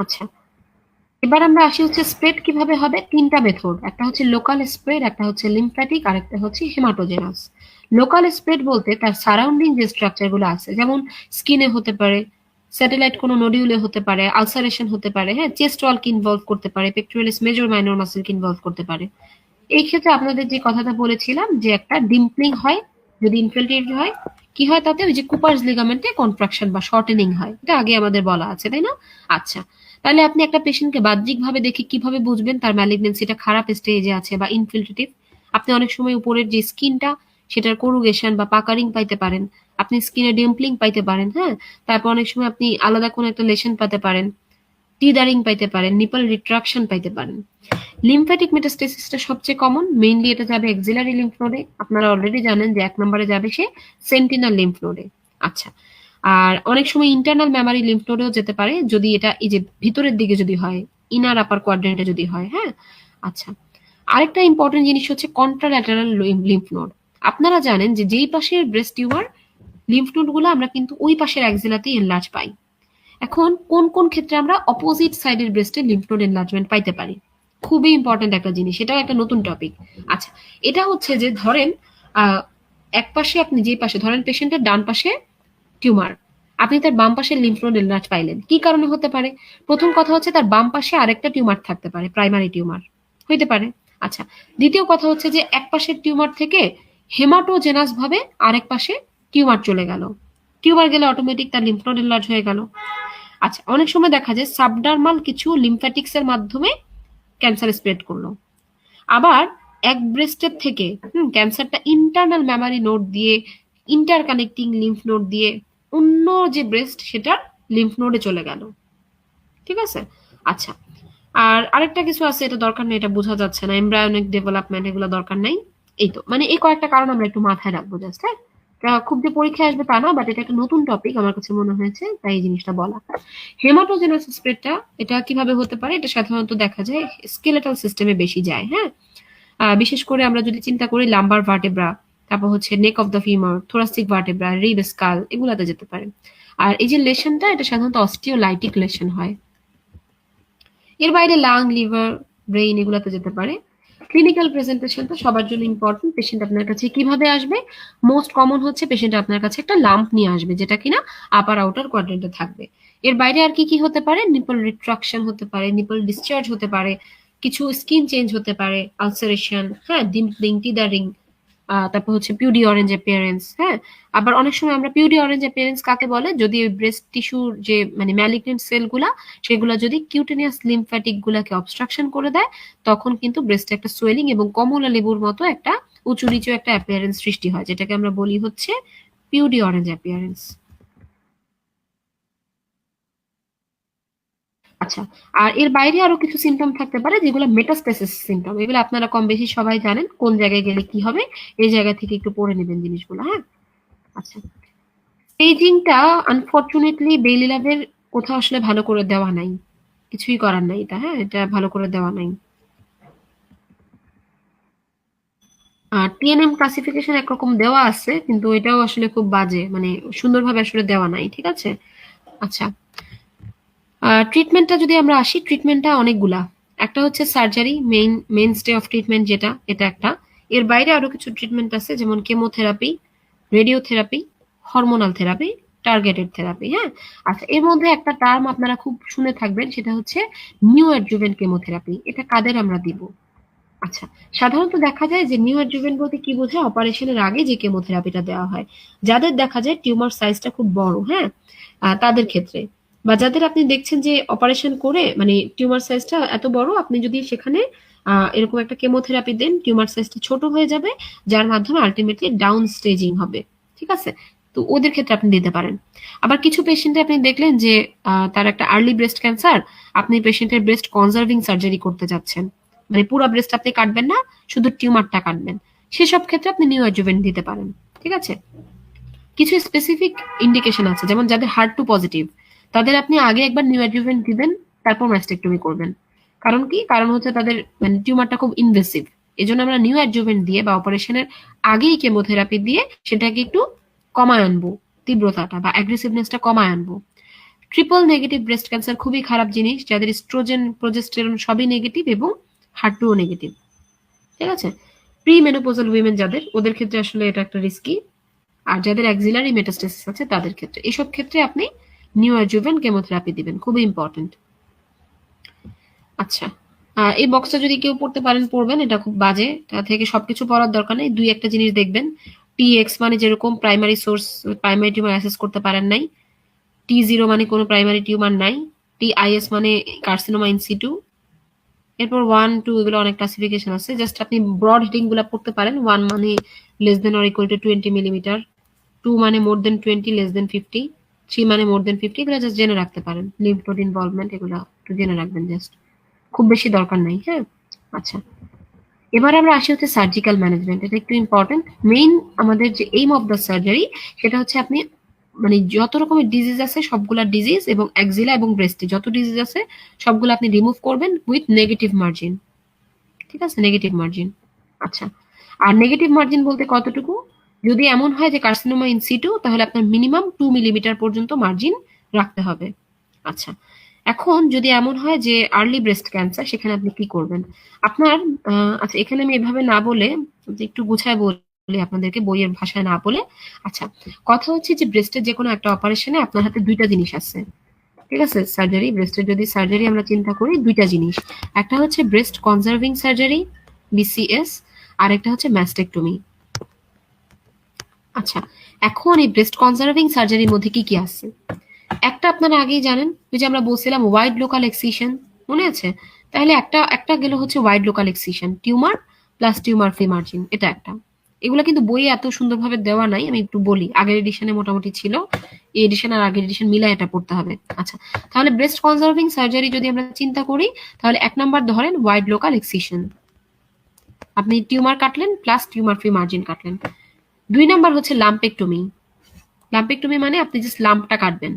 আচ্ছা, এবার আমরা আসি হচ্ছে স্প্রেড কিভাবে হবে। 3টা মেথড, একটা হচ্ছে লোকাল স্প্রেড, একটা হচ্ছে লিম্ফ্যাটিক, আর একটা হচ্ছে হেমাটোজেনাস। লোকাল স্প্রেড বলতে তার সারাউন্ডিং যে স্ট্রাকচার গুলো আছে, যেমন স্কিনে হতে পারে, স্যাটেলাইট কোনো নডিউলে হতে পারে, আলসারেশন হতে পারে, হ্যাঁ, চেস্ট ওয়ালকে ইনভলভ করতে পারে, পেক্টোরালিস মেজর মাইনর মাসেলকে ইনভলভ করতে পারে। এই ক্ষেত্রে আপনাদের যে কথাটা বলেছিলাম যে একটা ডিম্পলিং হয়, যদি ইনফিল্ট্রেটেড হয় কি হয় তাতে, ওই যে কুপার্স লিগামেন্টে কন্ট্রাকশন বা শর্টেনিং হয়, এটা আগে আমাদের বলা আছে, তাই না? আচ্ছা, তাহলে আপনি একটা পেশেন্টকে বাহ্যিক ভাবে দেখে কিভাবে বুঝবেন তার ম্যালিগনেন্সিটা খারাপ স্টেজে আছে বা ইনফিল্ট্রেটিভ? আপনি অনেক সময় উপরের যে স্কিনটা সেটার করুগেশন বা পাকারিং পাইতে পারেন, আপনি স্কিনে ডিম্পলিং পাইতে পারেন, হ্যাঁ, তারপর অনেক সময় আপনি আলাদা কোনো একটা লেশন পেতে পারেন, টিদারিং পাইতে পারেন, নিপল রিট্রাকশন পাইতে পারেন। লিম্ফ্যাটিক মেটাস্টেসিসটা সবচেয়ে কমন, মেইনলি এটা যাবে এক্সিলারি লিম্ফ নোডে। আপনারা অলরেডি জানেন যে 1 নম্বরে যাবে সে সেন্টিনাল লিম্ফ নোডে। আচ্ছা, আর অনেক সময় ইন্টারনাল মেমারি লিম্ফ নোডেও যেতে পারে যদি এটা এই যে ভিতরের দিকে যদি হয়, ইনার আপার কোয়াড্রেন্টে যদি হয়। হ্যাঁ, আচ্ছা, আরেকটা ইম্পর্টেন্ট জিনিস হচ্ছে কন্ট্রাল্যাটারাল লিম্ফ নোড। আপনারা জানেন যে যেই পাশের ব্রেস্ট টিউমার লিম্ফ নোড গুলো আমরা কিন্তু ওই পাশের অ্যাক্সিলাতেই এনলার্জ পাই। এখন কোন কোন ক্ষেত্রে আমরা অপোজিট সাইডের ব্রেস্টে লিম্ফ নোড এনলার্জমেন্ট পাইতে পারি, খুবই ইম্পর্টেন্ট একটা জিনিস, এটাও একটা নতুন টপিক। আচ্ছা, এটা হচ্ছে যে ধরেন এক পাশে আপনি যে পাশে ধরেন পেশেন্টের ডান পাশে টিউমার, আপনি তার বাম পাশে লিম্ফ নোড এনলার্জ পাইলেন, কি কারণে হতে পারে? প্রথম কথা হচ্ছে তার বাম পাশে আরেকটা টিউমার থাকতে পারে, প্রাইমারি টিউমার হইতে পারে। আচ্ছা, দ্বিতীয় কথা হচ্ছে যে এক পাশের টিউমার থেকে হেমাটোজেনাস ভাবে আরেক পাশে টিউমার চলে গেল, টিউমার গেলে অটোমেটিক তার লিম্ফ নোড এনলার্জ হয়ে গেল। আচ্ছা, অনেক সময় দেখা যায় সাবডার্মাল কিছু লিম্ফ্যাটিক্স এর মাধ্যমে ক্যান্সার স্প্রেড করলো। আবার এক ব্রেস্টের থেকে ক্যান্সারটা ইন্টারনাল মেমারি নোড দিয়ে, ইন্টারকানেক্টিং লিম্ফ নোড দিয়ে অন্য যে ব্রেস্ট সেটার লিম্ফ নোডে চলে গেল। ঠিক আছে? আচ্ছা, আর আরেকটা কিছু আছে, এটা দরকার নেই, এটা বোঝা যাচ্ছে না, এমব্রায়োনিক ডেভেলপমেন্ট, এগুলো দরকার নাই। এই তো, মানে এই কয়েকটা কারণ আমরা একটু মাথায় রাখবো জাস্ট। হ্যাঁ, খুব যে পরীক্ষায় আসবে তা না, বাট এটা একটা নতুন টপিক আমার কাছে মনে হয়েছে, তাই এই জিনিসটা বলা। হেমাটোজেনাস স্প্রেডটা এটা কিভাবে হতে পারে? এটা সাধারণত দেখা যায় স্কেলেটাল সিস্টেমে বেশি যায়। হ্যাঁ, বিশেষ করে আমরা যদি চিন্তা করি লাম্বার ভার্টেব্রা, তারপর হচ্ছে neck of the femur, thoracic vertebra, rib skull, এগুলাতে যেতে পারে। আর এই যে লেশনটা, এটা সাধারণত অস্টিওলাইটিক লেশন হয়। এর বাইরে লাং, লিভার, ব্রেইন এগুলাতে যেতে পারে। ক্লিনিক্যাল প্রেজেন্টেশনটা সবার জন্য ইম্পর্টেন্ট। পেশেন্ট আপনার কাছে কিভাবে আসবে? মোস্ট কমন হচ্ছে পেশেন্ট আপনার কাছে একটা লাম্প নিয়ে আসবে, যেটা কিনা আপার আউটার কোয়াড্রেন্টে থাকবে। এর বাইরে আর কি কি হতে পারে? নিপল রিট্রাকশন হতে পারে, নিপল ডিসচার্জ হতে পারে, কিছু স্কিন চেঞ্জ হতে পারে, আলসারেশন, হ্যাঁ, ডিম্পলিং, টিদারিং, তারপর হচ্ছে পিউডি অরেঞ্জ অ্যাপিয়ারেন্স। হ্যাঁ, আবার অনেক সময় আমরা পিউডি অরেঞ্জ অ্যাপিয়ারেন্স কাকে বলে? যদি ব্রেস্ট টিস্যুর যে মানে ম্যালিগনেন্ট সেলগুলা, সেগুলো যদি কিউটেনিয়াস লিম্ফ্যাটিক গুলাকে অবস্ট্রাকশন করে দেয়, তখন কিন্তু ব্রেস্টে একটা সোয়েলিং এবং কমলা লেবুর মতো একটা উঁচু নিচু একটা অ্যাপিয়ারেন্স সৃষ্টি হয়, যেটাকে আমরা বলি হচ্ছে পিউডি অরেঞ্জ অ্যাপিয়ারেন্স। আচ্ছা, আর এর বাইরে আরো কিছু সিমটম থাকতে পারে যেগুলো মেটাস্টেসিস সিমটম, এগুলো আপনারা কম বেশি সবাই জানেন, কোন জায়গায় গেলে কি হবে, এই জায়গা থেকে একটু পড়ে নেবেন জিনিসগুলো। হ্যাঁ, আচ্ছা, স্টেজিংটা আনফরচুনেটলি বেইলি ল্যাবের কোথাও আসলে ভালো করে দেওয়া নাই, কিছুই করার নাই এটা। হ্যাঁ, এটা ভালো করে দেওয়া নাই। আর টিএনএম ক্লাসিফিকেশন একরকম দেওয়া আছে, কিন্তু এটাও আসলে খুব বাজে, মানে সুন্দরভাবে আসলে দেওয়া নাই। ঠিক আছে? আচ্ছা, ট্রিটমেন্টটা যদি আমরা আসি, ট্রিটমেন্টটা অনেকগুলা। একটা হচ্ছে surgery, main stay of treatment যেটা, এটা একটা। এর বাইরে আরো কিছু ট্রিটমেন্ট আছে, যেমন chemotherapy, radiotherapy, hormonal therapy, targeted therapy. হ্যাঁ, আচ্ছা, এর মধ্যে একটা টার্ম আপনারা খুব শুনে থাকবেন, সেটা হচ্ছে নিউ অ্যাডজুভেন্ট কেমোথেরাপি। এটা কাদের আমরা দিব? আচ্ছা, সাধারণত দেখা যায় যে নিউ অ্যাডজুভেন্ট বলতে কি বোঝায়? অপারেশনের আগে যে কেমোথেরাপিটা দেওয়া হয়, যাদের দেখা যায় টিউমার সাইজটা খুব বড়, হ্যাঁ, তাদের ক্ষেত্রে, বা যাদের আপনি দেখছেন যে অপারেশন করে মানে টিউমার সাইজটা এত বড়, আপনি যদি সেখানে এরকম একটা কেমোথেরাপি দেন, টিউমার সাইজটা ছোট হয়ে যাবে, যার মাধ্যমে আলটিমেটলি ডাউন স্টেজিং হবে। ঠিক আছে? তো ওদের ক্ষেত্রে আপনি দিতে পারেন। আবার কিছু পেশেন্টে আপনি দেখলেন যে তার একটা আর্লি ব্রেস্ট ক্যান্সার, আপনি পেশেন্টের ব্রেস্ট কনজার্ভিং সার্জারি করতে যাচ্ছেন, মানে পুরো ব্রেস্ট আপনি কাটবেন না, শুধু টিউমারটা কাটবেন, সেসব ক্ষেত্রে আপনি নিউ অ্যাডজুভেন্ট দিতে পারেন। ঠিক আছে? কিছু স্পেসিফিক ইন্ডিকেশন আছে, যেমন যাদের হার্ট টু পজিটিভ, তাদের আপনি আগে একবার নিউ অ্যাডজুভেন্ট দিবেন, তারপর ম্যাস্টেক্টমি করবেন। কারণ কি? কারণ হচ্ছে তাদের মানে টিউমারটা খুব ইনভেসিভ, এই জন্য আমরা নিউ অ্যাডজুভেন্ট দিয়ে বা অপারেশনের আগেই কেমোথেরাপি দিয়ে সেটাকে একটু কমায় আনবো, তীব্রতাটা বা অ্যাগ্রেসিভনেসটা কমায় আনবো। ট্রিপল নেগেটিভ ব্রেস্ট ক্যান্সার খুবই খারাপ জিনিস, যাদের স্ট্রোজেন, প্রোজেস্টেরন সবই নেগেটিভ এবং হার্টও নেগেটিভ। ঠিক আছে? প্রি মেনোপোজাল উইমেন যাদের, ওদের ক্ষেত্রে আসলে এটা একটা রিস্কি। আর যাদের অ্যাক্সিলারি মেটাস্টেসিস আছে তাদের ক্ষেত্রে, এসব ক্ষেত্রে আপনি নিউ অ্যাডজুভেন্ট কেমোথেরাপি দিবেন, খুবই ইম্পর্টেন্ট। আচ্ছা, এই বক্সটা যদি কেউ পড়তে পারেন পড়বেন, এটা খুব বাজে, তা থেকে সবকিছু পড়ার দরকার নেই, দুই একটা জিনিস দেখবেন। টি এক্স মানে যেরকম primary source, primary tumour assess করতে পারেন নাই। টি0 মানে কোনো প্রাইমারি টিউমার নাই। টি আইএস মানে কার্সিনোমা ইন সিটু। এরপর 1, 2 এগুলো অনেক ক্লাসিফিকেশন আছে, জাস্ট আপনি ব্রড হেডিং গুলা পড়তে পারেন। 1 মানে less than or equal to 20 millimetre, 2 মানে মোর দেন 20, লেস দেন 50, 3 মানে মোর দেন 50, এগুলো জাস্ট জেনে রাখতে পারেন। লিম্ফ নোড ইনভলভমেন্ট এগুলো একটু জেনে রাখবেন জাস্ট, খুব বেশি দরকার নাই। হ্যাঁ, আচ্ছা, এবার আমরা আসি হচ্ছে সার্জিক্যাল ম্যানেজমেন্ট। এটা একটু ইম্পর্টেন্ট। মেইন আমাদের যে এইম অফ দ্য সার্জারি সেটা হচ্ছে আপনি মানে যত রকমের ডিজিজ আছে সবগুলা ডিজিজ এবং অ্যাক্সিলা এবং ব্রেস্টে যত ডিজিজ আছে সবগুলো আপনি রিমুভ করবেন উইথ নেগেটিভ মার্জিন। ঠিক আছে, নেগেটিভ মার্জিন। আচ্ছা, আর নেগেটিভ মার্জিন বলতে কতটুকু? যদি এমন হয় যে কার্সিনোমা ইন সিটু, তাহলে আপনার মিনিমাম 2 মিলিমিটার পর্যন্ত মার্জিন রাখতে হবে। আচ্ছা, এখন যদি এমন হয় যে আর্লি ব্রেস্ট ক্যান্সার, সেখানে আপনি কি করবেন? আপনার আচ্ছা, এখানে আমি এভাবে না বলে একটু গুছায় বলি আপনাদেরকে, বইয়ের ভাষায় না বলে। আচ্ছা, কথা হচ্ছে যে ব্রেস্টের যে কোনো একটা অপারেশনে আপনার হাতে দুইটা জিনিস আছে। ঠিক আছে, সার্জারি, ব্রেস্টের যদি সার্জারি আমরা চিন্তা করি, দুইটা জিনিস। একটা হচ্ছে ব্রেস্ট কনজার্ভিং সার্জারি, বিসিএস, আর একটা হচ্ছে ম্যাস্টেকটমি। আচ্ছা, এখন এই ব্রেস্ট কনজার্ভিং সার্জারির মধ্যে কি কি আছে? একটা আপনারা আগেই জানেন, ওই যে আমরা বলছিলাম ওয়াইড লোকাল এক্সিশন, মনে আছে? তাহলে একটা একটা গেল হচ্ছে wide local excision, tumour plus tumour free margin, এটা একটা। এগুলো কিন্তু বইয়ে এত সুন্দরভাবে দেওয়া নাই, আমি একটু বলি। আগের এডিশনে মোটামুটি ছিল, এই এডিশন আর আগের এডিশন মিলায় এটা পড়তে হবে। আচ্ছা, তাহলে ব্রেস্ট কনজার্ভিং সার্জারি যদি আমরা চিন্তা করি, তাহলে 1 নাম্বার ধরেন ওয়াইড লোকাল এক্সিশন, আপনি টিউমার কাটলেন প্লাস টিউমার ফ্রি মার্জিন কাটলেন। 2 নাম্বার হচ্ছে লাম্পেক্টমি। লাম্পেক্টমি মানে আপনি জাস্ট লাম্পটা কাটবেন।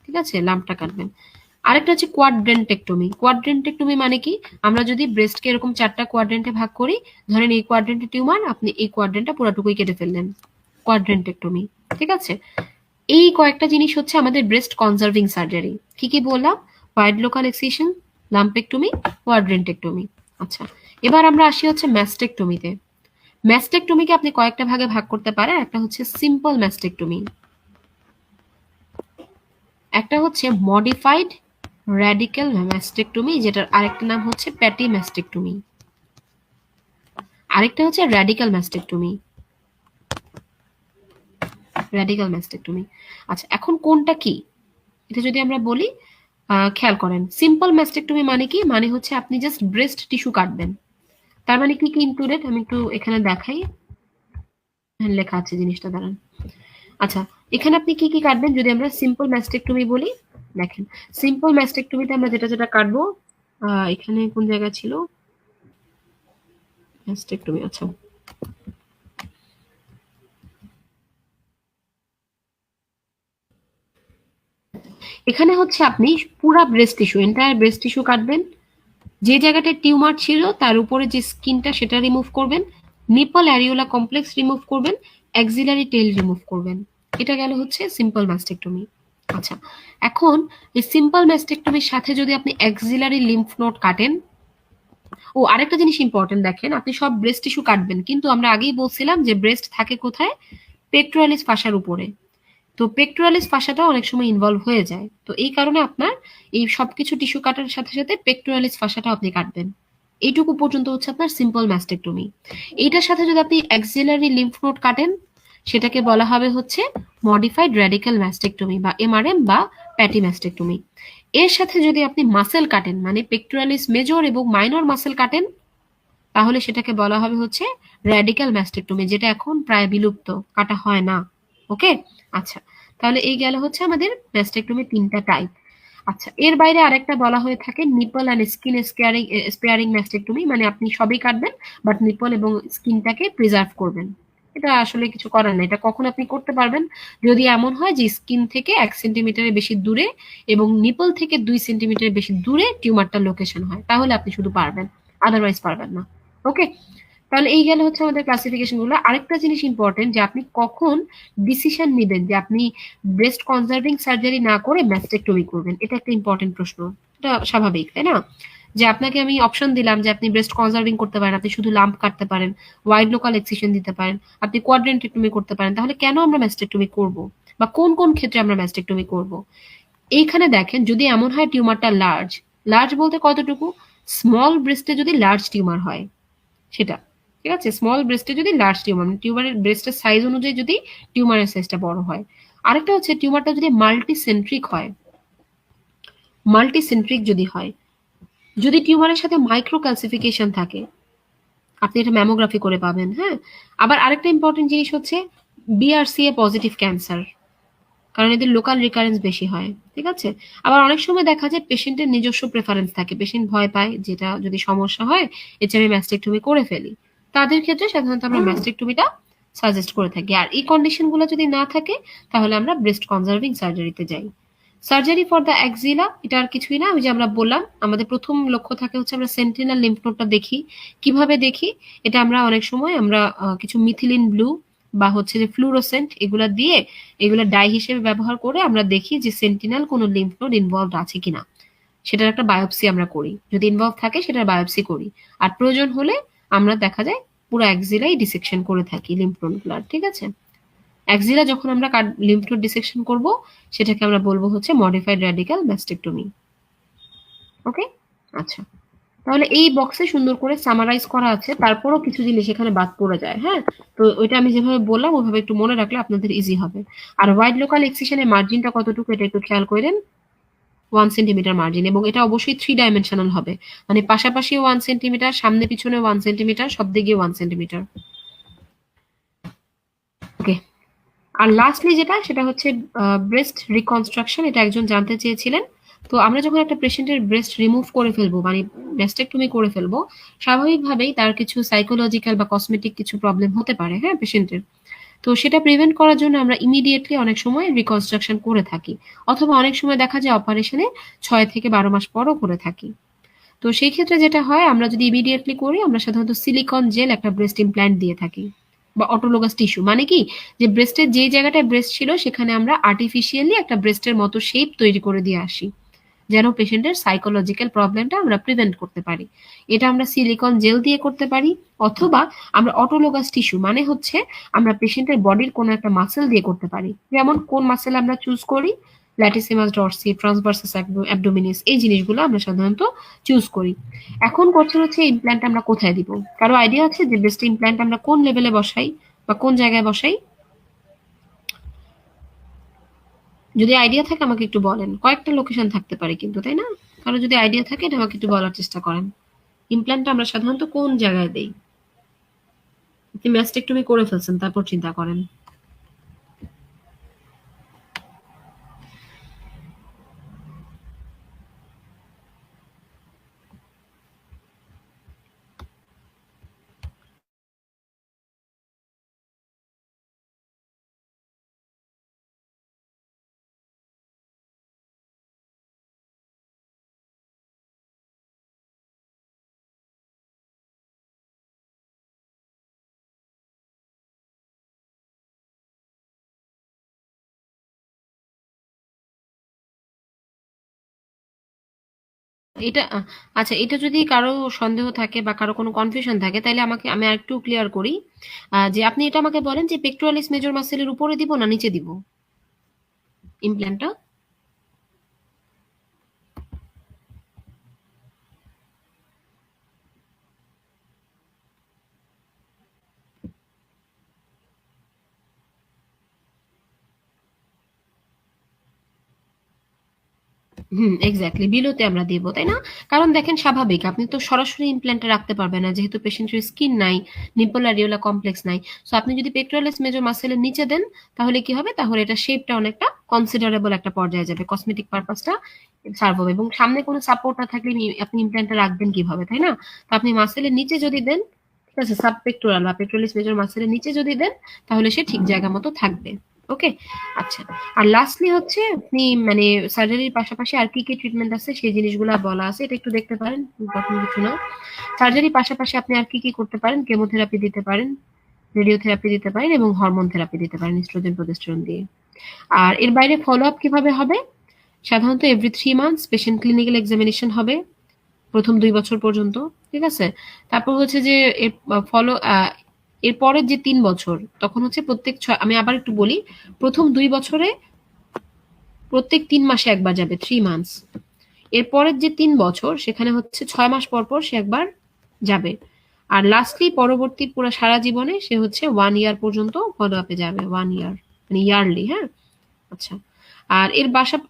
ঠিক আছে, লাম্পটা কাটবেন। আরেকটা হচ্ছে কোয়াড্রেন্টেক্টমি। কোয়াড্রেন্টেক্টমি মানে কি? আমরা যদি ব্রেস্টকে এরকম 4টা কোয়াড্রেন্টে ভাগ করি, ধরেন এই কোয়াড্রেন্টে টিউমার, আপনি এই কোয়াড্রেন্টটা পুরোটুকুই কেটে ফেললেন, কোয়াড্রেন্টেক্টমি। ঠিক আছে, এই কয়েকটা জিনিস হচ্ছে আমাদের ব্রেস্ট কনজার্ভিং সার্জারি। কি কি বললাম? Wide local excision, lumpectomy, quadrantectomy. আচ্ছা, এবার আমরা আসি হচ্ছে ম্যাস্টেকটমিতে। ম্যাস্টেকটমিকে আপনি কয়েকটা ভাগে ভাগ করতে পারেন। একটা হচ্ছে সিম্পল ম্যাস্টেকটমি, একটা হচ্ছে মডিফাইড র্যাডিক্যাল ম্যাস্টেকটমি, যেটার আরেকটা নাম হচ্ছে প্যাটি ম্যাস্টেকটমি, আরেকটা হচ্ছে র্যাডিক্যাল ম্যাস্টেকটমি। Radical mastectomy. আচ্ছা, এখন কোনটা কি এটা যদি আমরা বলি, খেয়াল করেন। সিম্পল ম্যাস্টেকটমি মানে কি? মানে হচ্ছে আপনি জাস্ট ব্রেস্ট টিস্যু কাটবেন। তার মানে কি কি ইনক্লুডেড আমি একটু এখানে দেখাই, লেখা আছে জিনিসটা, দাঁড়ান। আচ্ছা, এখানে আপনি কি কি কাটবেন যদি আমরা সিম্পল ম্যাস্টেকটমি বলি? দেখেন, সিম্পল ম্যাস্টেকটমিতে আমরা যেটা যেটা কাটবো, এখানে কোন জায়গা ছিল ম্যাস্টেকটমি? আচ্ছা, এখানে হচ্ছে আপনি পুরা breast tissue, entire breast tissue কাটবেন। যে জায়গাটায় টিউমার ছিল তার উপরে যে স্কিনটা সেটা রিমুভ করবেন, নিপল অ্যারিওলা কমপ্লেক্স রিমুভ করবেন, অ্যাক্সিলারি টেল রিমুভ করবেন। এটা গেল হচ্ছে সিম্পল ম্যাস্টেকটমি। আচ্ছা, এখন এই সিম্পল ম্যাস্টেকটমির সাথে যদি আপনি অ্যাক্সিলারি লিম্ফ নোড কাটেন, ও আরেকটা জিনিস ইম্পর্টেন্ট, দেখেন আপনি সব ব্রেস্ট টিস্যু কাটবেন, কিন্তু আমরা আগেই বলছিলাম যে ব্রেস্ট থাকে কোথায়? পেক্টোরালিস ফাসার উপরে। তো পেক্টোরালিস ফাসাটা অনেক সময় ইনভলভ হয়ে যায়, তো এই কারণে আপনার এই সবকিছু টিস্যু কাটার সাথে সাথে পেক্টোরালিস ফাসাটা আপনি কাটবেন। এইটুকু পর্যন্ত হচ্ছে আপনার সিম্পল ম্যাস্টেকটমি। এইটার সাথে যদি আপনি অ্যাক্সিলারি লিম্ফ নোড কাটেন, সেটাকে বলা হবে হচ্ছে মডিফাইড র্যাডিক্যাল ম্যাস্টেকটমি বা এমআরএম বা প্যাটি ম্যাস্টেকটমি। এর সাথে যদি আপনি মাসেল কাটেন, মানে পেক্টোরালিস মেজর এবং মাইনর মাসেল কাটেন, তাহলে সেটাকে বলা হবে হচ্ছে র্যাডিক্যাল ম্যাস্টেকটমি, যেটা এখন প্রায় বিলুপ্ত, কাটা হয় না। ওকে, আচ্ছা, তাহলে এই গেল হচ্ছে আমাদের ম্যাস্টেকটমি 3টা টাইপ। আচ্ছা, এর বাইরে আরেকটা বলা হয়ে থাকে nipple and skin sparing mastectomy, মানে আপনি সবই কাটবেন বাট নিপল এবং স্কিনটাকে প্রিজার্ভ করবেন। এটা আসলে কিছু করার নেই, এটা কখন আপনি করতে পারবেন? যদি এমন হয় যে স্কিন থেকে 1 সেন্টিমিটারের বেশি দূরে এবং নিপল থেকে 2 সেন্টিমিটারের বেশি দূরে টিউমারটার লোকেশন হয়, তাহলে আপনি শুধু পারবেন, আদারওয়াইজ পারবেন না। ওকে, তাহলে এই গেল হচ্ছে আমাদের ক্লাসিফিকেশন গুলো। আরেকটা জিনিস ইম্পর্টেন্ট, যে আপনি কখন ডিসিশন নেবেন যে আপনি ব্রেস্ট কনজার্ভিং সার্জারি না করে ম্যাস্টেকটমি করবেন, এটা একটা ইম্পর্টেন্ট প্রশ্ন। এটা স্বাভাবিক, তাই না? যে আপনাকে আমি অপশন দিলাম যে আপনি ব্রেস্ট কনজার্ভিং করতে পারেন, আপনি শুধু লাম্প কাটতে পারেন, ওয়াইড লোকাল এক্সিশন দিতে পারেন, আপনি কোয়াড্রেন্টেক্টমি করতে পারেন, তাহলে কেন আমরা ম্যাস্টেকটমি করব, বা কোন কোন ক্ষেত্রে আমরা ম্যাস্টেকটমি করব? এইখানে দেখেন, যদি এমন হয় টিউমারটা লার্জ, লার্জ বলতে কতটুকু? স্মল ব্রেস্টে যদি লার্জ টিউমার হয় সেটা, ঠিক আছে, স্মল ব্রেস্টে যদি লার্জ টিউমার, মানে টিউমারের ব্রেস্টের সাইজ অনুযায়ী যদি টিউমারের সাইজটা বড় হয়। আরেকটা হচ্ছে টিউমারটা যদি মাল্টিসেন্ট্রিক হয়, মাল্টিসেন্ট্রিক যদি হয়, যদি টিউমারের সাথে মাইক্রো ক্যালসিফিকেশন থাকে, আপনি এটা ম্যামোগ্রাফি করে পাবেন। হ্যাঁ, আবার আরেকটা ইম্পর্টেন্ট জিনিস হচ্ছে বিআরসিএ পজিটিভ ক্যান্সার, কারণ এদের লোকাল রিকারেন্স বেশি হয়, ঠিক আছে। আবার অনেক সময় দেখা যায় পেশেন্টের নিজস্ব প্রেফারেন্স থাকে, পেশেন্ট ভয় পায় যেটা যদি সমস্যা হয় এর চেয়ে আমি ম্যাস্টেকটমি করে ফেলি, তাদের ক্ষেত্রে সাধারণত আমরা ম্যাস্টেকটমিটা সাজেস্ট করে থাকি। আর এই কন্ডিশনগুলো যদি না থাকে তাহলে আমরা ব্রেস্ট কনজার্ভিং সার্জারিতে যাই। সার্জারি ফর দ্য অ্যাক্সিলা এটা আর কিছুই না, আমি যে আমরা বললাম আমাদের প্রথম লক্ষ্য থাকে হচ্ছে আমরা সেন্টিনাল লিম্ফ নোডটা দেখি। কিভাবে দেখি? এটা আমরা অনেক সময় আমরা কিছু মিথিলিন ব্লু বা হচ্ছে যে ফ্লুরোসেন্ট এগুলা দিয়ে, এগুলা ডাই হিসেবে ব্যবহার করে আমরা দেখি যে সেন্টিনাল কোনো লিম্ফ নোড ইনভলভড আছে কিনা। সেটার একটা বায়োপসি আমরা করি, যদি ইনভলভ থাকে সেটার বায়োপসি করি। আর প্রয়োজন হলে আমরা দেখা যায় পুরো অ্যাক্সিলাই ডিসেকশন করে থাকি লিম্ফ নোডগুলার, ঠিক আছে। অ্যাক্সিলা যখন আমরা লিম্ফ নোড ডিসেকশন করব সেটাকে আমরা বলবো হচ্ছে মডিফাইড র্যাডিক্যাল ম্যাস্টেকটমি। ওকে, আচ্ছা। তাহলে এই বক্সে সুন্দর করে সামারাইজ করা আছে, তারপরও কিছু জিনিস এখানে বাদ পড়ে যায়। হ্যাঁ, তো ওইটা আমি যেভাবে বললাম ওইভাবে একটু মনে রাখলে আপনাদের ইজি হবে। আর ওয়াইড লোকাল এক্সিশনের মার্জিনটা কতটুকু এটা একটু খেয়াল করেন, 1 সেন্টিমিটার মার্জিন, এবং এটা অবশ্যই 3 ডাইমেনশনাল হবে, মানে পাশাপাশি 1 সেন্টিমিটার, সামনে পিছনে 1 সেন্টিমিটার, সব দিকে 1 সেন্টিমিটার। ওকে, আর লাস্টলি যেটা সেটা হচ্ছে ব্রেস্ট রিকনস্ট্রাকশন, এটা একজন জানতে চেয়েছিলেন। তো আমরা যখন একটা পেশেন্টের ব্রেস্ট রিমুভ করে ফেলবো, মানে ম্যাস্টেকটমি করে ফেলবো, স্বাভাবিকভাবেই তার কিছু সাইকোলজিক্যাল বা কসমেটিক কিছু প্রবলেম হতে পারে, হ্যাঁ, পেশেন্টের। তো সেটা প্রিভেন্ট করার জন্য আমরা ইমিডিয়েটলি অনেক সময় রিকনস্ট্রাকশন করে থাকি, অথবা অনেক সময় দেখা যায় অপারেশনে 6 থেকে 12 মাস পরও করে থাকি। তো সেই ক্ষেত্রে যেটা হয়, আমরা যদি ইমিডিয়েটলি করি আমরা সাধারণত সিলিকন জেল একটা ব্রেস্ট ইমপ্ল্যান্ট দিয়ে থাকি, বা অটোলোগাস টিস্যু, মানে কি যে ব্রেস্টের যে জায়গাটায় ব্রেস্ট ছিল সেখানে আমরা আর্টিফিশিয়ালি একটা ব্রেস্টের মতো শেপ তৈরি করে দিয়ে আসি, যেন পেশেন্টের সাইকোলজিক্যাল প্রবলেমটা আমরা প্রিভেন্ট করতে পারি। এটা আমরা সিলিকন জেল দিয়ে করতে পারি, অথবা আমরা অটোলোগাস টিস্যু, মানে হচ্ছে আমরা পেশেন্টের বডির কোনো একটা মাসেল দিয়ে করতে পারি। যেমন কোন মাসেল আমরা চুজ করি, ল্যাটিসিমাস ডরসি, ট্রান্সভার্সাস অ্যাবডোমিনিস, এই জিনিসগুলো আমরা সাধারণত চুজ করি। এখন কোশ্চেন হচ্ছে ইমপ্ল্যান্ট আমরা কোথায় দিব? কারো আইডিয়া আছে যে ব্রেস্ট ইমপ্ল্যান্ট আমরা কোন লেভেলে বসাই বা কোন জায়গায় বসাই? যদি আইডিয়া থাকে আমাকে একটু বলেন, কয়েকটা লোকেশন থাকতে পারে কিন্তু, তাই না? কারো যদি আইডিয়া থাকে এটা আমাকে একটু বলার চেষ্টা করেন। ইমপ্ল্যান্টটা আমরা সাধারণত কোন জায়গায় দেই? আপনি ম্যাস্টেকটমি করে ফেলছেন তারপর চিন্তা করেন। এটা আচ্ছা, এটা যদি কারো সন্দেহ থাকে বা কারো কোনো কনফিউশন থাকে তাহলে আমি আরেকটু ক্লিয়ার করি। যে আপনি এটা আমাকে বলেন যে পেক্টোরালিস মেজর মাসেলের উপরে দিব না নিচে দিব ইমপ্ল্যান্টটা? হুম, এক্স্যাক্টলি বিলোতে আমরা দিব, তাই না? কারণ দেখেন স্বাভাবিক, আপনি তো সরাসরি ইমপ্ল্যান্টটা রাখতে পারবেন না যেহেতু পেশেন্টের স্কিন নাই, নিপল আরিওলা কমপ্লেক্স নাই। সো আপনি যদি পেক্টোরালিস মেজর মাসেলের নিচে দেন তাহলে কি হবে, তাহলে এটা শেপটা অনেকটা কনসিডারেবল একটা পর্যায়ে যাবে, কসমেটিক পারপাসটা সার্ভ হবে। এবং সামনে কোনো সাপোর্ট না থাকলে আপনি ইমপ্ল্যান্টটা রাখবেন কিভাবে, তাই না? তো আপনি মাসেলের নিচে যদি দেন, ঠিক আছে, সাব পেক্টোরাল বা পেক্টোরালিস মেজর মাসেলের নিচে যদি দেন তাহলে সে ঠিক জায়গা মতো থাকবে। ওকে, আচ্ছা। আর লাস্টলি হচ্ছে আপনি মানে সার্জারির পাশাপাশি আর কি কি ট্রিটমেন্ট আছে সেই জিনিসগুলো বলা আছে, এটা একটু দেখতে পারেন, ইম্পর্টেন্ট কিছু না। সার্জারির পাশাপাশি আপনি আর কি কি করতে পারেন? কেমোথেরাপি দিতে পারেন, রেডিওথেরাপি দিতে পারেন, এবং হরমোন থেরাপি দিতে পারেন ইস্ট্রোজেন প্রোজেস্টেরন দিয়ে। আর এর বাইরে ফলো আপ কিভাবে হবে? সাধারণত every 3 months patient clinical examination হবে প্রথম 2 বছর পর্যন্ত, ঠিক আছে। তারপর হচ্ছে যে এর ফলো এর পরের যে 3 বছর তখন হচ্ছে প্রত্যেক আমি আবার একটু বলি, প্রথম 2 বছরে প্রত্যেক 3 মাসে একবার যাবে, 3 মান্থস। এর পরের যে 3 বছর সেখানে হচ্ছে 6 মাস পর পর সে একবার যাবে। আর লাস্টলি পরবর্তী পুরো সারা জীবনে সে হচ্ছে 1 ইয়ার পর্যন্ত ফলো আপে যাবে, 1 ইয়ার মানে ইয়ারলি। হ্যাঁ, আচ্ছা। আর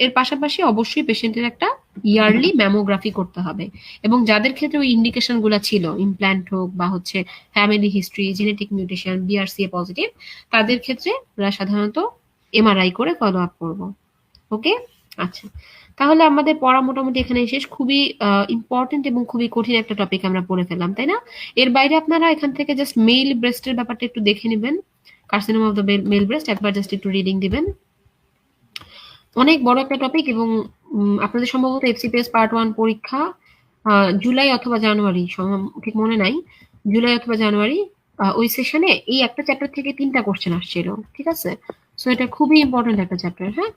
এর পাশাপাশি অবশ্যই পেশেন্টের একটা ইয়ারলি ম্যামোগ্রাফি করতে হবে। এবং যাদের ক্ষেত্রে ওই ইন্ডিকেশন গুলা ছিল, ইমপ্ল্যান্ট হোক বা হচ্ছে family history, genetic mutation, BRCA positive, তাদের ক্ষেত্রে সাধারণত এমআরআই করে ফলো আপ করব। ওকে? আচ্ছা। তাহলে আমাদের পড়া মোটামুটি এখানে শেষ। খুবই ইম্পর্টেন্ট এবং খুবই কঠিন একটা টপিক আমরা পড়ে ফেললাম, তাই না? এর বাইরে আপনারা এখান থেকে জাস্ট মেল ব্রেস্টের ব্যাপারটা একটু দেখে নেবেন। Carcinoma of the male breast একবার জাস্ট একটু রিডিং দিবেন। অনেক বড় একটা টপিক এবং আপনাদের সম্ভবত এফসিপিএস পার্ট 1 পরীক্ষা জুলাই অথবা জানুয়ারি, ঠিক মনে নাই। জুলাই অথবা জানুয়ারি ওই সেশনে এই একটা চ্যাপ্টার থেকে 3টা কোশ্চেন আসছিল। ঠিক আছে? সো এটা খুবই ইম্পর্টেন্ট একটা চ্যাপ্টার, হ্যাঁ?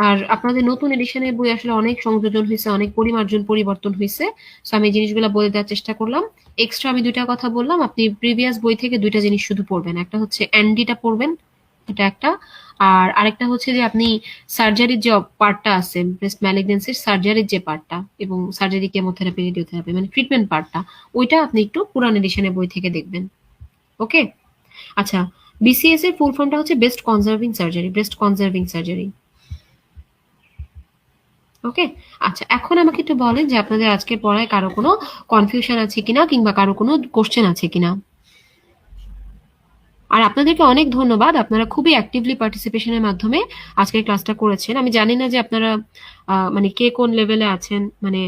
আর আপনাদের নতুন এডিশনের বই আসলে অনেক সংযোজন হয়েছে, অনেক পরিমার্জন পরিবর্তন হয়েছে। সো আমি এই জিনিসগুলো বলে দেওয়ার চেষ্টা করলাম। এক্সট্রা আমি 2টা কথা বললাম, আপনি প্রিভিয়াস বই থেকে 2টা জিনিস শুধু পড়বেন। একটা হচ্ছে অ্যান্ডিটা পড়বেন, এটা একটা। আর আরেকটা হচ্ছে যে আপনি সার্জারির যে পার্টটা আছে, ব্রেস্ট ম্যালিগনেন্সির সার্জারির যে পার্টটা এবং সার্জারি, কেমোথেরাপি, রেডিওথেরাপি, মানে ট্রিটমেন্ট পার্টটা, ওইটা আপনি একটু পুরান এডিশনের বই থেকে দেখবেন। ওকে? আচ্ছা, বিসিএস এর ফুল ফর্মটা হচ্ছে breast conserving surgery, breast conserving surgery. Okay? আচ্ছা, এখন আমাকে একটু বলেন যে আপনাদের আজকের পড়ায় কারো কোনো কনফিউশন আছে কিনা, কিংবা কারো কোনো কোশ্চেন আছে কিনা। আর আপনাদেরকে অনেক ধন্যবাদ, আপনারা খুবই অ্যাক্টিভলি পার্টিসিপেশনের মাধ্যমে আজকের ক্লাসটা করেছেন। আমি জানি না যে আপনারা মানে কে কোন লেভেলে আছেন, মানে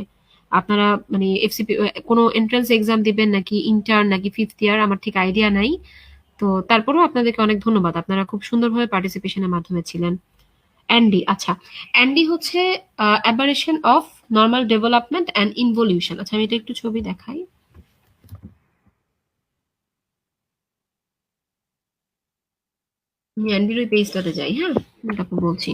আপনারা মানে এফসিপি কোনো এন্ট্রান্স এক্সাম দিবেন নাকি ইন্টার্ন নাকি ফিফথ ইয়ার, আমার ঠিক আইডিয়া নাই। তো তারপরেও আপনাদেরকে অনেক ধন্যবাদ, আপনারা খুব সুন্দরভাবে পার্টিসিপেশনের মাধ্যমে ছিলেন। অ্যান্ডি, আচ্ছা, অ্যান্ডি হচ্ছে aberration of normal development and involution. আচ্ছা, আমি এটা একটু ছবি দেখাই। আমি অ্যান্ডির ওই পেজটাতে যাই, হ্যাঁ, আমি তারপর বলছি।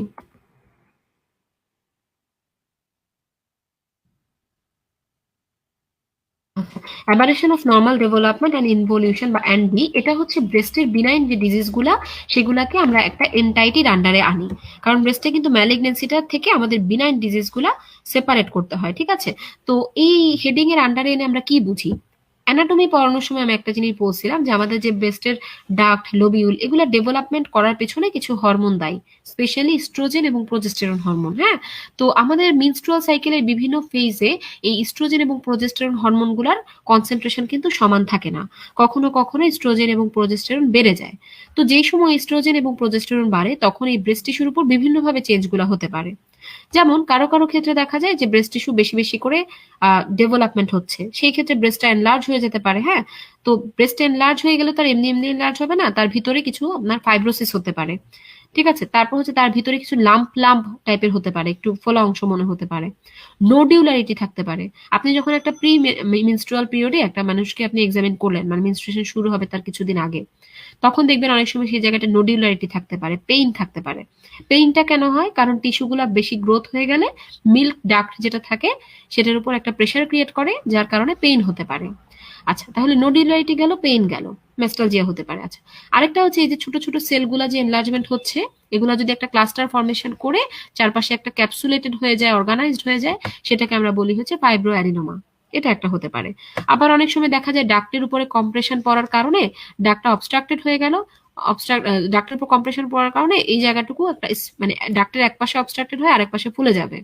Aberration of normal development and involution বা এনডি, এটা হচ্ছে ব্রেস্টের বিনাইন যে ডিজিজগুলা, সেগুলাকে আমরা একটা এনটাইটির আন্ডারে আনি। কারণ ব্রেস্টে কিন্তু ম্যালিগনেন্সিটার থেকে আমাদের বিনাইন ডিজিজগুলা সেপারেট করতে হয়, ঠিক আছে? তো এই হেডিং এর আন্ডারে এনে আমরা কি বুঝি? অ্যানাটমি পড়ানোর সময় আমি একটা জিনিস বলছিলাম যে আমাদের যে ব্রেস্টের ডাক্ট, লোবিউল, এগুলা ডেভেলপমেন্ট করার পেছনে কিছু হরমোন দায়ী, স্পেশালি ইস্ট্রোজেন এবং প্রজেস্টেরন হরমোন, হ্যাঁ? তো আমাদের মিনস্ট্রুয়াল সাইকেলের বিভিন্ন ফেজে এই ইস্ট্রোজেন এবং প্রজেস্টেরন হরমোনগুলার কনসেন্ট্রেশন কিন্তু সমান থাকে না। কখনো কখনো ইস্ট্রোজেন এবং প্রজেস্টেরন বেড়ে যায়। তো যেই সময় ইস্ট্রোজেন এবং প্রজেস্টেরন বাড়ে, তখন এই ব্রেস্ট টিস্যুর উপর বিভিন্নভাবে চেঞ্জগুলো হতে পারে। যেমন কারো কারো ক্ষেত্রে দেখা যায় যে ব্রেস্ট টিস্যু বেশি বেশি করে ডেভেলপমেন্ট হচ্ছে, সেই ক্ষেত্রে ব্রেস্টটা এনলার্জ হয়ে যেতে পারে, হ্যাঁ? তো ব্রেস্ট এনলার্জ হয়ে গেলে তার এমনি এমনি এনলার্জ হবে না, তার ভিতরে কিছু আপনার ফাইব্রোসিস হতে পারে। ঠিক আছে? তারপর হচ্ছে তার ভিতরে কিছু লাম্প লাম্প টাইপের হতে পারে, একটু ফোলা অংশ মনে হতে পারে। নোডিউলারিটি থাকতে পারে। আপনি যখন একটা প্রি মেনস্ট্রুয়াল পিরিয়ডে একটা মানুষকে আপনি এক্সামিন করলেন, মানে মেনস্ট্রুয়েশন শুরু হবে তার কিছুদিন আগে, তখন দেখবেন অনেক সময় সেই জায়গাটা নোডিউলারিটি থাকতে পারে, পেইন থাকতে পারে। পেইনটা কেন হয়? কারণ টিস্যুগুলা বেশি গ্রোথ হয়ে গেলে মিল্ক ডাক্ট যেটা থাকে সেটার উপর একটা প্রেসার ক্রিয়েট করে, যার কারণে পেইন হতে পারে। আচ্ছা, তাহলে নোডুলারিটি গেল, পেইন গেল, ম্যাস্টালজিয়া হতে পারে। আচ্ছা, আরেকটা হচ্ছে এই যে ছোট ছোট সেলগুলা যে এনলার্জমেন্ট হচ্ছে, এগুলা যদি একটা ক্লাস্টার ফর্মেশন করে চারপাশে একটা ক্যাপসুলেটেড হয়ে যায়, অর্গানাইজড হয়ে যায়, সেটাকে আমরা বলি হচ্ছে ফাইব্রো অ্যাডিনোমা। এটা একটা হতে পারে। আবার অনেক সময় দেখা যায় ডাক্টের উপরে কম্প্রেশন পড়ার কারণে ডাক্টটা অবস্ট্রাক্টেড হয়ে গেল। ডাক্টের উপর কম্প্রেশন পড়ার কারণে এই জায়গাটুকু একটা মানে ডাক্টের এক পাশে অবস্ট্রাক্টেড হয়ে আরেক পাশে ফুলে যাবে।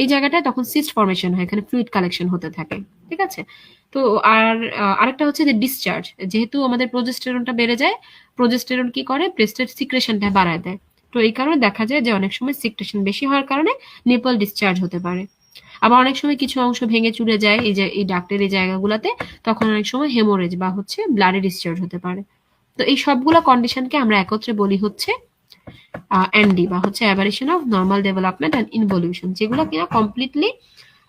এই জায়গাটায় তখন সিস্ট ফর্মেশন হয়, এখানে ফ্লুইড কালেকশন হতে থাকে। ঠিক আছে? তো আর আরেকটা হচ্ছে যে ডিসচার্জ, যেহেতু আমাদের প্রোজেস্টেরনটা বেড়ে যায়, প্রোজেস্টেরন কি করে? ব্রেস্টের সিক্রেশনটা বাড়ায় দেয়। তো এই কারণে দেখা যায় যে অনেক সময় সিক্রেশন বেশি হওয়ার কারণে নিপল ডিসচার্জ হতে পারে। আবার অনেক সময় কিছু অংশ ভেঙে চুরে যায় এই যে এই ডাক্টের এই জায়গাগুলোতে, তখন অনেক সময় হেমোরেজ বা হচ্ছে ব্লাডি ডিসচার্জ হতে পারে। তো এই সবগুলো কন্ডিশনকে আমরা একত্রে বলি হচ্ছে এনডি বা হচ্ছে aberration of normal development and involution, যেগুলো কিনা কমপ্লিটলি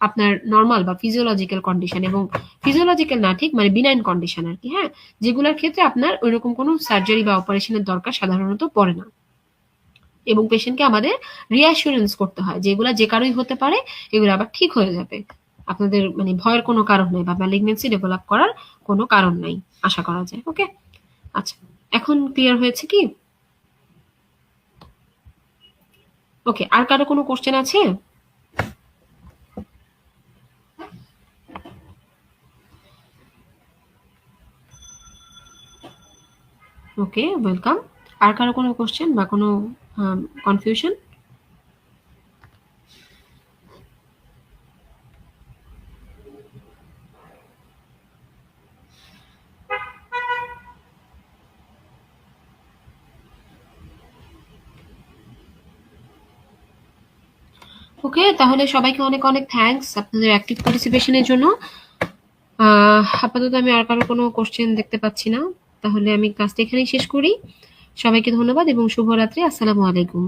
আপনার নর্মাল বা ফিজিওলজিক্যাল কন্ডিশন, এবং ফিজিওলজিক্যাল না ঠিক মানে বিনাইন কন্ডিশন আর কি, হ্যাঁ? যেগুলোর ক্ষেত্রে আপনার ওইরকম কোনো সার্জারি বা অপারেশনের দরকার সাধারণত পড়ে না, এবং পেশেন্টকে আমাদের রিঅ্যাসুরেন্স করতে হয় যে এগুলা যে কারোই হতে পারে, এগুলো আবার ঠিক হয়ে যাবে। আপনাদের মানে ভয়ের কোনো কারণ নেই বা ম্যালিগনেন্সি ডেভেলপ করার কোনো কারণ নাই, আশা করা যায়। ওকে? আচ্ছা, এখন ক্লিয়ার হয়েছে কি? ওকে, আর কারো কোনো কোশ্চেন আছে? ওকে, ওয়েলকাম। আর কারো কোনো কোশ্চেন বা কোনো কনফিউশন? ওকে, তাহলে সবাইকে অনেক অনেক থ্যাঙ্কস আপনাদের অ্যাক্টিভ পার্টিসিপেশনের জন্য। আপাতত আমি আর কারো কোনো কোশ্চেন দেখতে পাচ্ছি না, তাহলে আমি ক্লাসটা এখানেই শেষ করি। সবাইকে ধন্যবাদ এবং শুভরাত্রি। আসসালামু আলাইকুম।